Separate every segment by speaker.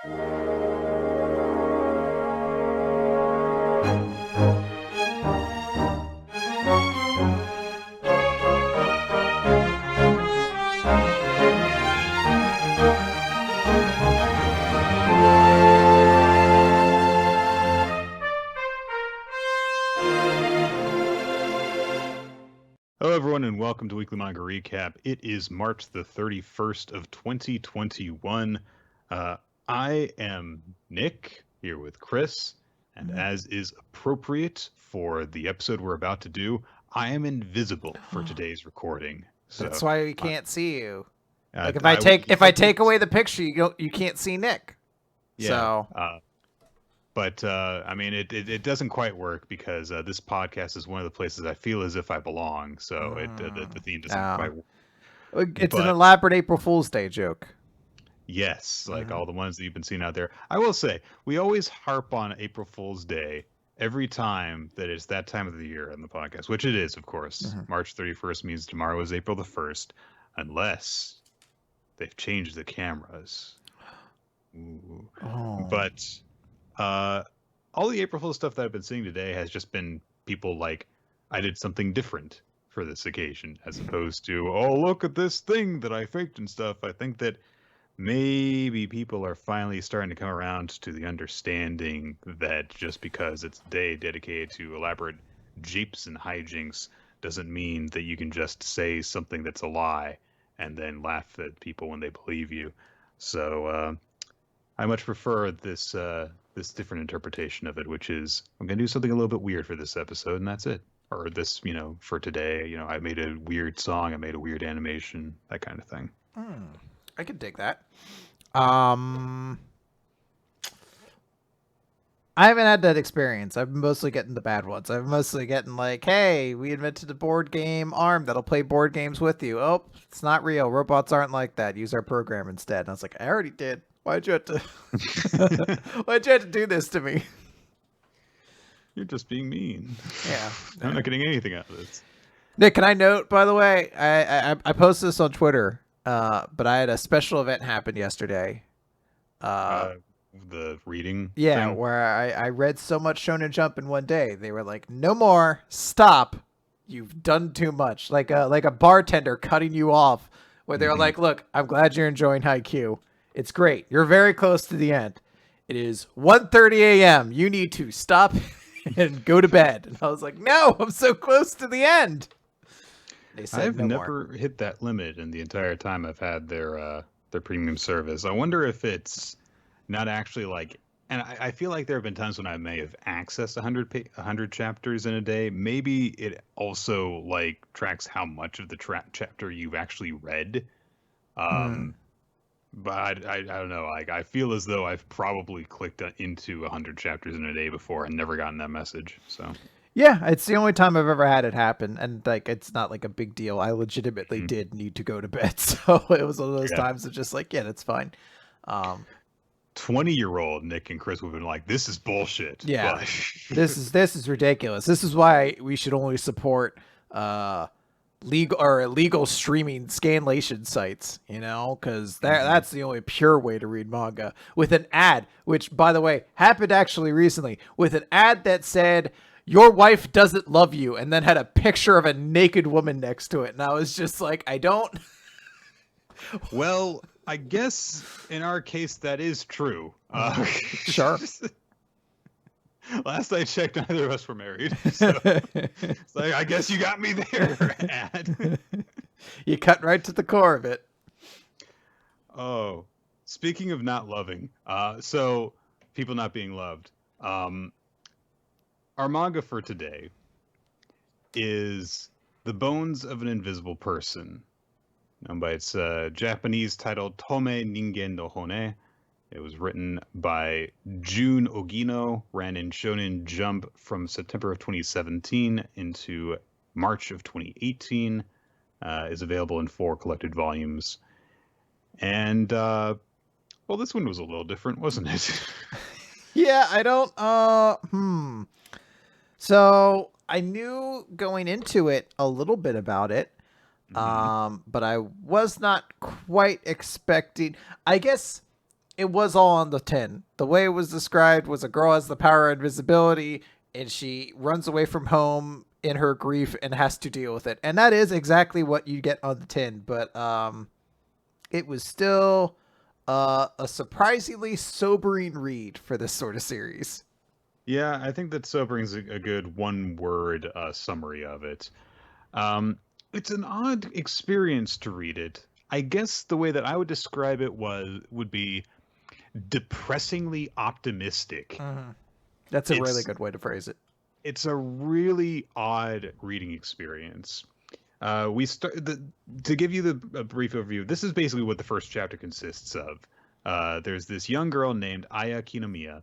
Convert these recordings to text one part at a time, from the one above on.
Speaker 1: Hello, everyone, and welcome to Weekly Manga Recap. It is March the 31st of 2021. I am Nick, here with Chris, and as is appropriate for the episode we're about to do, I am invisible for today's recording. So,
Speaker 2: that's why we can't see you. Like if I take away the picture, you can't see Nick.
Speaker 1: Yeah. But I mean, it doesn't quite work because this podcast is one of the places I feel as if I belong. So the theme doesn't quite work.
Speaker 2: It's an elaborate April Fool's Day joke.
Speaker 1: Yes, like all the ones that you've been seeing out there. I will say, we always harp on April Fool's Day every time that it's that time of the year on the podcast, which it is, of course. March 31st means tomorrow is April the 1st, unless they've changed the cameras. Ooh.
Speaker 2: Oh.
Speaker 1: But all the April Fool's stuff that I've been seeing today has just been people like, I did something different for this occasion, as opposed to, oh, look at this thing that I faked and stuff. I think that maybe people are finally starting to come around to the understanding that just because it's a day dedicated to elaborate japes and hijinks doesn't mean that you can just say something that's a lie and then laugh at people when they believe you. So I much prefer this this different interpretation of it, which is I'm going to do something a little bit weird for this episode, and that's it. Or this, for today, I made a weird song, I made a weird animation, that kind of thing.
Speaker 2: I could dig that. I haven't had that experience. I've been mostly getting the bad ones. I'm mostly getting like, hey, we invented a board game arm that'll play board games with you. Oh, it's not real. Robots aren't like that. Use our program instead. And I was like, I already did. Why'd you have to do this to me?
Speaker 1: You're just being mean.
Speaker 2: Yeah.
Speaker 1: I'm not getting anything out of this.
Speaker 2: Nick, can I note, by the way, I posted this on Twitter, but I had a special event happen yesterday.
Speaker 1: The reading
Speaker 2: thing? Where I read so much Shonen Jump in one day. They were like, no more, stop. You've done too much. Like a bartender cutting you off, where they were like, look, I'm glad you're enjoying Haikyuu. It's great. You're very close to the end. It is 1:30 a.m. You need to stop and go to bed. And I was like, no, I'm so close to the end. They said
Speaker 1: I've never hit that limit in the entire time I've had their premium service. I wonder if it's not actually like, and I feel like there have been times when I may have accessed 100 chapters in a day. Maybe it also like tracks how much of the chapter you've actually read. But I don't know. Like I feel as though I've probably clicked into 100 chapters in a day before and never gotten that message. So
Speaker 2: yeah, it's the only time I've ever had it happen, and like it's not like a big deal. I legitimately did need to go to bed, so it was one of those times of just like, yeah, that's fine.
Speaker 1: 20-year-old Nick and Chris would have been like, "This is bullshit."
Speaker 2: Yeah, this is ridiculous. This is why we should only support illegal streaming scanlation sites, because that's the only pure way to read manga, with an ad, which by the way happened actually recently, with an ad that said your wife doesn't love you and then had a picture of a naked woman next to it, and I was just like, I don't.
Speaker 1: Well, I guess in our case that is true.
Speaker 2: Sure.
Speaker 1: Last I checked, neither of us were married. So it's like, I guess you got me there, ad.
Speaker 2: You cut right to the core of it.
Speaker 1: Oh, speaking of not loving, so people not being loved. Our manga for today is The Bones of an Invisible Person. Known by its Japanese title, Tome Ningen no Hone. It was written by Jun Ogino, ran in Shonen Jump from September of 2017 into March of 2018. Is available in 4 collected volumes. And, well, this one was a little different, wasn't it?
Speaker 2: Yeah, I don't, So, I knew going into it a little bit about it. But I was not quite expecting, I guess it was all on the tin. The way it was described was a girl has the power of invisibility and she runs away from home in her grief and has to deal with it. And that is exactly what you get on the tin, but it was still a surprisingly sobering read for this sort of series.
Speaker 1: Yeah, I think that sobering's a good one-word summary of it. It's an odd experience to read it. I guess the way that I would describe it would be depressingly optimistic.
Speaker 2: Mm-hmm. That's a really
Speaker 1: It's
Speaker 2: good way to phrase it.
Speaker 1: it's a really odd reading experience. We start to give you a brief overview. This is basically what the first chapter consists of. There's this young girl named Aya Kinomiya.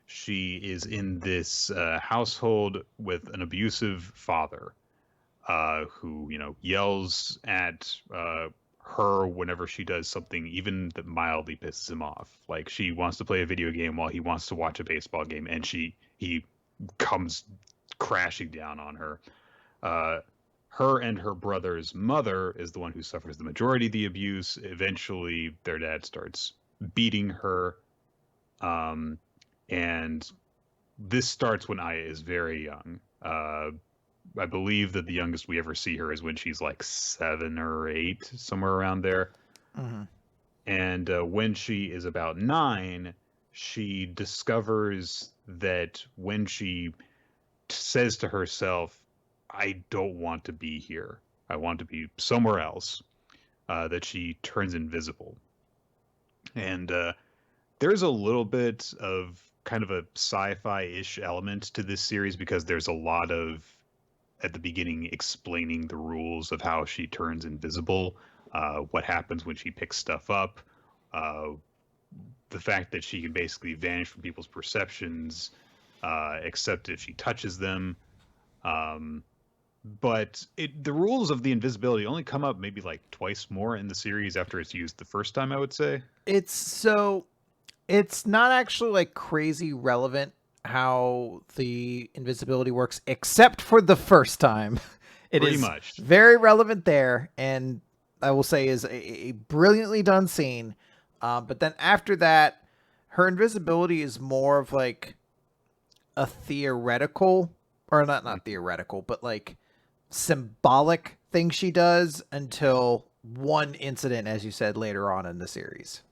Speaker 1: She is in this household with an abusive father, who yells at her whenever she does something even that mildly pisses him off. Like she wants to play a video game while he wants to watch a baseball game, and he comes crashing down on her. Her and her brother's mother is the one who suffers the majority of the abuse. Eventually, their dad starts beating her, and this starts when Aya is very young. I believe that the youngest we ever see her is when she's like 7 or 8, somewhere around there.
Speaker 2: Mm-hmm.
Speaker 1: And when she is about 9, she discovers that when she says to herself, I don't want to be here, I want to be somewhere else, that she turns invisible. And there's a little bit of kind of a sci-fi-ish element to this series because there's a lot of, at the beginning, explaining the rules of how she turns invisible, what happens when she picks stuff up, uh, the fact that she can basically vanish from people's perceptions, except if she touches them. But the rules of the invisibility only come up maybe like twice more in the series after it's used the first time, I would say.
Speaker 2: It's not actually like crazy relevant how the invisibility works, except for the first time. It
Speaker 1: Pretty
Speaker 2: is
Speaker 1: much.
Speaker 2: very relevant there, and I will say is a brilliantly done scene. But then after that, her invisibility is more of like a theoretical, or not theoretical, but like symbolic thing she does until one incident, as you said, later on in the series.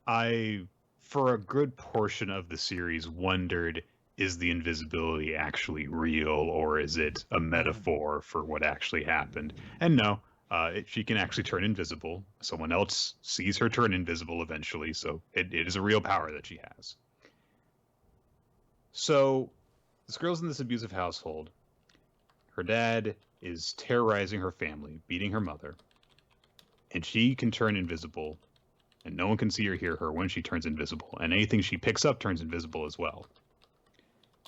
Speaker 1: I, for a good portion of the series, wondered, is the invisibility actually real, or is it a
Speaker 2: Mhm.
Speaker 1: metaphor for what actually happened? And no, she can actually turn invisible. Someone else sees her turn invisible eventually, so it is a real power that she has. So this girl's in this abusive household. Her dad is terrorizing her family, beating her mother, and she can turn invisible, and no one can see or hear her when she turns invisible, and anything she picks up turns invisible as well.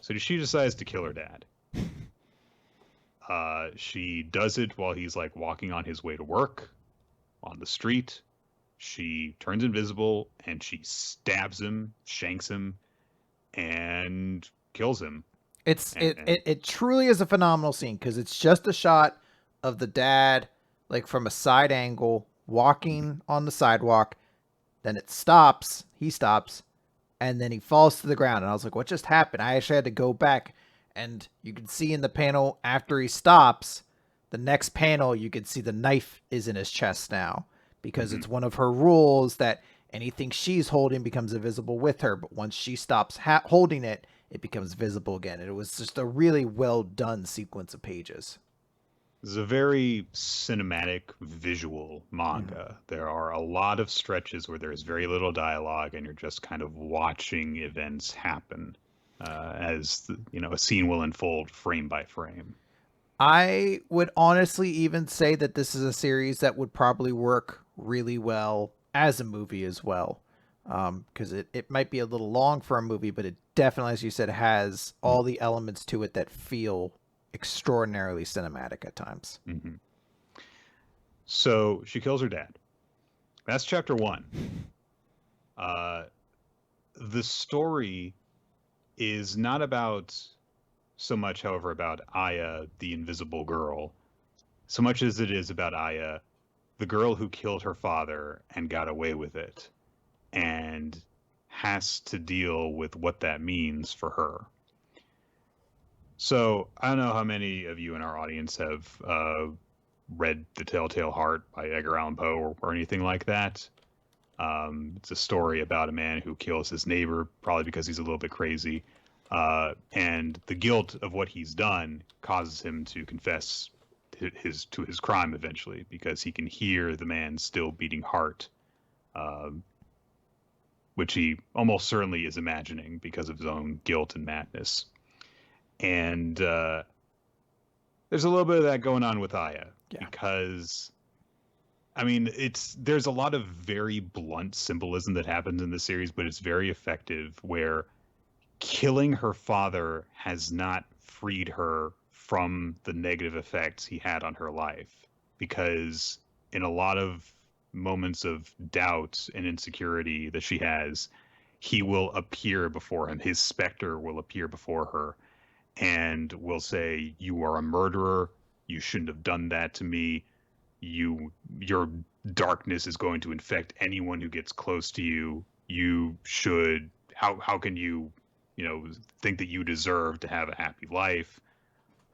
Speaker 1: So she decides to kill her dad. She does it while he's like walking on his way to work on the street. She turns invisible and she stabs him, shanks him, and kills him. And
Speaker 2: It truly is a phenomenal scene because it's just a shot of the dad like from a side angle walking on the sidewalk. Then it stops. He stops, and then he falls to the ground. And I was like, "What just happened?" I actually had to go back, and you can see in the panel after he stops, the next panel you can see the knife is in his chest now because
Speaker 1: mhm.
Speaker 2: it's one of her rules that anything she's holding becomes invisible with her, but once she stops holding it, it becomes visible again. And it was just a really well done sequence of pages.
Speaker 1: This is a very cinematic visual
Speaker 2: Mhm.
Speaker 1: manga. There are a lot of stretches where there's very little dialogue and you're just kind of watching events happen, as a scene will unfold frame by frame.
Speaker 2: I would honestly even say that this is a series that would probably work really well as a movie as well. Because it might be a little long for a movie, but it definitely, as you said, has all the elements to it that feel extraordinarily cinematic at times.
Speaker 1: Mm-hmm. So she kills her dad. That's chapter 1. Uh, the story is not about so much, however, about Aya, the invisible girl, so much as it is about Aya, the girl who killed her father and got away with it. and has to deal with what that means for her. So I don't know how many of you in our audience have read The Telltale Heart by Edgar Allan Poe or anything like that. It's a story about a man who kills his neighbor, probably because he's a little bit crazy. And the guilt of what he's done causes him to confess to his crime eventually, because he can hear the man's still beating heart, uh, which he almost certainly is imagining because of his own guilt and madness. And there's a little bit of that going on with Aya,
Speaker 2: Yeah.
Speaker 1: because I mean, there's a lot of very blunt symbolism that happens in the series, but it's very effective, where killing her father has not freed her from the negative effects he had on her life. Because in a lot of moments of doubt and insecurity that she has, he will appear before him. His specter will appear before her and will say, "You are a murderer. You shouldn't have done that to me. Your darkness is going to infect anyone who gets close to you. You should how can you think that you deserve to have a happy life?"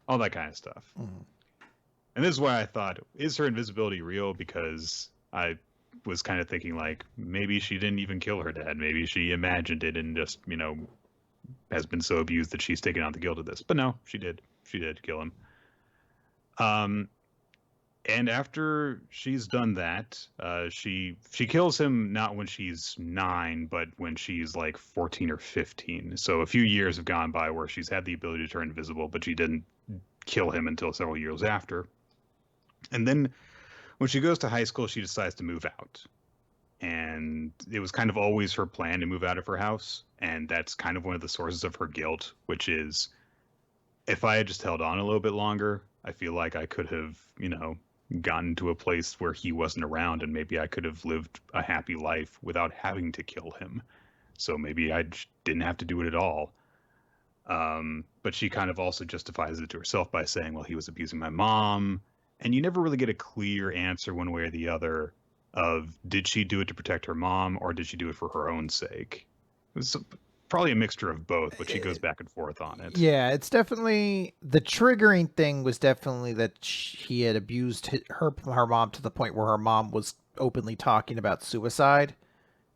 Speaker 1: All that kind of stuff.
Speaker 2: Mm-hmm.
Speaker 1: And this is why I thought, is her invisibility real? Because I was kind of thinking, like, maybe she didn't even kill her dad. Maybe she imagined it and just has been so abused that she's taken on the guilt of this. But no, she did kill him. And after she's done that, she kills him not when she's 9, but when she's like 14 or 15. So a few years have gone by where she's had the ability to turn invisible, but she didn't kill him until several years after. And then when she goes to high school, she decides to move out. And it was kind of always her plan to move out of her house. And that's kind of one of the sources of her guilt, which is, if I had just held on a little bit longer, I feel like I could have, gotten to a place where he wasn't around, and maybe I could have lived a happy life without having to kill him. So maybe I didn't have to do it at all. But she kind of also justifies it to herself by saying, well, he was abusing my mom. And you never really get a clear answer one way or the other of, did she do it to protect her mom, or did she do it for her own sake? It was probably a mixture of both, but she goes back and forth on it.
Speaker 2: Yeah, it's definitely the triggering thing was definitely that he had abused her mom to the point where her mom was openly talking about suicide,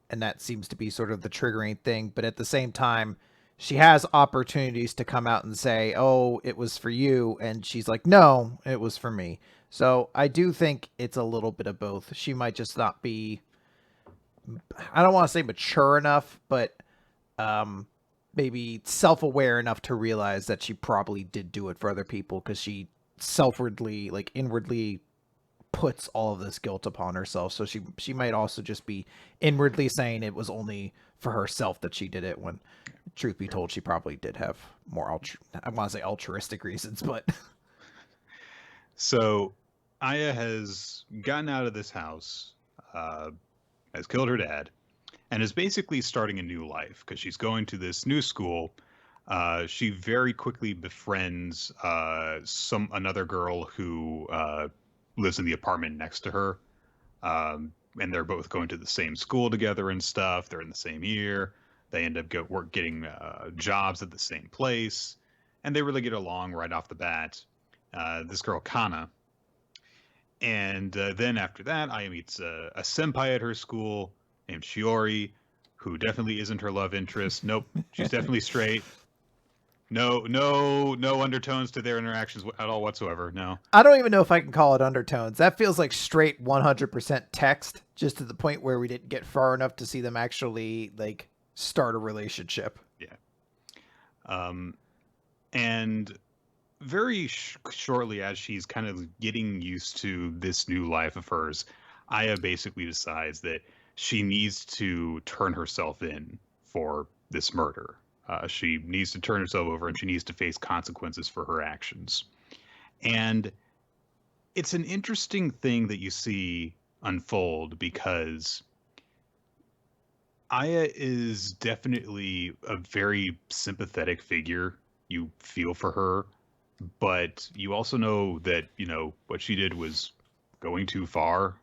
Speaker 2: and that seems to be sort of the triggering thing. But at the same time, she has opportunities to come out and say, "Oh, it was for you," and she's like, "No, it was for me." So I do think it's a little bit of both. She might just not be, I don't want to say mature enough, but maybe self-aware enough to realize that she probably did do it for other people, because she selfwardly, like inwardly, puts all of this guilt upon herself. So she might also just be inwardly saying it was only for herself that she did it, when truth be told, she probably did have more I want to say altruistic reasons, but
Speaker 1: So Aya has gotten out of this house, has killed her dad, and is basically starting a new life because she's going to this new school. She very quickly befriends another girl who lives in the apartment next to her, and they're both going to the same school together and stuff. They're in the same year. They end up getting jobs at the same place, and they really get along right off the bat. This girl Kana, and then after that, Aya meets a senpai at her school named Shiori, who definitely isn't her love interest. Nope, she's definitely straight. No undertones to their interactions at all whatsoever. No.
Speaker 2: I don't even know if I can call it undertones. That feels like straight 100% text, just to the point where we didn't get far enough to see them actually like start a relationship.
Speaker 1: Yeah. And very shortly, as she's kind of getting used to this new life of hers, Aya basically decides that she needs to turn herself in for this murder. She needs to turn herself over, and she needs to face consequences for her actions. And it's an interesting thing that you see unfold, because Aya is definitely a very sympathetic figure. You feel for her, but you also know that, what she did was going too far.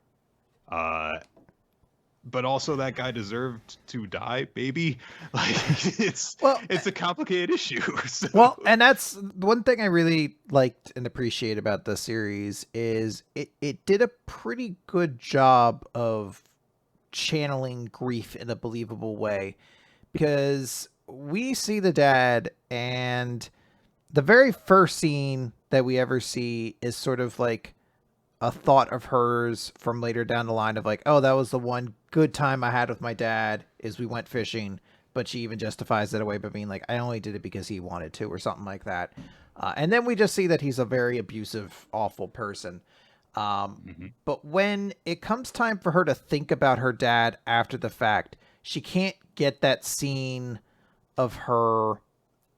Speaker 1: but also that guy deserved to die, baby. Like
Speaker 2: Well,
Speaker 1: it's a complicated issue. So
Speaker 2: well, and that's one thing I really liked and appreciate about the series is it did a pretty good job of channeling grief in a believable way, because we see the dad, and the very first scene that we ever see is sort of like a thought of hers from later down the line of like, oh, that was the one good time I had with my dad is we went fishing. But she even justifies it away by being like, I only did it because he wanted to, or something like that. And then we just see that he's a very abusive, awful person.
Speaker 1: mhm.
Speaker 2: But when it comes time for her to think about her dad after the fact, she can't get that scene of her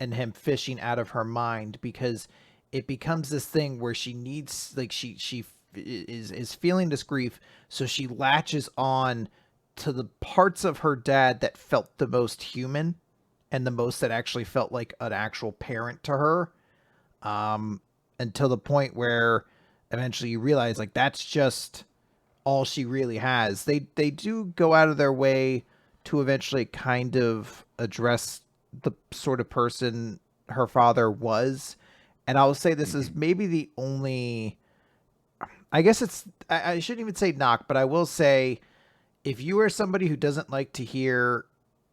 Speaker 2: and him fishing out of her mind, because it becomes this thing where she needs, like, she is feeling this grief, so she latches on to the parts of her dad that felt the most human and the most that actually felt like an actual parent to her, um until the point where eventually you realize like that's just all she really has. They do go out of their way to eventually kind of address the sort of person her father was. And I will say this is
Speaker 1: Mhm.
Speaker 2: maybe the only, I guess it's, I shouldn't even say knock, but I will say if you are somebody who doesn't like to hear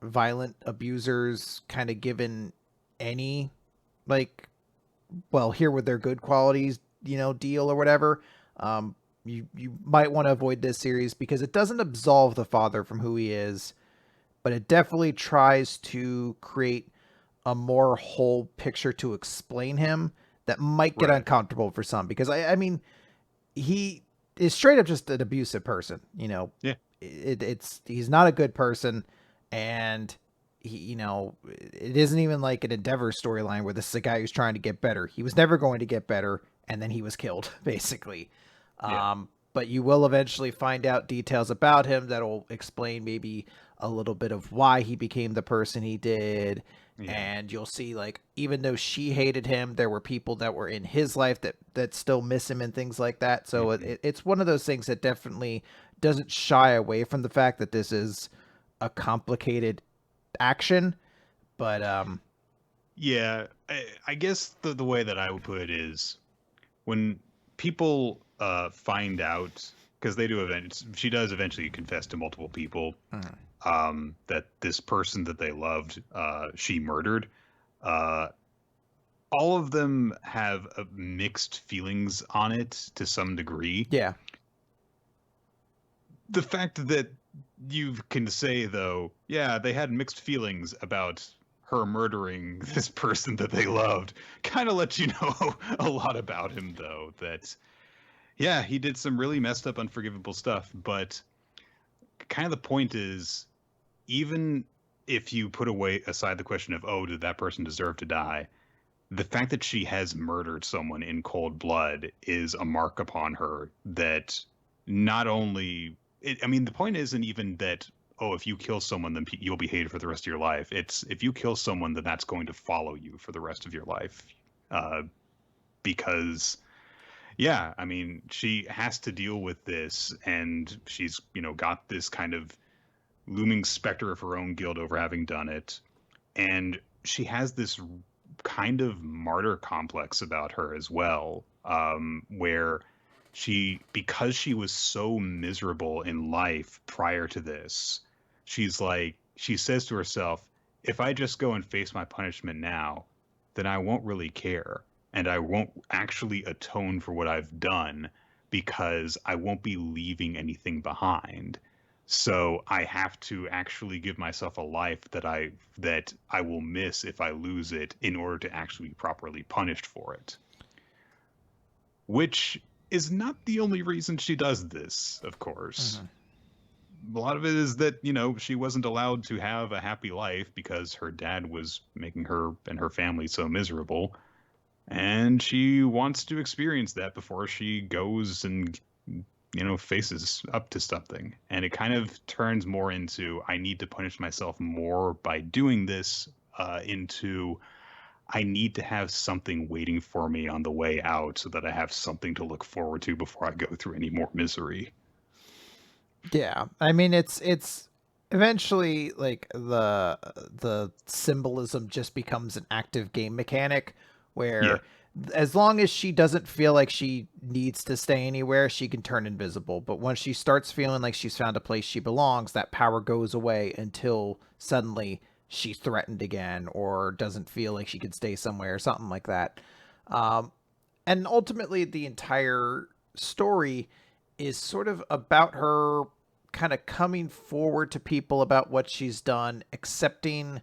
Speaker 2: violent abusers kind of given any, like, well, here with their good qualities, deal or whatever, you might want to avoid this series because it doesn't absolve the father from who he is, but it definitely tries to create a more whole picture to explain him that might get
Speaker 1: Right.
Speaker 2: uncomfortable for some, because I mean, he is straight up just an abusive person.
Speaker 1: Yeah.
Speaker 2: It's he's not a good person, and he, it isn't even like an Endeavor storyline where this is a guy who's trying to get better. He was never going to get better, and then he was killed, basically.
Speaker 1: Yeah.
Speaker 2: But you will eventually find out details about him that'll explain maybe a little bit of why he became the person he did.
Speaker 1: Yeah.
Speaker 2: And you'll see, like, even though she hated him, there were people that were in his life that still miss him and things like that. So
Speaker 1: Mhm.
Speaker 2: it's one of those things that definitely doesn't shy away from the fact that this is a complicated action. But
Speaker 1: Yeah. I guess the way that I would put it is when people find out, because they do events, she does eventually confess to multiple people
Speaker 2: mhm.
Speaker 1: that this person that they loved, she murdered. Uh, all of them have mixed feelings on it to some degree.
Speaker 2: Yeah,
Speaker 1: The fact that you can say, though, yeah, they had mixed feelings about her murdering this person that they loved, kind of lets you know a lot about him, though. That, yeah, he did some really messed up, unforgivable stuff, but kind of the point is, even if you put away aside the question of, oh, did that person deserve to die? The fact that she has murdered someone in cold blood is a mark upon her that not only I mean, the point isn't even that, oh, if you kill someone, then you'll be hated for the rest of your life. It's if you kill someone, then that's going to follow you for the rest of your life. Uh, because, yeah, I mean, she has to deal with this, and she's, got this kind of looming specter of her own guilt over having done it. And she has this kind of martyr complex about her as well, where because she was so miserable in life prior to this, she says to herself, if I just go and face my punishment now, then I won't really care. And I won't actually atone for what I've done because I won't be leaving anything behind. So I have to actually give myself a life that I will miss if I lose it in order to actually be properly punished for it. Which is not the only reason she does this, of course.
Speaker 2: mhm.
Speaker 1: A lot of it is that, she wasn't allowed to have a happy life because her dad was making her and her family so miserable. And she wants to experience that before she goes and faces up to something. And it kind of turns more into I need to punish myself more by doing this, into I need to have something waiting for me on the way out so that I have something to look forward to before I go through any more misery.
Speaker 2: Yeah, I mean it's eventually like the symbolism just becomes an active game mechanic
Speaker 1: Yeah.
Speaker 2: where as long as she doesn't feel like she needs to stay anywhere, she can turn invisible. But once she starts feeling like she's found a place she belongs, that power goes away until suddenly she's threatened again or doesn't feel like she can stay somewhere or something like that. Um, and ultimately the entire story is sort of about her kind of coming forward to people about what she's done, accepting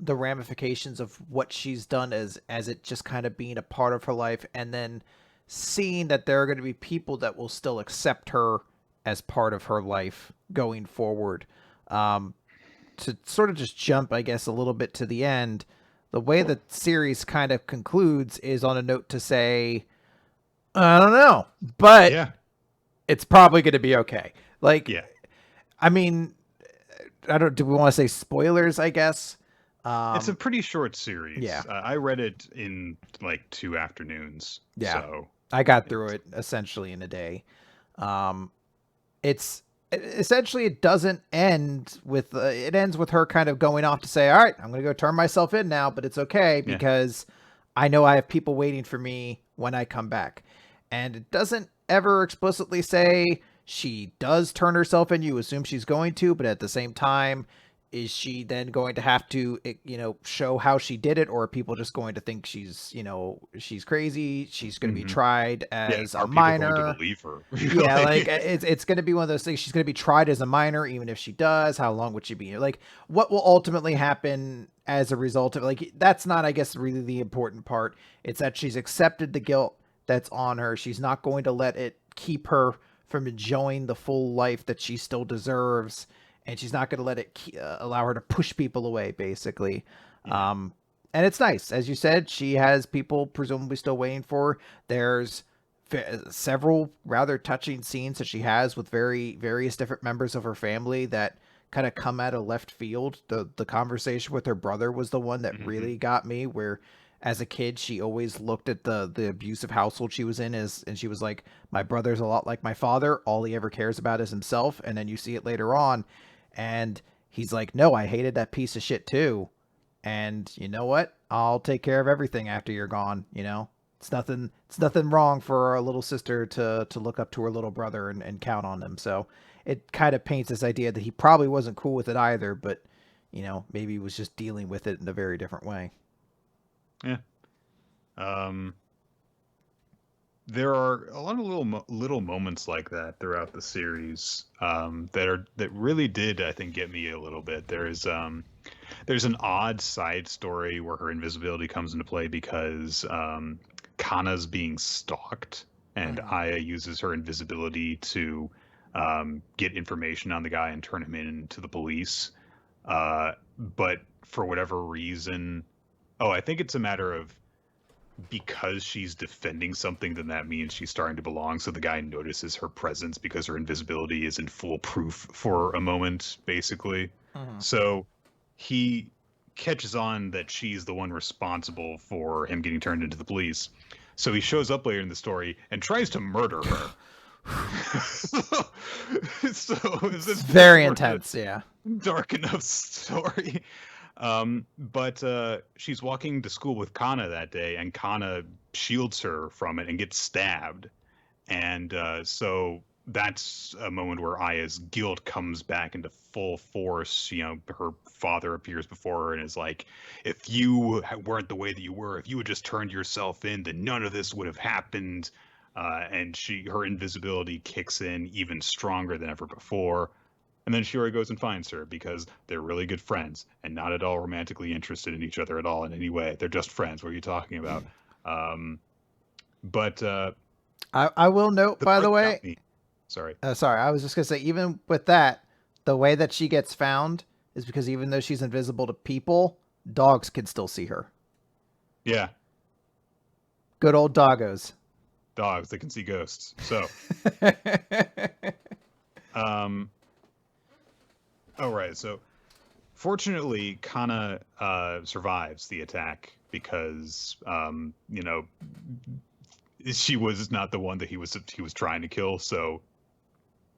Speaker 2: the ramifications of what she's done as it just kind of being a part of her life, and then seeing that there are going to be people that will still accept her as part of her life going forward. um, to sort of just jump, I guess, a little bit to the end, the way the series kind of concludes is on a note to say, I don't know, but
Speaker 1: Yeah.
Speaker 2: it's probably going to be okay. Like,
Speaker 1: Yeah.
Speaker 2: I mean, I don't. Do we want to say spoilers? I guess.
Speaker 1: It's a
Speaker 2: Um,
Speaker 1: pretty short
Speaker 2: yeah,
Speaker 1: series. I read it in like 2 afternoons.
Speaker 2: yeah.
Speaker 1: So
Speaker 2: I got through
Speaker 1: it's,
Speaker 2: it essentially in a day. Um, it's essentially it doesn't end with it ends with her kind of going off to say, all right, I'm going to go turn myself in now, but it's okay
Speaker 1: yeah.
Speaker 2: because I know I have people waiting for me when I come back. And it doesn't ever explicitly say she does turn herself in. You assume she's going to, but at the same time, is she then going to have to, show how she did it, or are people just going to think she's crazy? She's going to be
Speaker 1: Hmm.
Speaker 2: tried
Speaker 1: Yeah.
Speaker 2: as a
Speaker 1: Are people going to
Speaker 2: minor.
Speaker 1: believe her?
Speaker 2: Yeah, like
Speaker 1: Like,
Speaker 2: it's going to be one of those things. She's going to be tried as a minor, even if she does. How long would she be? Like, what will ultimately happen as a result of like that's not, I guess, really the important part. It's that she's accepted the guilt that's on her. She's not going to let it keep her from enjoying the full life that she still deserves, and she's not going to let it allow her to push people away, basically.
Speaker 1: yeah.
Speaker 2: Um, and it's nice, as you said. She has people presumably still waiting for her. There's several rather touching scenes that she has with various different members of her family that kind of come out of left field. The conversation with her brother was the one that
Speaker 1: Hmm.
Speaker 2: really got me, where as a kid she always looked at the abusive household she was in as, and she was like, my brother's a lot like my father, all he ever cares about is himself. And then you see it later on, and he's like, no, I hated that piece of shit too, and you know what, I'll take care of everything after you're gone. It's nothing wrong for a little sister to look up to her little brother and count on him. So it kind of paints this idea that he probably wasn't cool with it either, but maybe he was just dealing with it in a very different way.
Speaker 1: Yeah. Um, there are a lot of little moments like that throughout the series, that really did, I think, get me a little bit. There's an odd side story where her invisibility comes into play because Kana's being stalked, and
Speaker 2: Mm-hmm.
Speaker 1: Aya uses her invisibility to get information on the guy and turn him into the police. But for whatever reason, oh, I think it's a matter of, because she's defending something, then that means she's starting to belong. So the guy notices her presence because her invisibility isn't foolproof for a moment, basically.
Speaker 2: Mm-hmm.
Speaker 1: So he catches on that she's the one responsible for him getting turned into the police. So he shows up later in the story and tries to murder her. So is
Speaker 2: It's
Speaker 1: if this
Speaker 2: very
Speaker 1: were a
Speaker 2: intense, yeah.
Speaker 1: dark enough story. But she's walking to school with Kana that day, and Kana shields her from it and gets stabbed. And so that's a moment where Aya's guilt comes back into full force. Her father appears before her and is like, if you weren't the way that you were, if you had just turned yourself in, then none of this would have happened. And her invisibility kicks in even stronger than ever before. And then Shiori goes and finds her because they're really good friends and not at all romantically interested in each other at all in any way. They're just friends. What are you talking about? Um, but
Speaker 2: I will note,
Speaker 1: the
Speaker 2: by
Speaker 1: part
Speaker 2: the
Speaker 1: that got
Speaker 2: way.
Speaker 1: me, sorry,
Speaker 2: Sorry, I was just gonna say, even with that, the way that she gets found is because even though she's invisible to people, dogs can still see her.
Speaker 1: yeah,
Speaker 2: Good old doggos.
Speaker 1: dogs that can see ghosts. So, um, all right. So, fortunately, Kana survives the attack because, she was not the one that he was trying to kill. So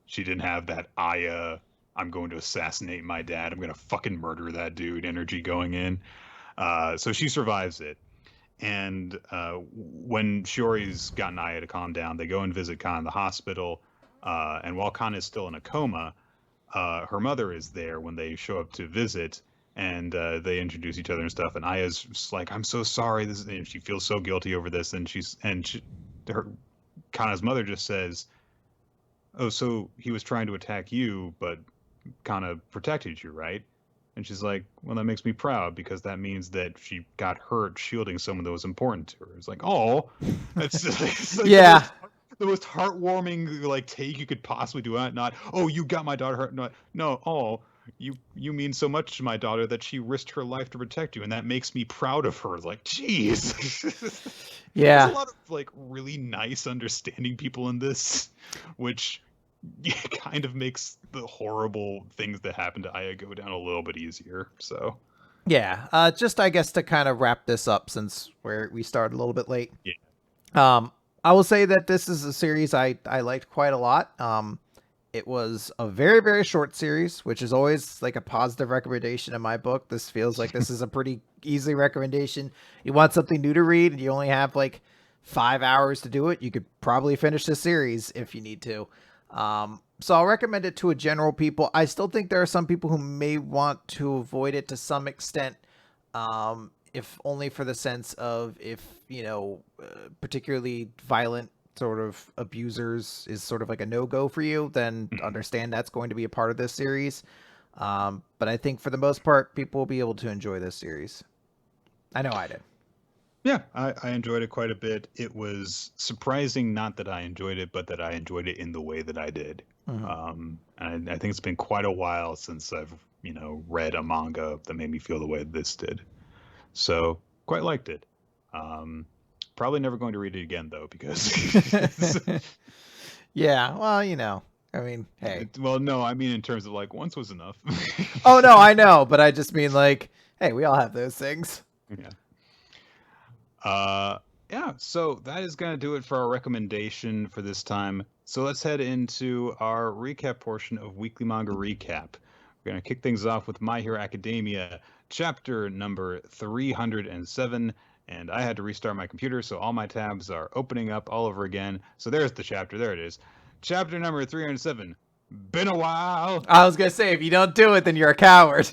Speaker 1: She didn't have that I'm going to assassinate my dad. I'm going to fucking murder that dude energy going in. So she survives it. And when Shiori's gotten Aya to calm down, they go and visit Khan in the hospital. And while Khan is still in a coma, her mother is there when they show up to visit, and they introduce each other and stuff. And Aya's just like, "I'm so sorry." And she feels so guilty over this. And her Kana's mother just says, "Oh, so he was trying to attack you, but Kana protected you, right?" And she's like, "Well, that makes me proud because that means that she got hurt shielding someone that was important to her." It's like, oh, it's like
Speaker 2: Yeah.
Speaker 1: the most heartwarming like take you could possibly do. Not, oh, you got my daughter hurt. No, oh, you mean so much to my daughter that she risked her life to protect you, and that makes me proud of her. Like, jeez.
Speaker 2: Yeah.
Speaker 1: There's a lot of like really nice, understanding people in this, which kind of makes the horrible things that happen to Aya go down a little bit easier. So
Speaker 2: Yeah. Just I guess to kind of wrap this up since we started a little bit late.
Speaker 1: yeah,
Speaker 2: I will say that this is a series I liked quite a lot. It was a very, very short series, which is always like a positive recommendation in my book. This feels like this is a pretty easy recommendation. You want something new to read and you only have like 5 hours to do it. You could probably finish this series if you need to. So I'll recommend it to a general people. I still think there are some people who may want to avoid it to some extent. If only for the sense of if, particularly violent sort of abusers is sort of like a no-go for you, then understand that's going to be a part of this series. But I think for the most part, people will be able to enjoy this series. I know I did.
Speaker 1: yeah, I enjoyed it quite a bit. It was surprising, not that I enjoyed it, but that I enjoyed it in the way that I did. And I think it's been quite a while since I've read a manga that made me feel the way this did. So quite liked it. Probably never going to read it again though, because
Speaker 2: Yeah, well, I mean, hey.
Speaker 1: well, no, I mean in terms of like once was enough.
Speaker 2: Oh no, I know, but I just mean like, hey, we all have those things.
Speaker 1: Yeah. Yeah, so that is going to do it for our recommendation for this time. So let's head into our recap portion of Weekly Manga Recap. We're going to kick things off with My Hero Academia, chapter number 307. And I had to restart my computer, so all my tabs are opening up all over again. So there's the chapter. There it is. Chapter number 307. Been a while.
Speaker 2: I was going to say, if you don't do it, then you're a coward.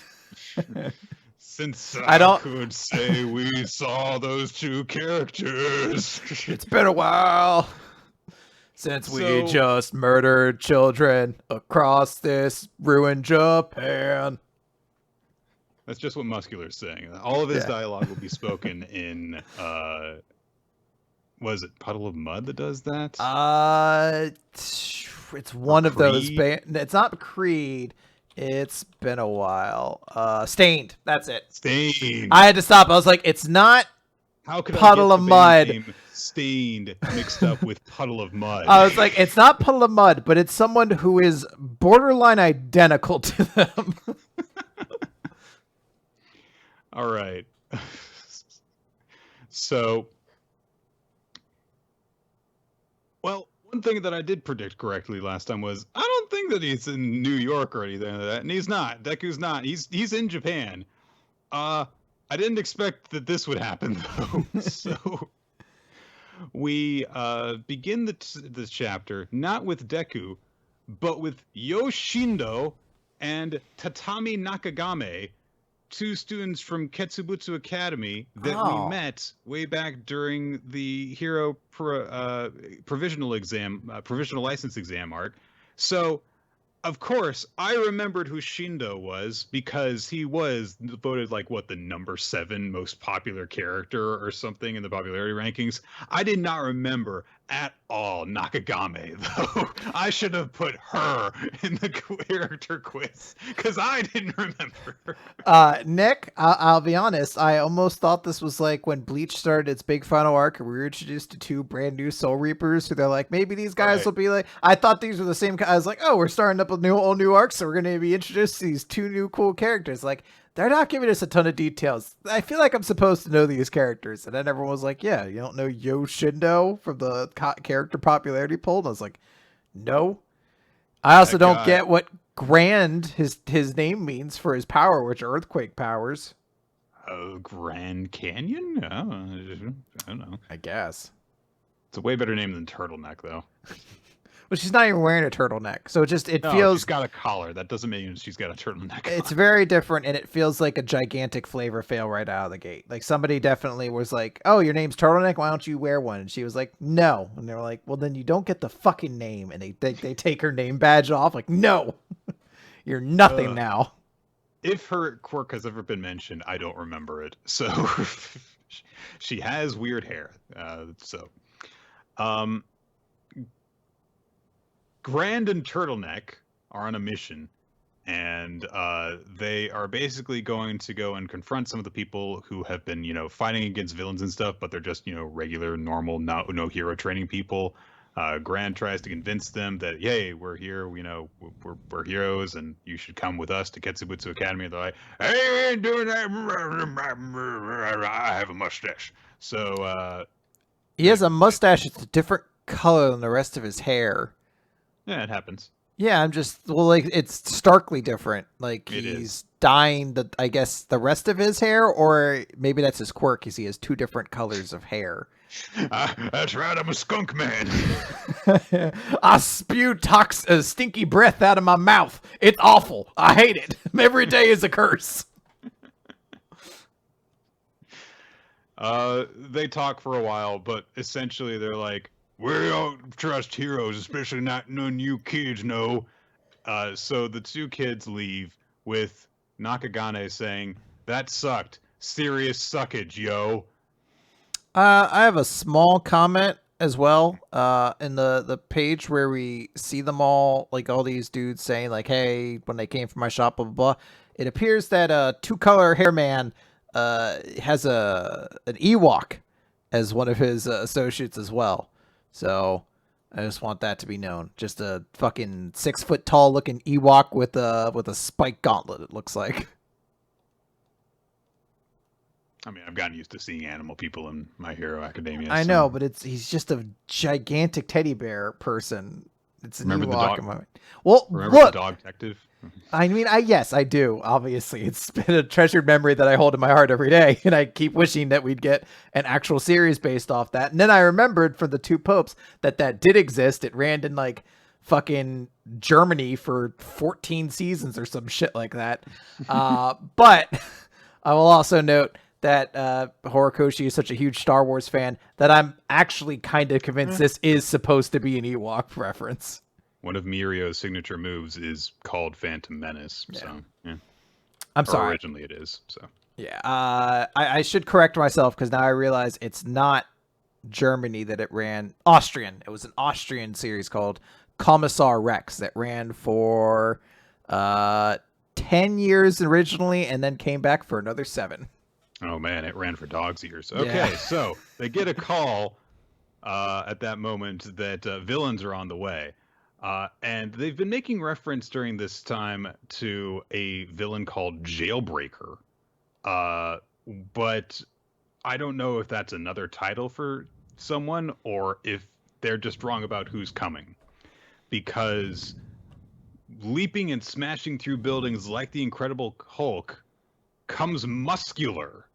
Speaker 1: Since I could say we saw those two characters.
Speaker 2: It's been a while since we just murdered children across this ruined Japan.
Speaker 1: That's just what Muscular's saying. All of his dialogue will be spoken in, was it Puddle of Mud that does that?
Speaker 2: It's one of those. It's not Creed. It's been a while. Stained. That's it.
Speaker 1: Stained.
Speaker 2: I had to stop. I was like, it's not Puddle of Mud.
Speaker 1: Stained mixed up with Puddle of Mud.
Speaker 2: I was like, it's not Puddle of Mud, but it's someone who is borderline identical to them.
Speaker 1: All right. So, well, one thing that I did predict correctly last time was I don't think that he's in New York or anything like that, and he's not. Deku's not. He's in Japan. I didn't expect that this would happen though. So we begin the chapter not with Deku, but with Yoshindo and Tatami Nakagame, two students from Ketsubutsu Academy that we met way back during the Hero provisional license exam arc. So, of course, I remembered who Shindo was because he was voted like the number 7 most popular character or something in the popularity rankings. I did not remember at all Nakagame though. I should have put her in the character quiz because I didn't remember.
Speaker 2: Nick, I'll be honest. I almost thought this was like when Bleach started its big final arc and we were introduced to 2 brand new Soul Reapers who they're like, maybe these guys will be like, I thought these were the same. I was like, oh, we're starting up a new arc, so we're going to be introduced to these 2 new cool characters. Like, they're not giving us a ton of details. I feel like I'm supposed to know these characters. And then everyone was like, yeah, you don't know Yoshindo from the character popularity poll? And I was like, no. I also
Speaker 1: That
Speaker 2: don't
Speaker 1: guy,
Speaker 2: get what Grand his name means for his power, which are earthquake powers.
Speaker 1: Grand Canyon? I don't know.
Speaker 2: I guess.
Speaker 1: It's a way better name than Turtleneck, though.
Speaker 2: But she's not even wearing a turtleneck, so it
Speaker 1: No, she's
Speaker 2: feels
Speaker 1: got a collar. That doesn't mean she's got a turtleneck
Speaker 2: it's
Speaker 1: on.
Speaker 2: very different, and it feels like a gigantic flavor fail right out of the gate. Like somebody definitely was like, "Oh, your name's Turtleneck. Why don't you wear one?" And she was like, "No." And they were like, "Well, then you don't get the fucking name." And they take her name badge off. Like, no, you're nothing now.
Speaker 1: If her quirk has ever been mentioned, I don't remember it. So she has weird hair. Um, Grand and Turtleneck are on a mission, and they are basically going to go and confront some of the people who have been, fighting against villains and stuff, but they're just, regular, normal, no hero training people. Grand tries to convince them that, hey, we're here, we're heroes, and you should come with us to Ketsubutsu Academy. And they're like, hey, we ain't doing that. I have a mustache. So
Speaker 2: He has a mustache. It's a different color than the rest of his hair.
Speaker 1: yeah, it happens.
Speaker 2: Yeah, like it's starkly different. Like
Speaker 1: It
Speaker 2: he's
Speaker 1: is.
Speaker 2: dyeing the rest of his hair, or maybe that's his quirk, because he has two different colors of hair.
Speaker 1: That's right, I'm a skunk man.
Speaker 2: I spew stinky breath out of my mouth. It's awful. I hate it. Every day is a curse.
Speaker 1: They talk for a while, but essentially they're like, we don't trust heroes, especially not none you kids know. So the two kids leave with Nakagane saying, that sucked. Serious suckage, yo.
Speaker 2: I have a small comment as well. In the page where we see them all, like all these dudes saying like, "Hey, when they came from my shop, blah blah blah." It appears that two-color hair man has an Ewok as one of his associates as well. So I just want that to be known. Just a fucking 6 foot tall looking Ewok with a spike gauntlet. It looks like.
Speaker 1: I mean, I've gotten used to seeing animal people in My Hero Academia.
Speaker 2: I
Speaker 1: so-
Speaker 2: know, but he's just a gigantic teddy bear person. It's an
Speaker 1: Remember the
Speaker 2: Ewok.
Speaker 1: dog-
Speaker 2: Well,
Speaker 1: Remember
Speaker 2: look.
Speaker 1: the dog detective?
Speaker 2: I mean, yes, I do. Obviously, it's been a treasured memory that I hold in my heart every day, and I keep wishing that we'd get an actual series based off that. And then I remembered for the Two Popes that did exist. It ran in like fucking Germany for 14 seasons or some shit like that. But I will also note that Horikoshi is such a huge Star Wars fan that I'm actually kind of convinced this is supposed to be an Ewok reference.
Speaker 1: One of Mirio's signature moves is called Phantom Menace.
Speaker 2: Yeah.
Speaker 1: So, yeah.
Speaker 2: I'm sorry.
Speaker 1: Originally it is. So.
Speaker 2: Yeah. I should correct myself because now I realize it's not Germany that it ran. Austrian. It was an Austrian series called Commissar Rex that ran for 10 years originally and then came back for another 7.
Speaker 1: Oh man, it ran for dog's ears. Okay,
Speaker 2: Yeah.
Speaker 1: So they get a call at that moment that villains are on the way. And they've been making reference during this time to a villain called Jailbreaker. But I don't know if that's another title for someone or if they're just wrong about who's coming. Because leaping and smashing through buildings like the Incredible Hulk comes Muscular,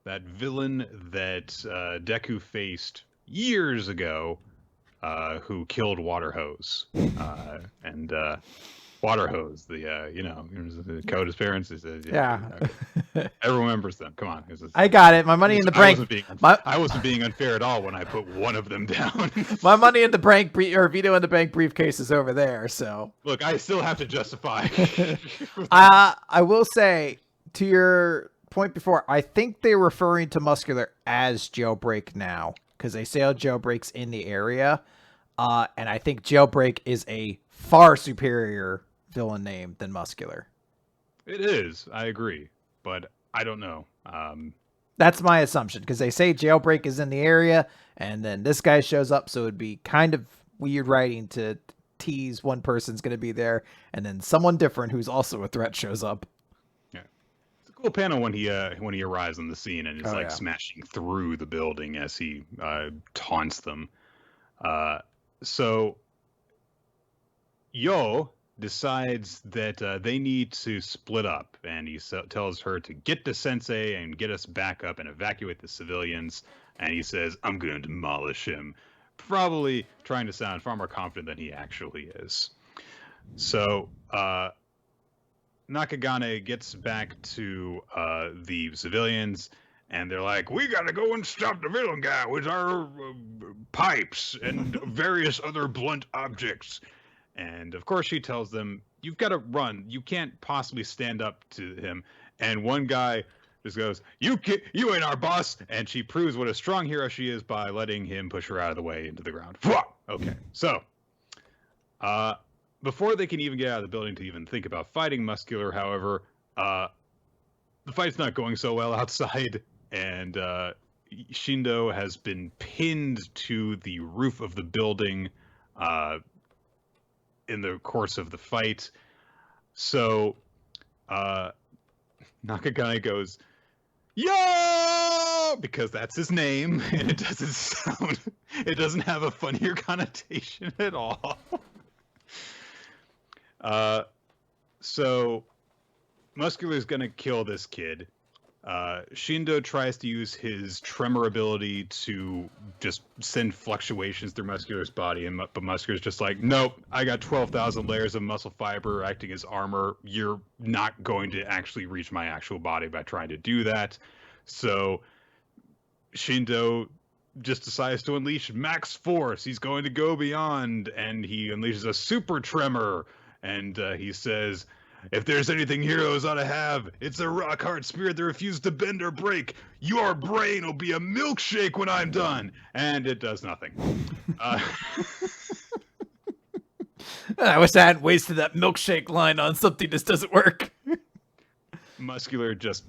Speaker 1: that villain that Deku faced years ago, who killed Waterhose. And Waterhose, the code his parents.
Speaker 2: Yeah.
Speaker 1: Okay. Everyone remembers them. Come on.
Speaker 2: I got it. My money in the bank.
Speaker 1: I wasn't being unfair at all when I put one of them down.
Speaker 2: My money in the bank, or Vito in the bank briefcase is over there. So
Speaker 1: Look, I still have to justify.
Speaker 2: I will say, to your point before, I think they're referring to Muscular as Jailbreak now because they say Jailbreak's in the area, and I think Jailbreak is a far superior villain name than Muscular.
Speaker 1: It is, I agree, but I don't know.
Speaker 2: That's my assumption because they say Jailbreak is in the area, and then this guy shows up, so it'd be kind of weird writing to tease one person's going to be there, and then someone different who's also a threat shows up.
Speaker 1: Cool panel when he arrives on the scene and is smashing through the building as he taunts them. So Yo decides that they need to split up, and he tells her to get to Sensei and get us back up and evacuate the civilians. And he says, "I'm going to demolish him," probably trying to sound far more confident than he actually is. So Nakagane gets back to the civilians, and they're like, "We gotta go and stop the villain guy with our pipes and various other blunt objects." And of course, she tells them, "You've got to run. You can't possibly stand up to him." And one guy just goes, "You ain't our boss." And she proves what a strong hero she is by letting him push her out of the way into the ground. Okay, so before they can even get out of the building to even think about fighting Muscular, however, the fight's not going so well outside, and Shindo has been pinned to the roof of the building in the course of the fight. So Nakagane goes, "Yo!" because that's his name, and it doesn't have a funnier connotation at all. So Muscular's gonna kill this kid. Shindo tries to use his tremor ability to just send fluctuations through Muscular's body, but Muscular's just like, "Nope, I got 12,000 layers of muscle fiber acting as armor. You're not going to actually reach my actual body by trying to do that." So Shindo just decides to unleash max force. He's going to go beyond, and he unleashes a super tremor, and he says, "If there's anything heroes ought to have, it's a rock-hard spirit that refuses to bend or break. Your brain will be a milkshake when I'm done." And it does nothing.
Speaker 2: I wish I hadn't wasted that milkshake line on something that doesn't work.
Speaker 1: Muscular just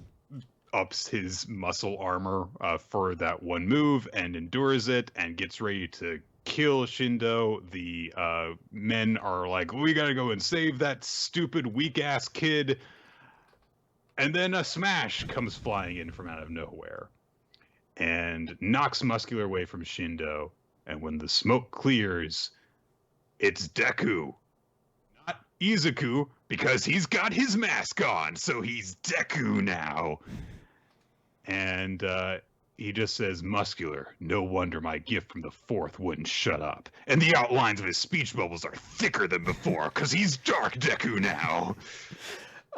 Speaker 1: ups his muscle armor for that one move and endures it and gets ready to kill Shindo. The men are like, "We gotta go and save that stupid weak-ass kid." And then a smash comes flying in from out of nowhere and knocks Muscular away from Shindo. And when the smoke clears, it's Deku. Not Izuku, because he's got his mask on, so he's Deku now. And he just says, "Muscular, no wonder my gift from the fourth wouldn't shut up. And the outlines of his speech bubbles are thicker than before, because he's Dark Deku now."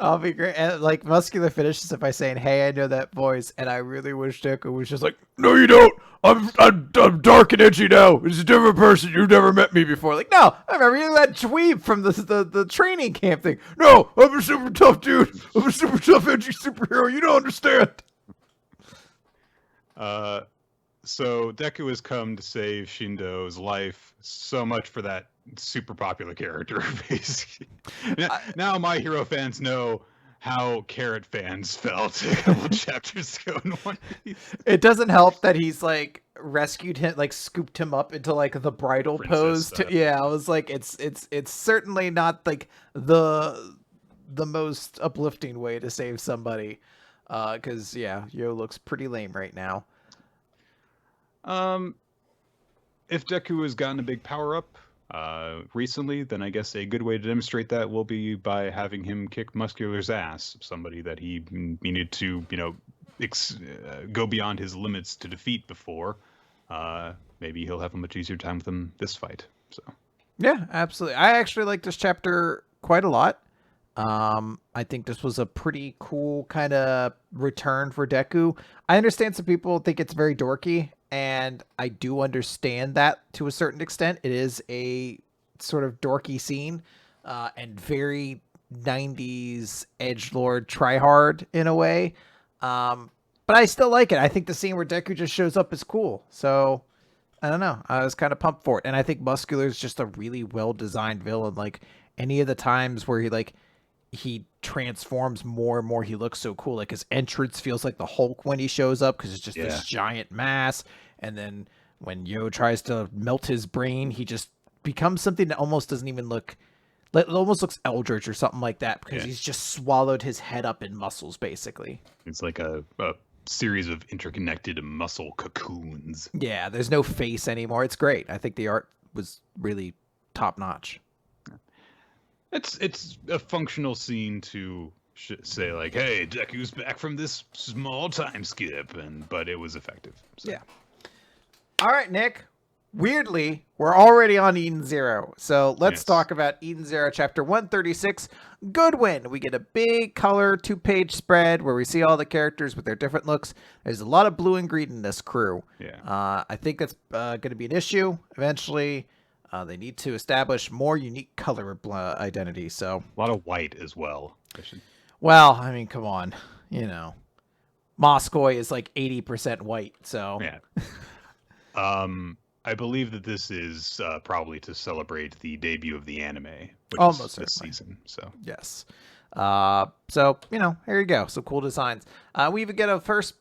Speaker 2: I'll be great. And like Muscular finishes it by saying, "Hey, I know that voice," and I really wish Deku was just like, "No, you don't. I'm dark and edgy now. It's a different person. You've never met me before." Like, no, I remember you that dweeb from the training camp thing. "No, I'm a super tough dude. I'm a super tough edgy superhero. You don't understand."
Speaker 1: So Deku has come to save Shindo's life. So much for that super popular character, basically. Now My Hero fans know how Carrot fans felt a couple chapters ago in One Piece.
Speaker 2: It doesn't help that he's like rescued him, like scooped him up into like the bridal
Speaker 1: Princess
Speaker 2: pose. Yeah, I was like, it's certainly not like the most uplifting way to save somebody. Because yeah, Yo looks pretty lame right now.
Speaker 1: If Deku has gotten a big power up recently, then I guess a good way to demonstrate that will be by having him kick Muscular's ass, somebody that he needed to, go beyond his limits to defeat before. Maybe he'll have a much easier time with him this fight. So
Speaker 2: yeah, absolutely. I actually like this chapter quite a lot. I think this was a pretty cool kind of return for Deku. I understand some people think it's very dorky, and I do understand that to a certain extent. It is a sort of dorky scene, and very 90s edgelord tryhard in a way. But I still like it. I think the scene where Deku just shows up is cool. So I don't know. I was kind of pumped for it. And I think Muscular is just a really well-designed villain. Like any of the times where he transforms more and more, he looks so cool. Like his entrance feels like the Hulk when he shows up, because it's just this giant mass. And then when Yo tries to melt his brain, he just becomes something that almost doesn't even look, it almost looks eldritch or something like that, because he's just swallowed his head up in muscles, basically.
Speaker 1: it's like a series of interconnected muscle cocoons.
Speaker 2: Yeah, there's no face anymore. It's great. I think the art was really top notch.
Speaker 1: It's a functional scene to say like, hey, Deku's back from this small time skip, but it was effective. So.
Speaker 2: Yeah. All right, Nick. Weirdly, we're already on Eden Zero. So let's talk about Eden Zero Chapter 136, Goodwin. We get a big color 2-page spread where we see all the characters with their different looks. There's a lot of blue and green in this crew.
Speaker 1: Yeah.
Speaker 2: I think that's going to be an issue eventually. They need to establish more unique color identity. So
Speaker 1: a lot of white as well.
Speaker 2: Well, I mean, come on. You know, Moskoy is like 80% white. So
Speaker 1: yeah. I believe that this is probably to celebrate the debut of the anime, which
Speaker 2: almost
Speaker 1: is this season. So
Speaker 2: yes. So you know, here you go. Some cool designs. We even get a first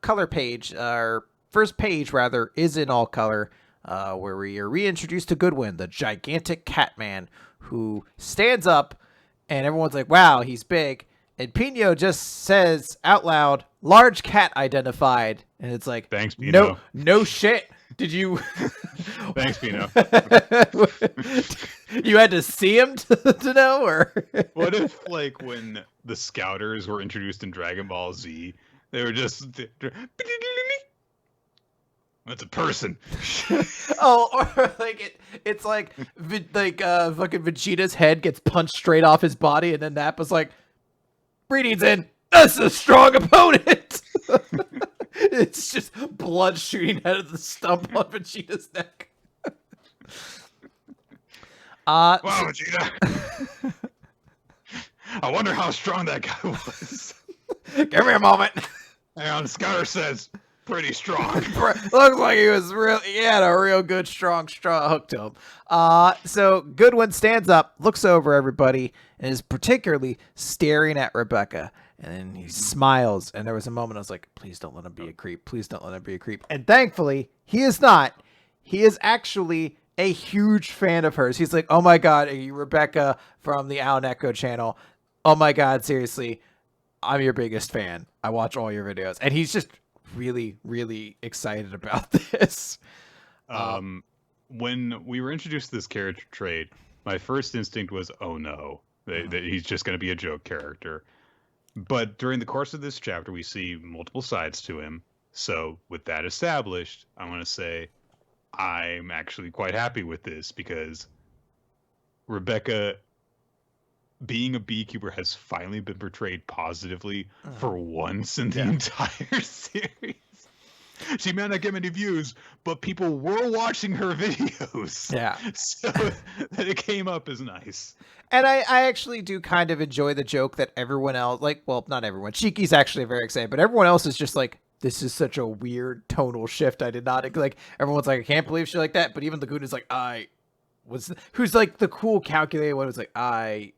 Speaker 2: color page. Our first page rather is in all color, where we are reintroduced to Goodwin, the gigantic cat man who stands up, and everyone's like, "Wow, he's big." And Pino just says out loud, "Large cat identified," and it's like,
Speaker 1: "Thanks, Pino."
Speaker 2: No shit. Did you?
Speaker 1: Thanks, Pino.
Speaker 2: You had to see him to know, or
Speaker 1: what if, like, when the Scouters were introduced in Dragon Ball Z, they were just that's a person.
Speaker 2: Oh, or like it's like fucking Vegeta's head gets punched straight off his body, and then Nappa's like, "Breeding's in. That's a strong opponent." It's just blood shooting out of the stump on Vegeta's neck.
Speaker 1: Wow, Vegeta. I wonder how strong that guy was.
Speaker 2: Give me a moment.
Speaker 1: Hang on, Scouter says pretty strong.
Speaker 2: Looks like he had a real good strong hook to him. So Goodwin stands up, looks over everybody, and is particularly staring at Rebecca. And then he smiles, and there was a moment I was like, please don't let him be a creep. Please don't let him be a creep. And thankfully, he is not. He is actually a huge fan of hers. He's like, oh my God, are you Rebecca from the Al Neko channel? Oh my God, seriously, I'm your biggest fan. I watch all your videos. And he's just really, really excited about this.
Speaker 1: When we were introduced to this character trait, my first instinct was, oh no, that he's just going to be a joke character. But during the course of this chapter, we see multiple sides to him. So with that established, I want to say I'm actually quite happy with this because Rebecca, being a beekeeper, has finally been portrayed positively for once in the entire series. She may not get many views, but people were watching her videos.
Speaker 2: Yeah.
Speaker 1: So that it came up is nice.
Speaker 2: And I actually do kind of enjoy the joke that everyone else, like, well, not everyone. Shiki's actually very excited, but everyone else is just like, this is such a weird tonal shift. I did not, like, everyone's like, I can't believe she like that. But even Laguna's like, who's like the cool calculated one was like, I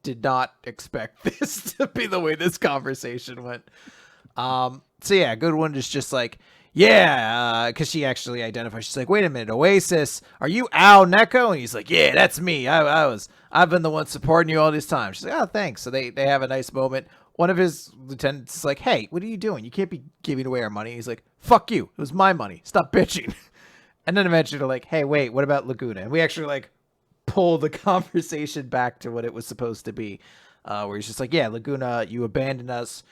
Speaker 2: did not expect this to be the way this conversation went. So yeah, Goodwin is just like, yeah, because she actually identifies. She's like, wait a minute, Oasis, are you Al Neko? And he's like, yeah, that's me. I've been the one supporting you all this time. She's like, oh, thanks. So they have a nice moment. One of his lieutenants is like, hey, what are you doing? You can't be giving away our money. He's like, fuck you. It was my money. Stop bitching. And then eventually they're like, hey, wait, what about Laguna? And we actually like pull the conversation back to what it was supposed to be, where he's just like, yeah, Laguna, you abandoned us.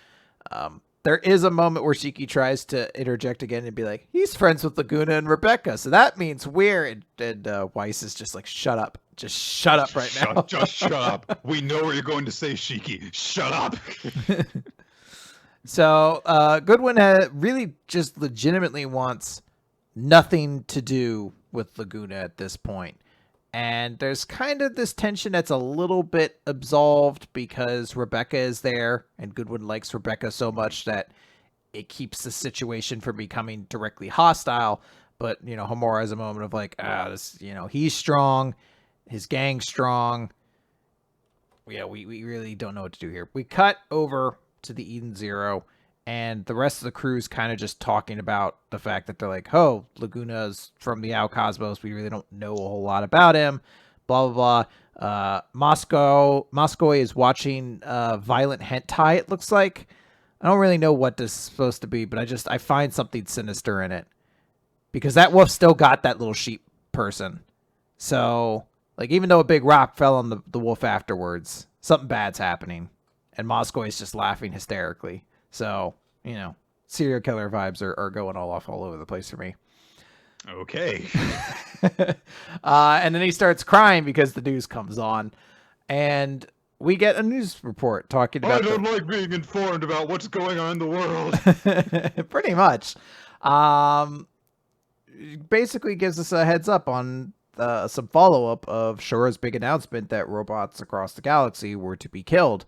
Speaker 2: There is a moment where Shiki tries to interject again and be like, he's friends with Laguna and Rebecca, so that means we're... And Weiss is just like, shut up. Just shut up right now.
Speaker 1: Just shut up. We know what you're going to say, Shiki. Shut up.
Speaker 2: So Goodwin really just legitimately wants nothing to do with Laguna at this point. And there's kind of this tension that's a little bit absolved because Rebecca is there and Goodwin likes Rebecca so much that it keeps the situation from becoming directly hostile. But, you know, Homura has a moment of like, this, you know, he's strong, his gang's strong. Yeah, we really don't know what to do here. We cut over to the Eden Zero, and the rest of the crew's kind of just talking about the fact that they're like, oh, Laguna's from the Ao Cosmos. We really don't know a whole lot about him. Blah, blah, blah. Moscow is watching violent hentai, it looks like. I don't really know what this is supposed to be, but I find something sinister in it. Because that wolf still got that little sheep person. So Like, even though a big rock fell on the wolf afterwards, something bad's happening. And Moskoy is just laughing hysterically. So, serial killer vibes are going all over the place for me.
Speaker 1: Okay.
Speaker 2: And then he starts crying because the news comes on. And we get a news report talking about...
Speaker 1: I don't like being informed about what's going on in the world.
Speaker 2: Pretty much. Basically gives us a heads up on some follow-up of Shora's big announcement that robots across the galaxy were to be killed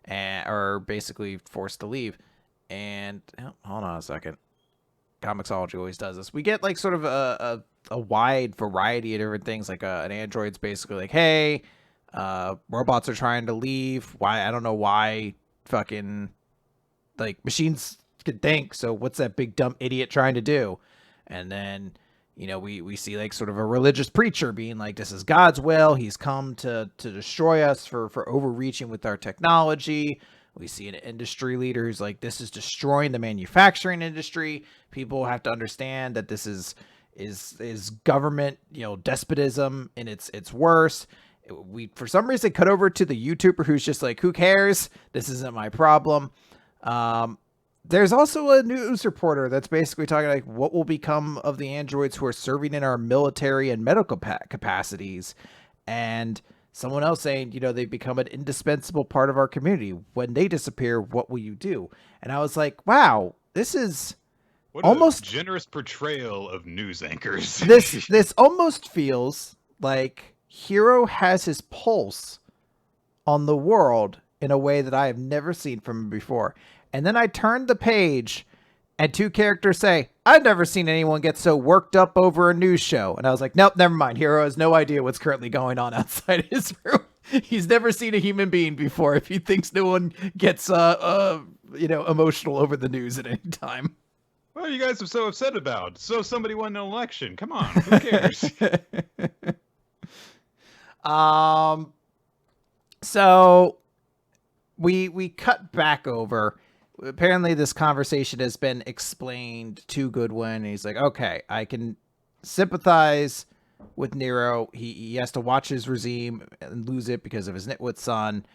Speaker 2: or basically forced to leave. And hold on a second. Comixology always does this. We get like sort of a wide variety of different things. Like an android's basically like, hey, robots are trying to leave. Why? I don't know why fucking like machines can think. So what's that big dumb idiot trying to do? And then, we see like sort of a religious preacher being like, this is God's will. He's come to destroy us for overreaching with our technology. We see an industry leader who's like, this is destroying the manufacturing industry. People have to understand that this is government, despotism in its worst. We, for some reason, cut over to the YouTuber who's just like, who cares? This isn't my problem. There's also a news reporter that's basically talking like what will become of the androids who are serving in our military and medical capacities. And someone else saying, they've become an indispensable part of our community. When they disappear, what will you do? And I was like, wow, this is
Speaker 1: what
Speaker 2: almost
Speaker 1: a generous portrayal of news anchors.
Speaker 2: This almost feels like Hiro has his pulse on the world in a way that I have never seen from him before. And then I turned the page and two characters say, I've never seen anyone get so worked up over a news show. And I was like, nope, never mind. Hiro has no idea what's currently going on outside his room. He's never seen a human being before if he thinks no one gets emotional over the news at any time.
Speaker 1: What are you guys so upset about? So somebody won an election. Come on, who cares?
Speaker 2: So we cut back over. Apparently this conversation has been explained to Goodwin, and he's like, okay, I can sympathize with Nero. He has to watch his regime and lose it because of his nitwit son.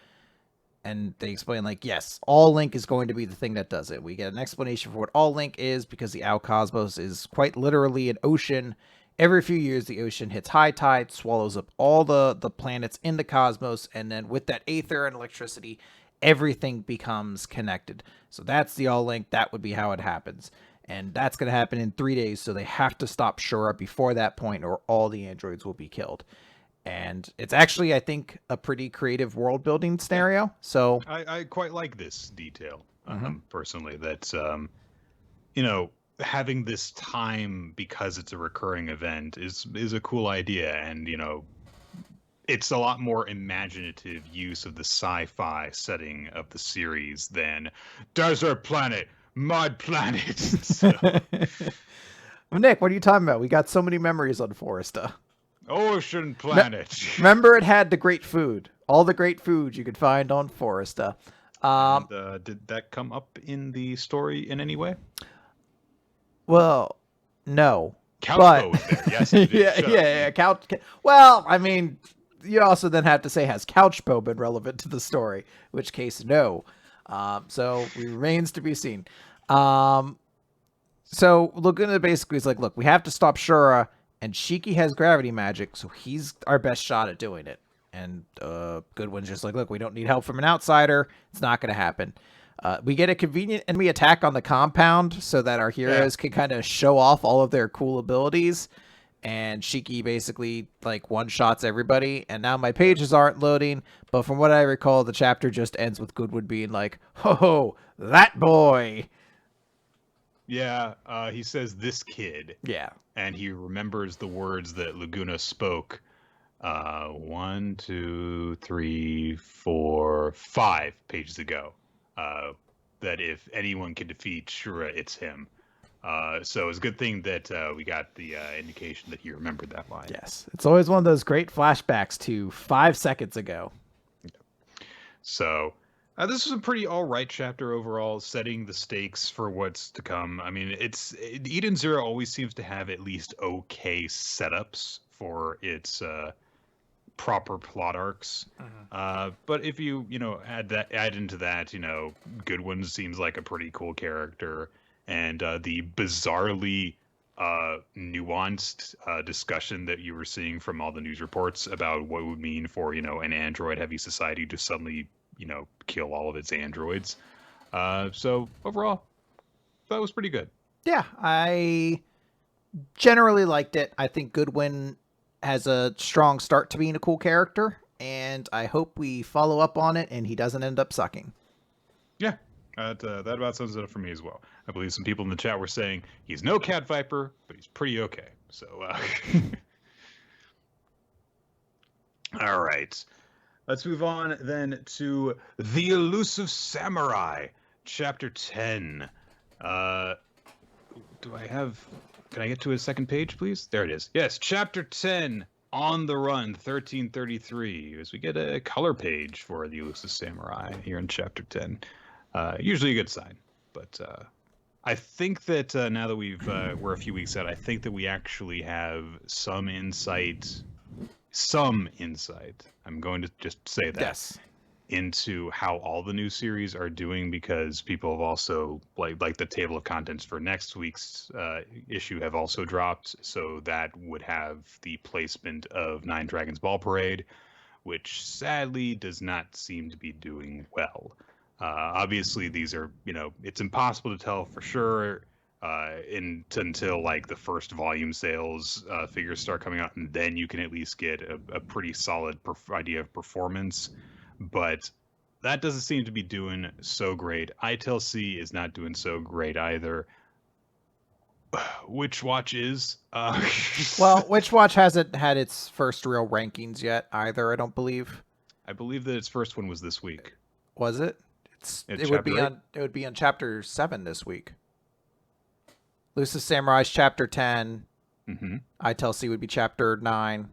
Speaker 2: And they explain like, yes, all link is going to be the thing that does it. We get an explanation for what all link is because the Owl Cosmos is quite literally an ocean. Every few years, the ocean hits high tide, swallows up all the planets in the cosmos, and then with that aether and electricity, everything becomes connected. So that's the all link. That would be how it happens. And that's going to happen in 3 days, so they have to stop Shura before that point, or all the androids will be killed. And it's actually, I think, a pretty creative world-building scenario. So
Speaker 1: I quite like this detail, personally. That's, having this time because it's a recurring event is a cool idea. And, it's a lot more imaginative use of the sci-fi setting of the series than desert planet, mud planet. So.
Speaker 2: Nick, what are you talking about? We got so many memories on Foresta.
Speaker 1: Ocean planet.
Speaker 2: Remember, it had the great food. All the great food you could find on Foresta.
Speaker 1: Did that come up in the story in any way?
Speaker 2: Well, no.
Speaker 1: Couchbo was there. Yes, it did.
Speaker 2: yeah. Couch. Well, I mean, you also then have to say, has Couchbo been relevant to the story? In which case, no. So it remains to be seen. So Laguna basically is like, look, we have to stop Shura, and Shiki has gravity magic, so he's our best shot at doing it. And Goodwin's just like, look, we don't need help from an outsider. It's not going to happen. We get a convenient enemy attack on the compound so that our heroes can kind of show off all of their cool abilities. And Shiki basically like one-shots everybody. And now my pages aren't loading, but from what I recall, the chapter just ends with Goodwin being like, ho, that boy.
Speaker 1: Yeah, he says this kid.
Speaker 2: Yeah.
Speaker 1: And he remembers the words that Laguna spoke 1, 2, 3, 4, 5 pages ago. That if anyone can defeat Shura, it's him. So it's a good thing that we got the indication that he remembered that line.
Speaker 2: Yes, it's always one of those great flashbacks to 5 seconds ago.
Speaker 1: So this was a pretty all right chapter overall, setting the stakes for what's to come. I mean, Eden Zero always seems to have at least okay setups for its proper plot arcs. But if you add into that, Goodwin seems like a pretty cool character, and the bizarrely nuanced discussion that you were seeing from all the news reports about what it would mean for an android heavy society to suddenly kill all of its androids. So overall, that was pretty good.
Speaker 2: Yeah, I generally liked it. I think Goodwin has a strong start to being a cool character, and I hope we follow up on it and he doesn't end up sucking.
Speaker 1: Yeah, that about sums it up for me as well. I believe some people in the chat were saying he's no Cat Viper, but he's pretty okay. So, all right. Let's move on then to The Elusive Samurai, Chapter 10. Can I get to a second page, please? There it is. Yes, Chapter 10, On the Run, 1333, as we get a color page for The Elusive Samurai here in Chapter 10. Usually a good sign, but I think that now that we're a few weeks out, I think that we actually have some insight. I'm going to just say that.
Speaker 2: Yes.
Speaker 1: Into how all the new series are doing, because people have also like the table of contents for next week's issue have also dropped, so that would have the placement of Nine Dragons Ball Parade, which sadly does not seem to be doing well. Obviously these are, it's impossible to tell for sure until like the first volume sales figures start coming out, and then you can at least get a pretty solid idea of performance. But that doesn't seem to be doing so great. ITLC is not doing so great either. Witch Watch is.
Speaker 2: Well, Witch Watch hasn't had its first real rankings yet either, I don't believe.
Speaker 1: I believe that its first one was this week.
Speaker 2: Was it? It would be on chapter 7 this week. Elusive Samurai's chapter 10.
Speaker 1: Mm-hmm.
Speaker 2: ITLC would be chapter 9.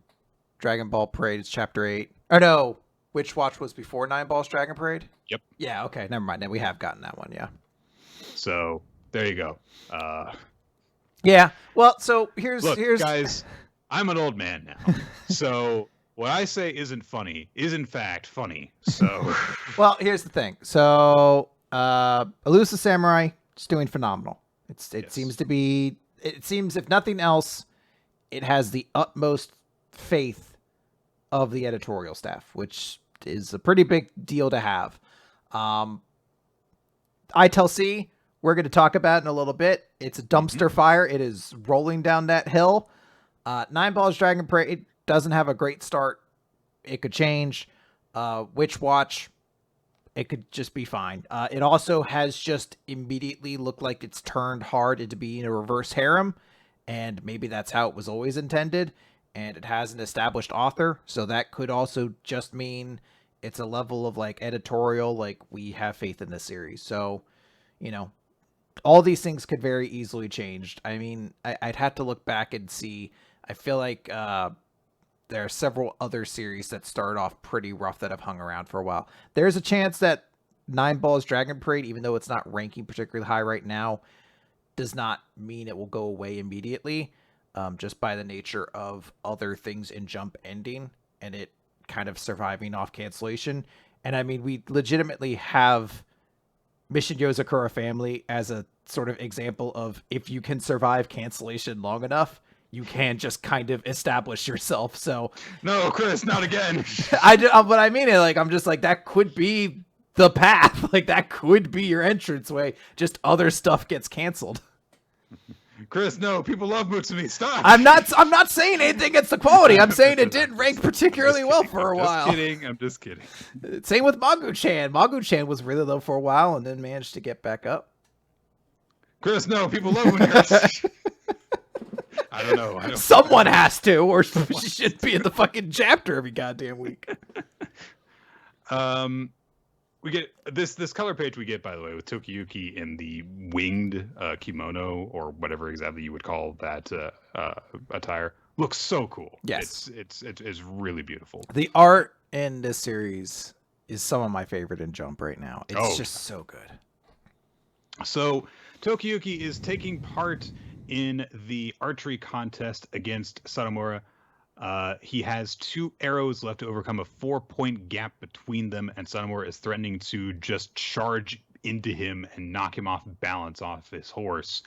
Speaker 2: Dragon Ball Parade is chapter 8. Or no, Witch Watch was before Nine Balls Dragon Parade?
Speaker 1: Yep.
Speaker 2: Yeah, okay, never mind. Then we have gotten that one, yeah.
Speaker 1: So, there you go.
Speaker 2: Yeah, well, so here's...
Speaker 1: guys, I'm an old man now. So, what I say isn't funny is in fact funny. So...
Speaker 2: Well, here's the thing. So, Elusive Samurai is doing phenomenal. It seems to be... It seems, if nothing else, it has the utmost faith of the editorial staff, which is a pretty big deal to have. ITLC, we're going to talk about in a little bit. It's a dumpster fire. It is rolling down that hill. Nine Balls Dragon Parade, it doesn't have a great start. It could change. Witch Watch, it could just be fine. It also has just immediately looked like it's turned hard into being a reverse harem, and maybe that's how it was always intended. And it has an established author, so that could also just mean it's a level of like editorial, like we have faith in this series. So, all these things could very easily change. I mean, I'd have to look back and see. I feel like there are several other series that started off pretty rough that have hung around for a while. There's a chance that Nine Balls Dragon Parade, even though it's not ranking particularly high right now, does not mean it will go away immediately. Just by the nature of other things in Jump ending and it kind of surviving off cancellation. And I mean, we legitimately have Mission Yozakura Family as a sort of example of if you can survive cancellation long enough, you can just kind of establish yourself. So
Speaker 1: no, Chris, not again.
Speaker 2: But I mean it, like, I'm just like, that could be the path. Like, that could be your entranceway. Just other stuff gets canceled.
Speaker 1: Chris, no, people love Mutsumi. Stop.
Speaker 2: I'm not saying anything against the quality. I'm saying it didn't rank particularly well for a while.
Speaker 1: I'm just kidding.
Speaker 2: Same with Magu-chan. Magu-chan was really low for a while and then managed to get back up.
Speaker 1: Chris, no, people love when you're... I don't know.
Speaker 2: Someone has to, or she should be in the fucking chapter every goddamn week.
Speaker 1: We get this color page we get, by the way, with Tokiyuki in the winged kimono, or whatever exactly you would call that attire. Looks so cool.
Speaker 2: Yes.
Speaker 1: It's really beautiful.
Speaker 2: The art in this series is some of my favorite in Jump right now. It's just so good.
Speaker 1: So Tokiyuki is taking part in the archery contest against Satomura. He has 2 arrows left to overcome a 4-point gap between them, and Sanomura is threatening to just charge into him and knock him off balance off his horse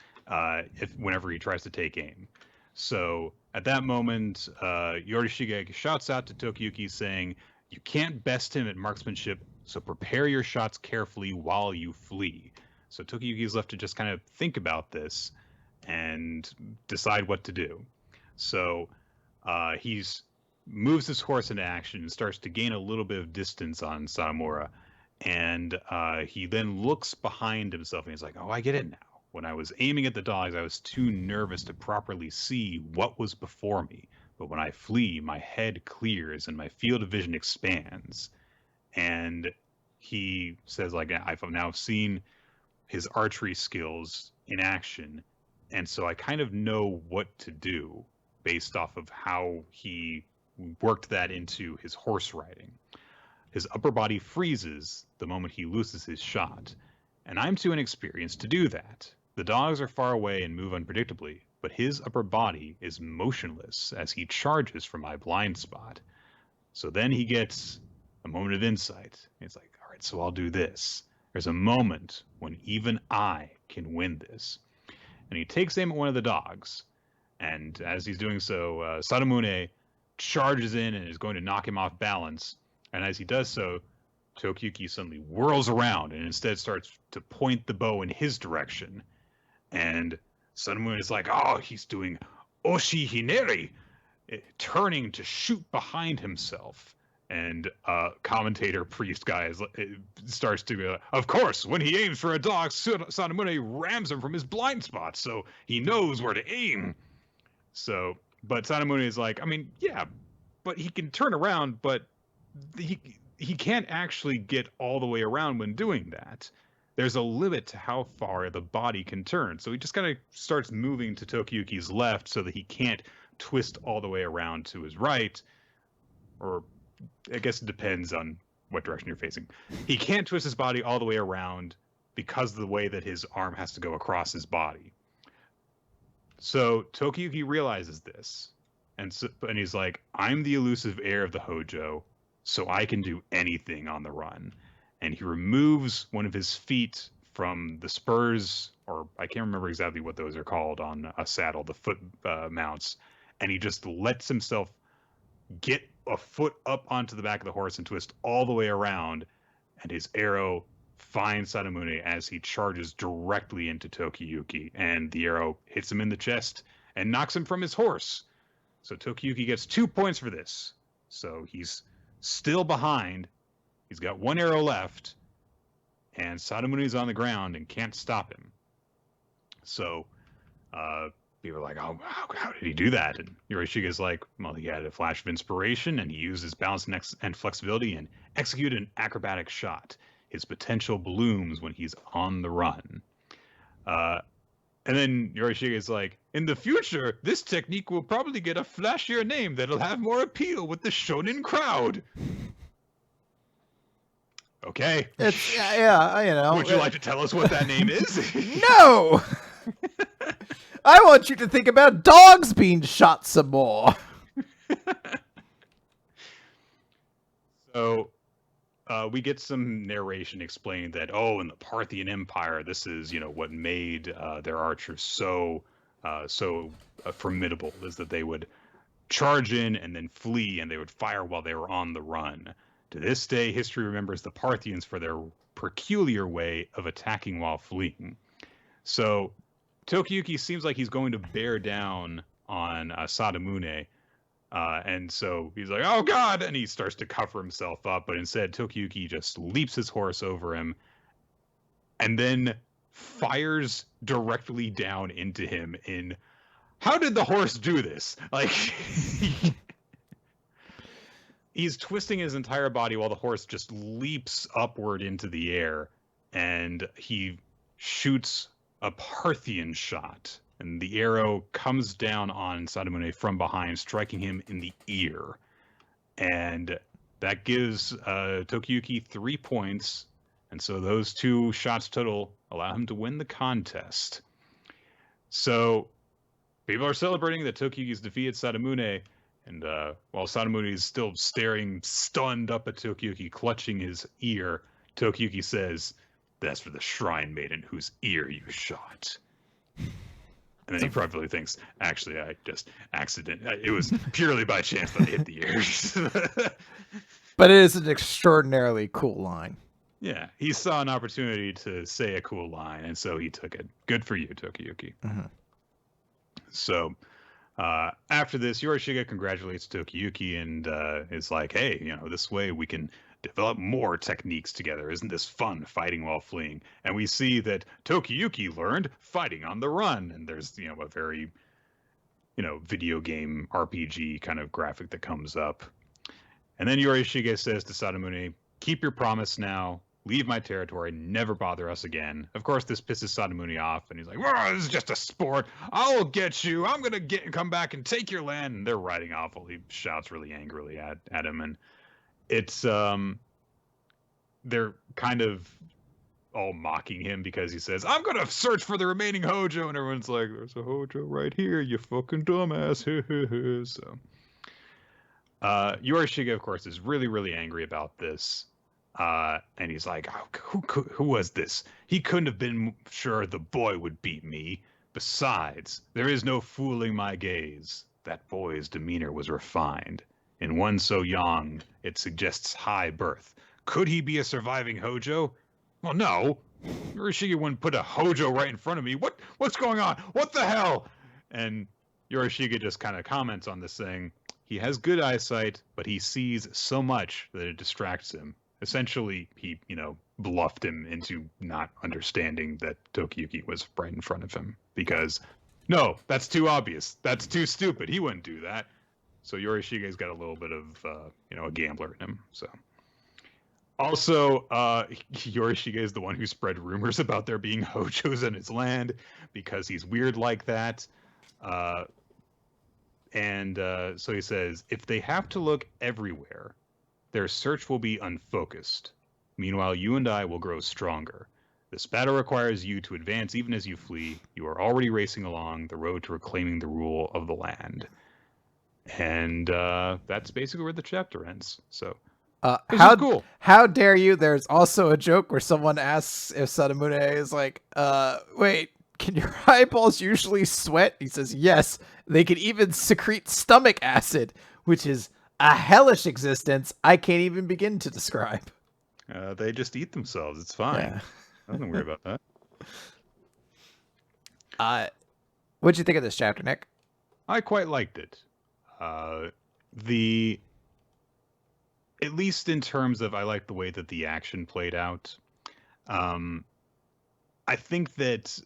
Speaker 1: whenever he tries to take aim. So at that moment, Yorishige shouts out to Tokiyuki saying, "You can't best him at marksmanship, so prepare your shots carefully while you flee." So Tokiyuki is left to just kind of think about this and decide what to do. So he's moves his horse into action and starts to gain a little bit of distance on Sanomura. And he then looks behind himself and he's like, "Oh, I get it now. When I was aiming at the dogs, I was too nervous to properly see what was before me. But when I flee, my head clears and my field of vision expands." And he says, like, "I've now seen his archery skills in action, and so I kind of know what to do based off of how he worked that into his horse riding. His upper body freezes the moment he loses his shot, and I'm too inexperienced to do that. The dogs are far away and move unpredictably, but his upper body is motionless as he charges from my blind spot." So then he gets a moment of insight. It's like, "All right, so I'll do this. There's a moment when even I can win this." And he takes aim at one of the dogs. And as he's doing so, Sadamune charges in and is going to knock him off balance. And as he does so, Tokiyuki suddenly whirls around and instead starts to point the bow in his direction. And Sadamune is like, "Oh, he's doing Oshi Hineri," turning to shoot behind himself. And commentator priest guy starts to go, "Of course, when he aims for a dog, Sadamune rams him from his blind spot, so he knows where to aim." So, but Sadamune is like, "I mean, yeah, but he can turn around, but he can't actually get all the way around when doing that. There's a limit to how far the body can turn." So he just kind of starts moving to Tokiyuki's left so that he can't twist all the way around to his right, or I guess it depends on what direction you're facing. He can't twist his body all the way around because of the way that his arm has to go across his body. So Tokiyuki realizes this, and he's like, "I'm the elusive heir of the Hojo, so I can do anything on the run." And he removes one of his feet from the spurs, or I can't remember exactly what those are called on a saddle, the foot mounts, and he just lets himself get a foot up onto the back of the horse and twist all the way around, and his arrow finds Sadamune as he charges directly into Tokiyuki, and the arrow hits him in the chest and knocks him from his horse. So Tokiyuki gets 2 points for this. So he's still behind. He's got 1 arrow left, and Sadamune is on the ground and can't stop him. So people are like, "Oh, how did he do that?" And Yorishige's like, "Well, he had a flash of inspiration, and he used his balance and flexibility and executed an acrobatic shot. His potential blooms when he's on the run." And then Yorishige's like, "In the future, this technique will probably get a flashier name that'll have more appeal with the shonen crowd." Okay.
Speaker 2: It's yeah, you know.
Speaker 1: Would you like to tell us what that name is?
Speaker 2: No. I want you to think about dogs being shot some more.
Speaker 1: So we get some narration explaining that, in the Parthian Empire, this is, what made their archers so formidable, is that they would charge in and then flee, and they would fire while they were on the run. To this day, history remembers the Parthians for their peculiar way of attacking while fleeing. So Tokiyuki seems like he's going to bear down on Sadamune. And so he's like, "Oh God," and he starts to cover himself up, but instead Tokiyuki just leaps his horse over him and then fires directly down into him in, how did the horse do this? Like, he's twisting his entire body while the horse just leaps upward into the air, and he shoots a Parthian shot, and the arrow comes down on Sadamune from behind, striking him in the ear. And that gives Tokiyuki 3 points, and so those 2 shots total allow him to win the contest. So people are celebrating that Tokiyuki's defeated Sadamune, And while Sadamune is still staring stunned up at Tokiyuki, clutching his ear, Tokiyuki says, "That's for the shrine maiden whose ear you shot." And then he probably thinks, actually, I just it was purely by chance that I hit the ear.
Speaker 2: But it is an extraordinarily cool line.
Speaker 1: Yeah, he saw an opportunity to say a cool line, and so he took it. Good for you, Tokiyuki.
Speaker 2: Mm-hmm.
Speaker 1: So after this, Yorishige congratulates Tokiyuki and is like, hey, this way we can develop more techniques together. Isn't this fun, fighting while fleeing? And we see that Tokiyuki learned fighting on the run. And there's, a very, video game RPG kind of graphic that comes up. And then Yorishige says to Sadamune, keep your promise now. Leave my territory. Never bother us again. Of course, this pisses Sadamune off, and he's like, this is just a sport. I'll get you. I'm going to come back and take your land. And they're riding off while he shouts really angrily at him. And it's, they're kind of all mocking him because he says, I'm going to search for the remaining Hojo. And everyone's like, there's a Hojo right here, you fucking dumbass. So, Yorishige, of course, is really, really angry about this. And he's like, who was this? He couldn't have been sure the boy would beat me. Besides, there is no fooling my gaze. That boy's demeanor was refined. In one so young, it suggests high birth. Could he be a surviving Hojo? Well, no. Yorishige wouldn't put a Hojo right in front of me. What's going on? What the hell? And Yorishige just kind of comments on this saying, he has good eyesight, but he sees so much that it distracts him. Essentially, he, bluffed him into not understanding that Tokiyuki was right in front of him. Because, no, that's too obvious. That's too stupid. He wouldn't do that. So Yorishige's got a little bit of, a gambler in him. So, also, Yorishige is the one who spread rumors about there being Hojos in his land because he's weird like that. So he says, if they have to look everywhere, their search will be unfocused. Meanwhile, you and I will grow stronger. This battle requires you to advance even as you flee. You are already racing along the road to reclaiming the rule of the land. And that's basically where the chapter ends. So, cool.
Speaker 2: How dare you? There's also a joke where someone asks if Sadamune is like, wait, can your eyeballs usually sweat? He says, yes. They can even secrete stomach acid, which is a hellish existence I can't even begin to describe.
Speaker 1: They just eat themselves. It's fine.
Speaker 2: Yeah.
Speaker 1: Don't worry about
Speaker 2: that. What'd you think of this chapter, Nick?
Speaker 1: I quite liked it. At least in terms of, I like the way that the action played out. I think that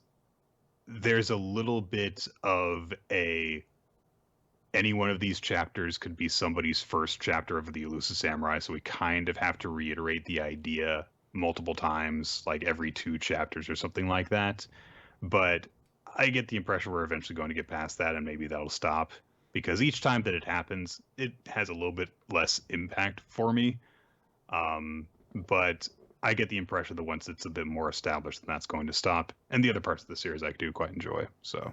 Speaker 1: there's a little bit of any one of these chapters could be somebody's first chapter of the Elusive Samurai, so we kind of have to reiterate the idea multiple times, like every 2 chapters or something like that. But I get the impression we're eventually going to get past that, and maybe that'll stop, because each time that it happens, it has a little bit less impact for me. But I get the impression that once it's a bit more established, then that's going to stop. And the other parts of the series I do quite enjoy. So.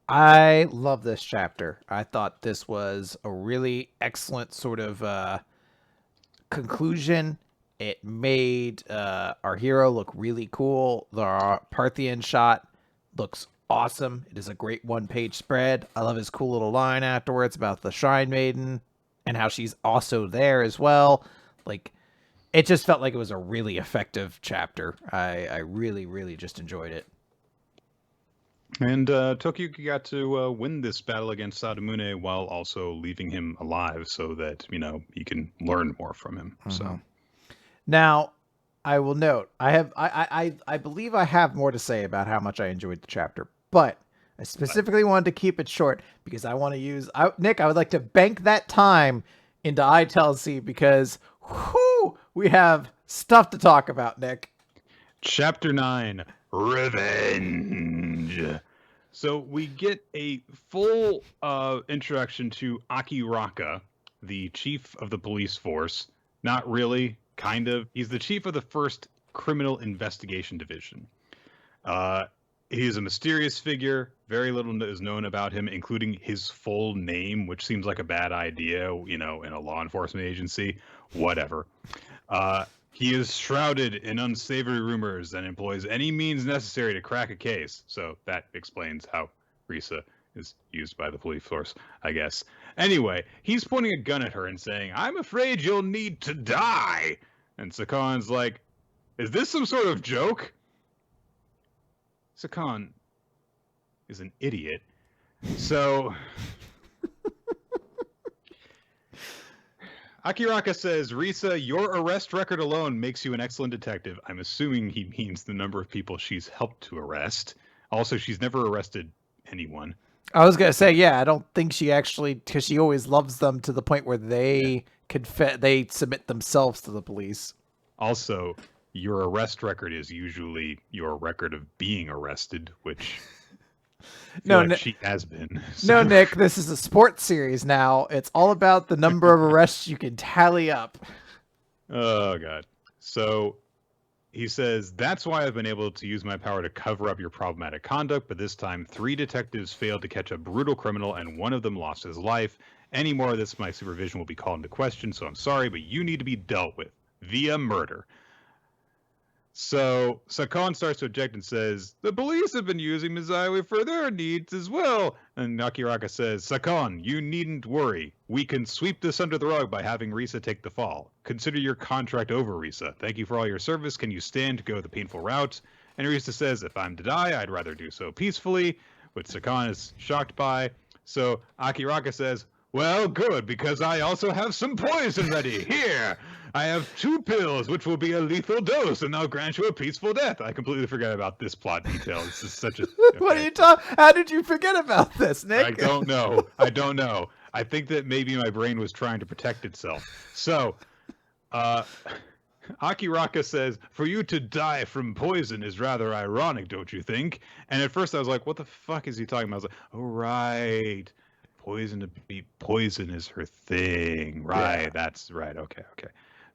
Speaker 2: I love this chapter. I thought this was a really excellent sort of conclusion. It made our hero look really cool. The Parthian shot looks awesome. It is a great 1-page spread. I love his cool little line afterwards about the Shrine Maiden and how she's also there as well. Like, it just felt like it was a really effective chapter. I really, really just enjoyed it.
Speaker 1: And Tokiyuki got to win this battle against Sadamune while also leaving him alive so that, he can learn more from him. Mm-hmm. So
Speaker 2: now, I will note, I believe I have more to say about how much I enjoyed the chapter, but I specifically wanted to keep it short because I want to use Nick. I would like to bank that time into ITLC because we have stuff to talk about, Nick.
Speaker 1: Chapter 9, Revenge. So we get a full introduction to Akiraka, the chief of the police force. Not really, kind of. He's the chief of the 1st Criminal Investigation Division. He is a mysterious figure. Very little is known about him, including his full name, which seems like a bad idea, in a law enforcement agency. Whatever. He is shrouded in unsavory rumors and employs any means necessary to crack a case. So that explains how Risa is used by the police force, I guess. Anyway, he's pointing a gun at her and saying, "I'm afraid you'll need to die." And Sakon's like, "Is this some sort of joke?" Sakon is an idiot. So Akiraka says, "Risa, your arrest record alone makes you an excellent detective." I'm assuming he means the number of people she's helped to arrest. Also, she's never arrested anyone.
Speaker 2: I was gonna say, yeah, I don't think she actually, because she always loves them to the point where they they submit themselves to the police.
Speaker 1: Also, your arrest record is usually your record of being arrested, which she has been.
Speaker 2: So. No, Nick, this is a sports series now. It's all about the number of arrests you can tally up.
Speaker 1: Oh, God. So he says, "That's why I've been able to use my power to cover up your problematic conduct, but this time 3 detectives failed to catch a brutal criminal and one of them lost his life. Any more of this, my supervision will be called into question, so I'm sorry, but you need to be dealt with via murder." So Sakon starts to object and says, "The police have been using Mizawa for their needs as well." And Akiraka says, "Sakon, you needn't worry. We can sweep this under the rug by having Risa take the fall. Consider your contract over, Risa. Thank you for all your service. Can you stand to go the painful route?" And Risa says, "If I'm to die, I'd rather do so peacefully," which Sakon is shocked by. So Akiraka says, "Well, good, because I also have some poison ready. Here, I have 2 pills, which will be a lethal dose, and I'll grant you a peaceful death." I completely forgot about this plot detail. This is such a... Okay.
Speaker 2: What are you talking? How did you forget about this, Nick?
Speaker 1: I don't know. I think that maybe my brain was trying to protect itself. So, Akiraka says, "For you to die from poison is rather ironic, don't you think?" And at first I was like, what the fuck is he talking about? I was like, oh, right. Poison to beat poison is her thing. Right. Yeah. That's right. Okay.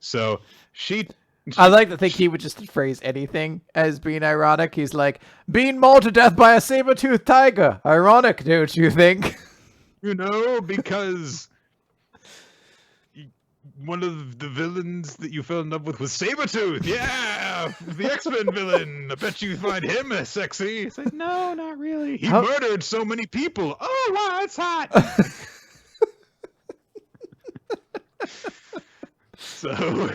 Speaker 1: So I
Speaker 2: like to think he would just phrase anything as being ironic. He's like, "Being mauled to death by a saber-toothed tiger. Ironic, don't you think?"
Speaker 1: Because one of the villains that you fell in love with was Sabretooth. Yeah, the X-Men villain. I bet you find him sexy. It's like, no, not really. He murdered so many people. Oh, wow, it's hot. So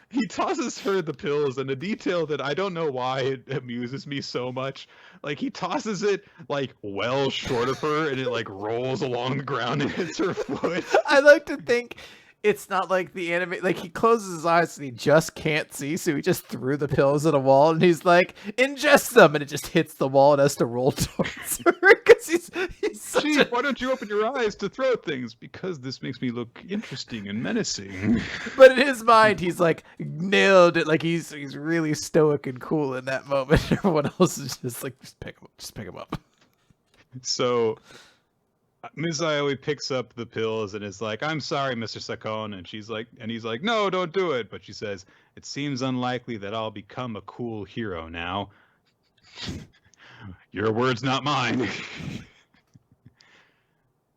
Speaker 1: he tosses her the pills, and a detail that I don't know why it amuses me so much. Like, he tosses it, like, well short of her, and it, like, rolls along the ground and hits her foot.
Speaker 2: I like to think it's not like the anime, like, he closes his eyes and he just can't see, so he just threw the pills at a wall, and he's like, "Ingest them," and it just hits the wall and has to roll towards her, because he's
Speaker 1: Gee, why don't you open your eyes to throw things? Because this makes me look interesting and menacing.
Speaker 2: But in his mind, he's like, nailed it, like, he's really stoic and cool in that moment. Everyone else is just like, just pick him up.
Speaker 1: So Ms. Aoi picks up the pills and is like, "I'm sorry, Mr. Sakon," and he's like, "No, don't do it." But she says, "It seems unlikely that I'll become a cool hero now." Your words, not mine.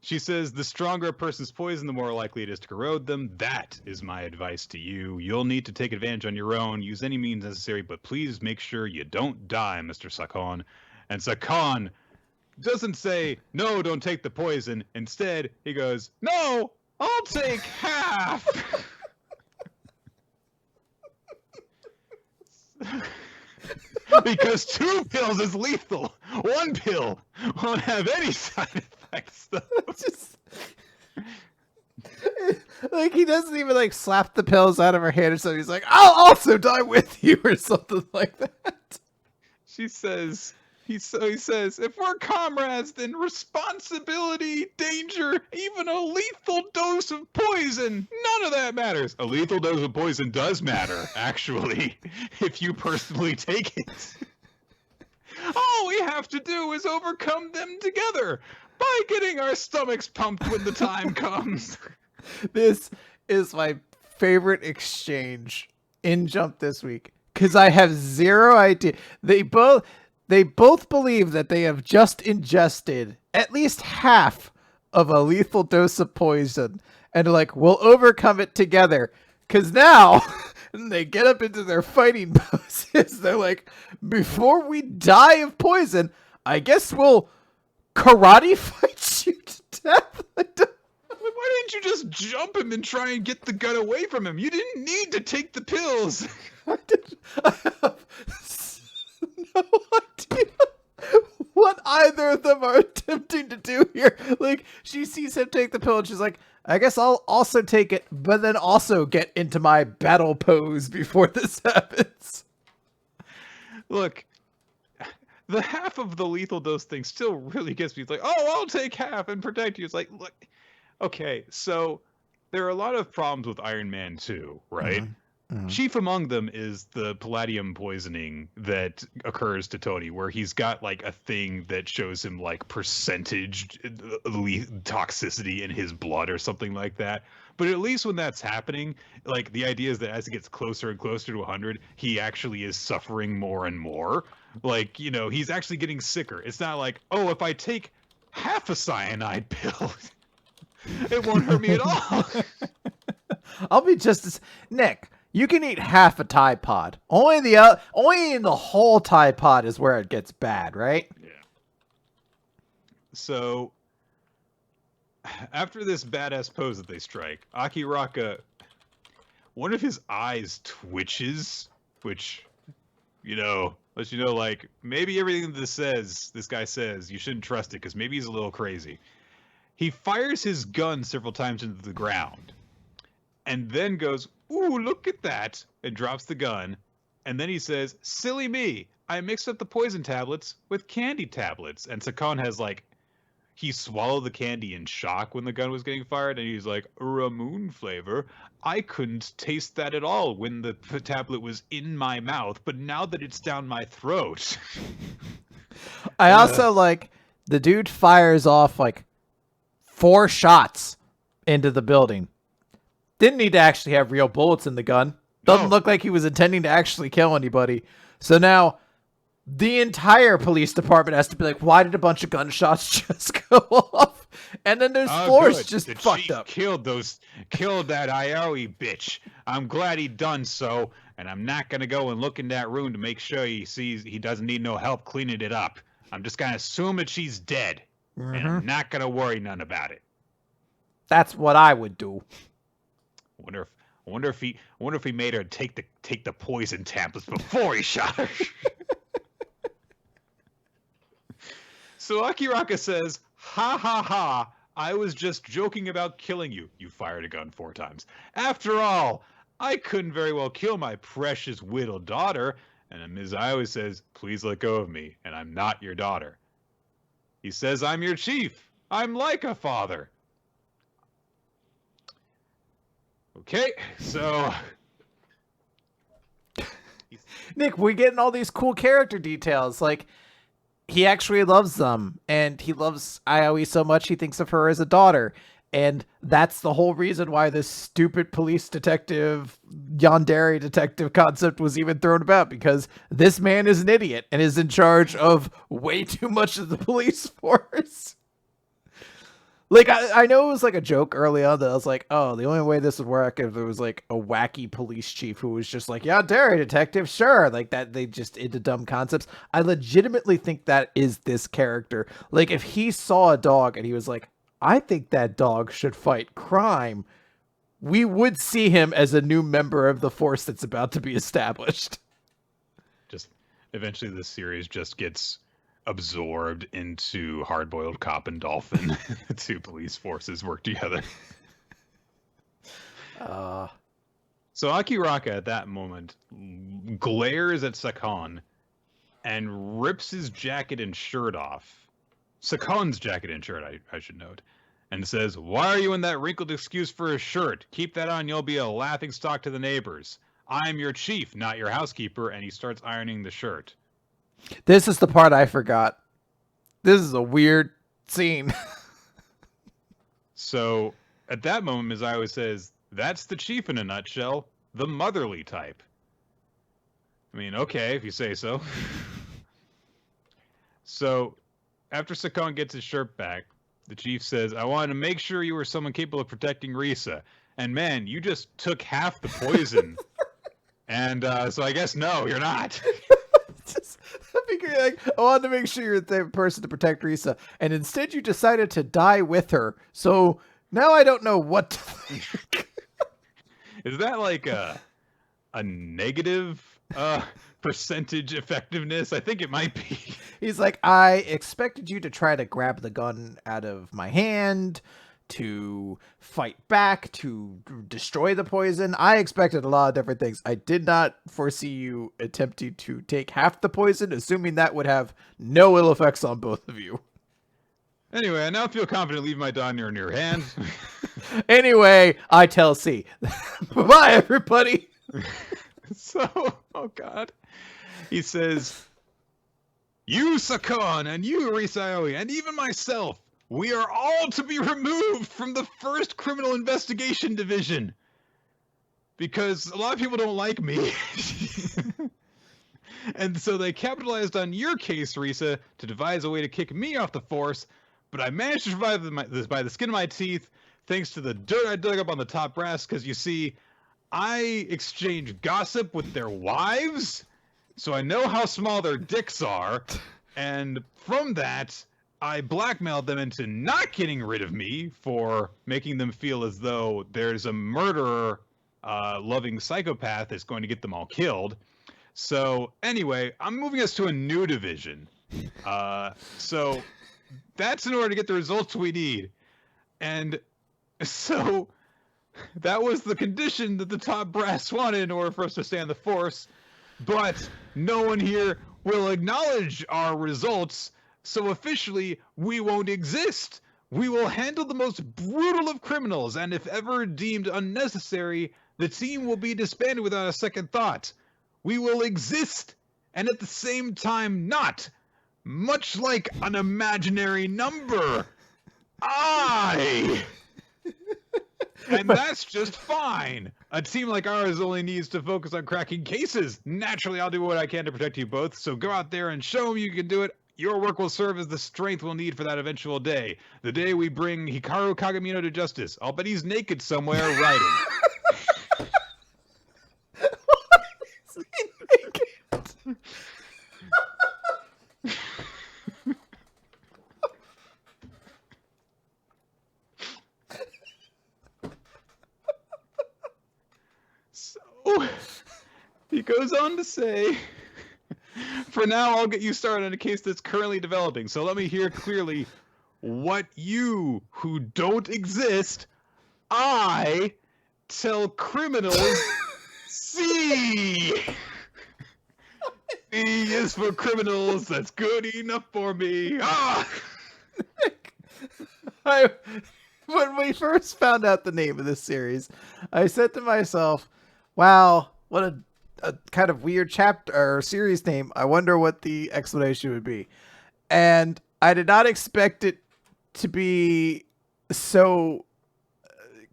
Speaker 1: She says, "The stronger a person's poison, the more likely it is to corrode them. That is my advice to you. You'll need to take advantage on your own. Use any means necessary, but please make sure you don't die, Mr. Sakon." And Sakon doesn't say, "No, don't take the poison." Instead, he goes, "No, I'll take half." Because 2 pills is lethal. 1 pill won't have any side effects, though.
Speaker 2: Like, he doesn't even, like, slap the pills out of her hand or something. He's like, "I'll also die with you," or something like that.
Speaker 1: She says... He says, "If we're comrades, then responsibility, danger, even a lethal dose of poison, none of that matters." A lethal dose of poison does matter, actually, if you personally take it. All we have to do is overcome them together by getting our stomachs pumped when the time comes.
Speaker 2: This is my favorite exchange in Jump this week, because I have zero idea. They both believe that they have just ingested at least half of a lethal dose of poison, and they're like, we'll overcome it together. Because now, and they get up into their fighting poses. They're like, before we die of poison, I guess we'll karate fight you to death.
Speaker 1: Why didn't you just jump him and try and get the gun away from him? You didn't need to take the pills.
Speaker 2: I have no idea what either of them are attempting to do here. Like, she sees him take the pill and she's like, I guess I'll also take it, but then also get into my battle pose before this happens.
Speaker 1: Look, the half of the lethal dose thing still really gets me. It's like, oh, I'll take half and protect you. It's like, look, okay, so there are a lot of problems with Iron Man 2, right?
Speaker 2: Mm-hmm. Mm-hmm.
Speaker 1: Chief among them is the palladium poisoning that occurs to Tony, where he's got like a thing that shows him like percentage toxicity in his blood or something like that. But at least when that's happening, like the idea is that as it gets closer and closer to 100, he actually is suffering more and more. Like, you know, he's actually getting sicker. It's not like, oh, if I take half a cyanide pill, it won't hurt me at all.
Speaker 2: I'll be just as Nick. You can eat half a Tide Pod. Only in the whole Tide Pod is where it gets bad, right?
Speaker 1: Yeah. So after this badass pose that they strike, Akiraka, one of his eyes twitches, which, you know, lets you know, like, maybe everything this guy says, you shouldn't trust it, because maybe he's a little crazy. He fires his gun several times into the ground, and then goes, ooh, look at that, and drops the gun. And then he says, silly me, I mixed up the poison tablets with candy tablets. And Sakon has like, he swallowed the candy in shock when the gun was getting fired, and he's like, Ramoon flavor? I couldn't taste that at all when the tablet was in my mouth, but now that it's down my throat.
Speaker 2: I also like, the dude fires off like 4 shots into the building. Didn't need to actually have real bullets in the gun. Doesn't look like he was intending to actually kill anybody. So now the entire police department has to be like, why did a bunch of gunshots just go off? And then there's floors
Speaker 1: good.
Speaker 2: just
Speaker 1: the
Speaker 2: fucked
Speaker 1: chief
Speaker 2: up.
Speaker 1: Killed that Aoi bitch. I'm glad he done so, and I'm not gonna go and look in that room to make sure he sees he doesn't need no help cleaning it up. I'm just gonna assume that she's dead, and I'm not gonna worry none about it.
Speaker 2: That's what I would do.
Speaker 1: I wonder if he made her take the poison tablets before he shot her. So Akiraka says, ha ha ha, I was just joking about killing you. You fired a gun 4 times. After all, I couldn't very well kill my precious widowed daughter. And Ms. Iowa says, please let go of me, and I'm not your daughter. He says, I'm your chief. I'm like a father. Okay, so
Speaker 2: Nick, we're getting all these cool character details. Like, he actually loves them, and he loves Aoi so much he thinks of her as a daughter. And that's the whole reason why this stupid police detective, yandere detective concept was even thrown about, because this man is an idiot and is in charge of way too much of the police force. Like, I know it was like a joke early on that I was like, oh, the only way this would work if there was like a wacky police chief who was just like, yeah, dairy detective, sure. Like that, they just into dumb concepts. I legitimately think that is this character. Like, if he saw a dog and he was like, I think that dog should fight crime, we would see him as a new member of the force that's about to be established.
Speaker 1: Just eventually this series just gets absorbed into Hard-Boiled Cop and Dolphin. The 2 police forces work together. So Akiraka at that moment glares at Sakon and rips his jacket and shirt off. Sakon's jacket and shirt, I should note. And says, why are you in that wrinkled excuse for a shirt? Keep that on, you'll be a laughingstock to the neighbors. I'm your chief, not your housekeeper. And he starts ironing the shirt.
Speaker 2: This is the part I forgot. This is a weird scene.
Speaker 1: So at that moment, Ms. Iowa says, that's the chief in a nutshell, the motherly type. I mean, okay, if you say so. So after Sakon gets his shirt back, the chief says, "I wanted to make sure you were someone capable of protecting Risa. And man, you just took half the poison. And so I guess no, you're not."
Speaker 2: Just, like, I wanted to make sure you're the person to protect Risa, and instead you decided to die with her. So now I don't know what to think.
Speaker 1: Is that like a negative percentage effectiveness? I think it might be.
Speaker 2: He's like, I expected you to try to grab the gun out of my hand, to fight back, to destroy the poison. I expected a lot of different things. I did not foresee you attempting to take half the poison, assuming that would have no ill effects on both of you.
Speaker 1: Anyway, I now feel confident leaving my daughter in your hands.
Speaker 2: Anyway, I tell C. Bye-bye, everybody.
Speaker 1: So, oh god. He says, "You, Sakon, and you, Risaoi, and even myself, we are all to be removed from the first criminal investigation division. Because a lot of people don't like me." And so they capitalized on your case, Risa, to devise a way to kick me off the force, but I managed to survive this by the skin of my teeth, thanks to the dirt I dug up on the top brass, because you see, I exchange gossip with their wives, so I know how small their dicks are, and from that, I blackmailed them into not getting rid of me for making them feel as though there's a murderer, loving psychopath that's going to get them all killed. So anyway, I'm moving us to a new division. So that's in order to get the results we need. And so that was the condition that the top brass wanted in order for us to stay on the force. But no one here will acknowledge our results, so officially we won't exist. We will handle the most brutal of criminals, and if ever deemed unnecessary, the team will be disbanded without a second thought. We will exist, and at the same time not, much like an imaginary number. And that's just fine. A team like ours only needs to focus on cracking cases. Naturally, I'll do what I can to protect you both, so go out there and show them you can do it. Your work will serve as the strength we'll need for that eventual day. The day we bring Hikaru Kagamino to justice. I'll bet he's naked somewhere writing. So, he goes on to say, "For now, I'll get you started on a case that's currently developing. So let me hear clearly what you, who don't exist, I tell criminals C. C is for criminals. That's good enough for me."
Speaker 2: When we first found out the name of this series, I said to myself, wow, what a kind of weird chapter or series name. I wonder what the explanation would be. And I did not expect it to be so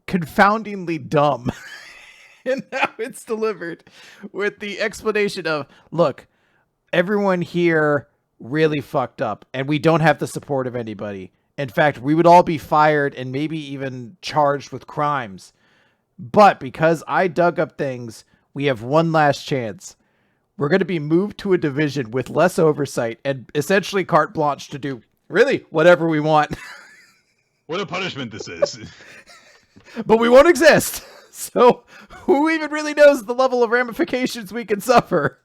Speaker 2: confoundingly dumb. And now it's delivered with the explanation of, look, everyone here really fucked up and we don't have the support of anybody. In fact, we would all be fired and maybe even charged with crimes. But because I dug up things, we have one last chance. We're going to be moved to a division with less oversight and essentially carte blanche to do really whatever we want.
Speaker 1: What a punishment this is.
Speaker 2: But we won't exist. So who even really knows the level of ramifications we can suffer?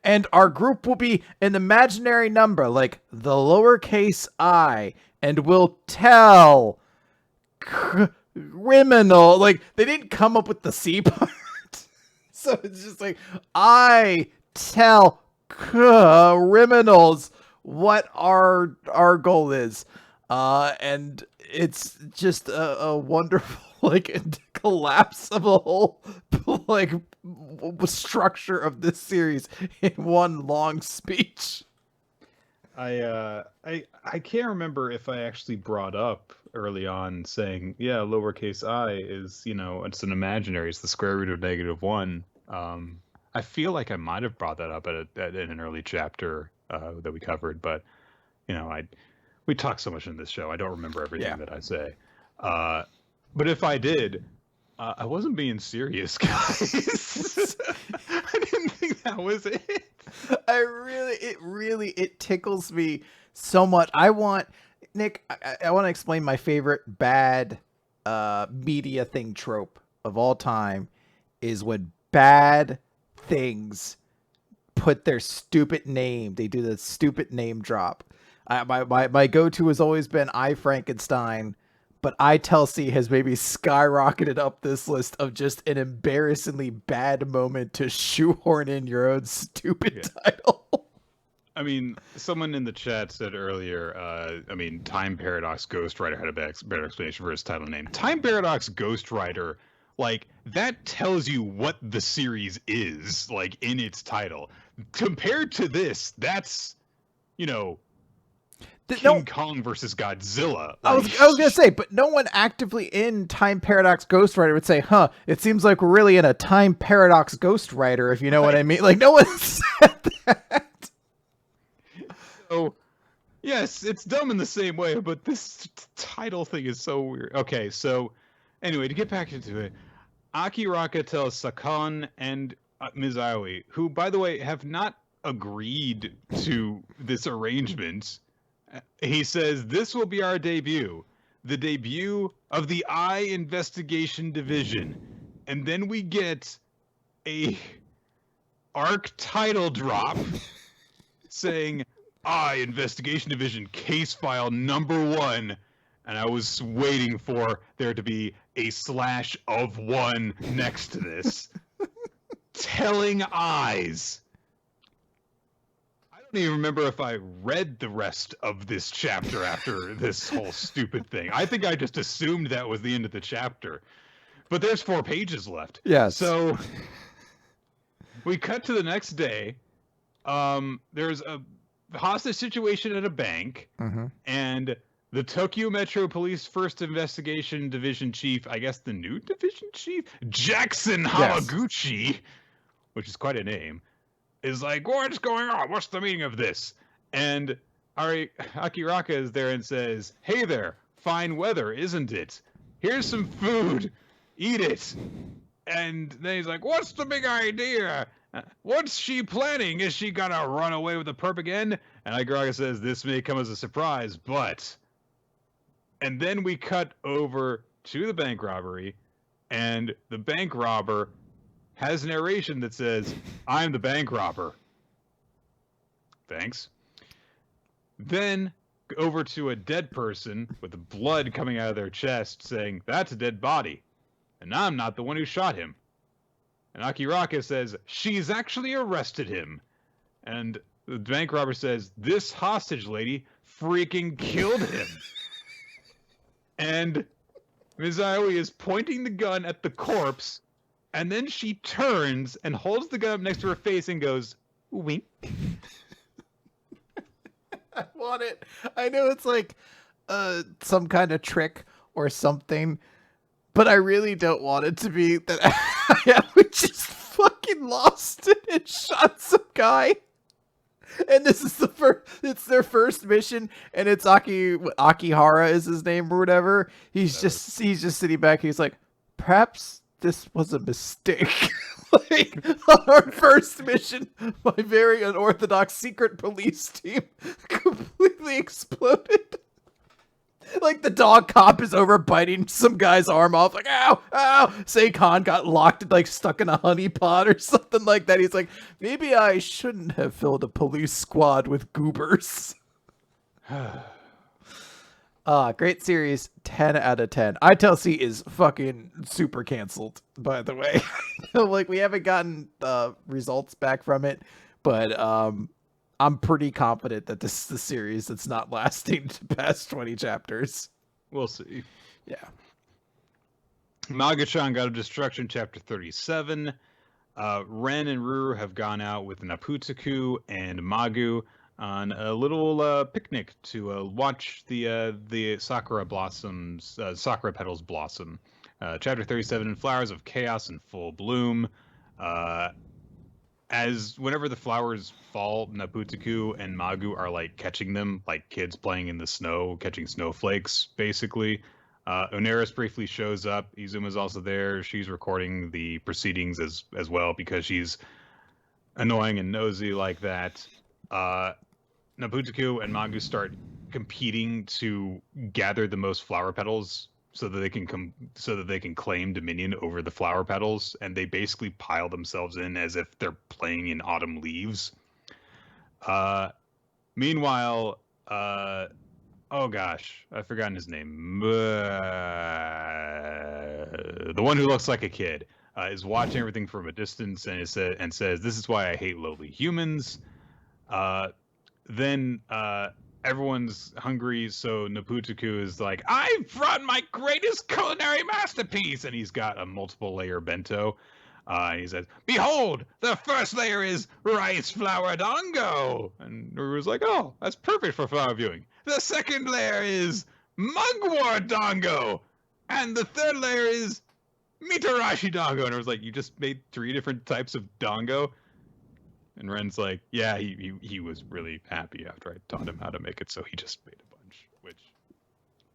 Speaker 2: And our group will be an imaginary number, like the lowercase I, and we'll tell criminal. Like, they didn't come up with the C part. So it's just like, I tell criminals what our goal is. And it's just a wonderful, like, collapse of a whole, like, structure of this series in one long speech.
Speaker 1: I can't remember if I actually brought up early on saying, yeah, lowercase I is, it's an imaginary, it's the square root of -1. I feel like I might have brought that up in an early chapter that we covered, but you know, we talk so much in this show. I don't remember everything
Speaker 2: Yeah.
Speaker 1: that I say. But if I did, I wasn't being serious, guys. I didn't think that was it.
Speaker 2: It tickles me so much. I want Nick. I want to explain my favorite bad media thing trope of all time is when bad things put their stupid name. They do the stupid name drop. My go-to has always been I, Frankenstein, but I, Telsey has maybe skyrocketed up this list of just an embarrassingly bad moment to shoehorn in your own stupid title.
Speaker 1: I mean, someone in the chat said earlier, Time Paradox Ghost Rider had a better explanation for his title name. Time Paradox Ghost Rider, like, that tells you what the series is, like, in its title. Compared to this, that's, you know, King Kong versus Godzilla.
Speaker 2: I was gonna say, but no one actively in Time Paradox Ghost Rider would say, "Huh, it seems like we're really in a Time Paradox Ghost Rider," if you know what I mean. Like, no one said that.
Speaker 1: So, yes, it's dumb in the same way, but this title thing is so weird. Okay, so anyway, to get back into it, Akiraka tells Sakan and Mizawa, who, by the way, have not agreed to this arrangement. He says, this will be our debut. The debut of the Eye Investigation Division. And then we get a arc title drop saying, Eye Investigation Division, case file number 1. And I was waiting for there to be a /1 next to this. Telling eyes. I don't even remember if I read the rest of this chapter after this whole stupid thing. I think I just assumed that was the end of the chapter. But there's 4 pages left.
Speaker 2: Yes.
Speaker 1: So we cut to the next day. There's a hostage situation at a bank.
Speaker 2: Mm-hmm.
Speaker 1: And the Tokyo Metro Police First Investigation Division Chief, I guess the new division chief, Jackson Hamaguchi, which is quite a name, is like, what's going on? What's the meaning of this? And Akiraka is there and says, hey there, fine weather, isn't it? Here's some food. Eat it. And then he's like, what's the big idea? What's she planning? Is she gonna run away with the perp again? And Akiraka says, this may come as a surprise, but... And then we cut over to the bank robbery, and the bank robber has narration that says, I'm the bank robber. Thanks. Then over to a dead person with the blood coming out of their chest saying, that's a dead body. And I'm not the one who shot him. And Akiraka says, she's actually arrested him. And the bank robber says, this hostage lady freaking killed him. And Mizawa is pointing the gun at the corpse, and then she turns and holds the gun up next to her face and goes, wink.
Speaker 2: I want it. I know it's like some kind of trick or something, but I really don't want it to be that we just fucking lost it and shot some guy. And this is it's their first mission, and it's Akihara is his name or whatever. He's just sitting back. He's like, perhaps this was a mistake. Like, on our first mission, my very unorthodox secret police team completely exploded. Like, the dog cop is over biting some guy's arm off, like, ow, ow. Seikon got locked, like, stuck in a honey pot or something like that. He's like, maybe I shouldn't have filled a police squad with goobers. Great series, 10 out of 10. ITLC is fucking super canceled, by the way. Like, we haven't gotten results back from it, but I'm pretty confident that this is the series that's not lasting past 20 chapters.
Speaker 1: We'll see.
Speaker 2: Yeah.
Speaker 1: Magu-chan God of Destruction, chapter 37. Ren and Ruru have gone out with Naputaku and Magu on a little picnic to watch the sakura blossoms, sakura petals blossom. Chapter 37, Flowers of Chaos in Full Bloom. as whenever the flowers fall, Naputaku and Magu are like catching them, like kids playing in the snow, catching snowflakes, basically. Oneris briefly shows up. Izuma's also there. She's recording the proceedings as well because she's annoying and nosy like that. Naputaku and Magu start competing to gather the most flower petals so that they can claim dominion over the flower petals, and they basically pile themselves in as if they're playing in autumn leaves. Meanwhile, oh gosh, I've forgotten his name. The one who looks like a kid is watching everything from a distance and says, "This is why I hate lowly humans." Then everyone's hungry, so Naputaku is like, "I've brought my greatest culinary masterpiece," and he's got a multiple layer bento. And he says, "Behold, the first layer is rice flour dango," and Ruru's like, "Oh, that's perfect for flower viewing." The second layer is mugwort dango, and the third layer is mitarashi dango. And I was like, "You just made 3 different types of dango?" And Ren's like, "Yeah, he was really happy after I taught him how to make it, so he just made a bunch." Which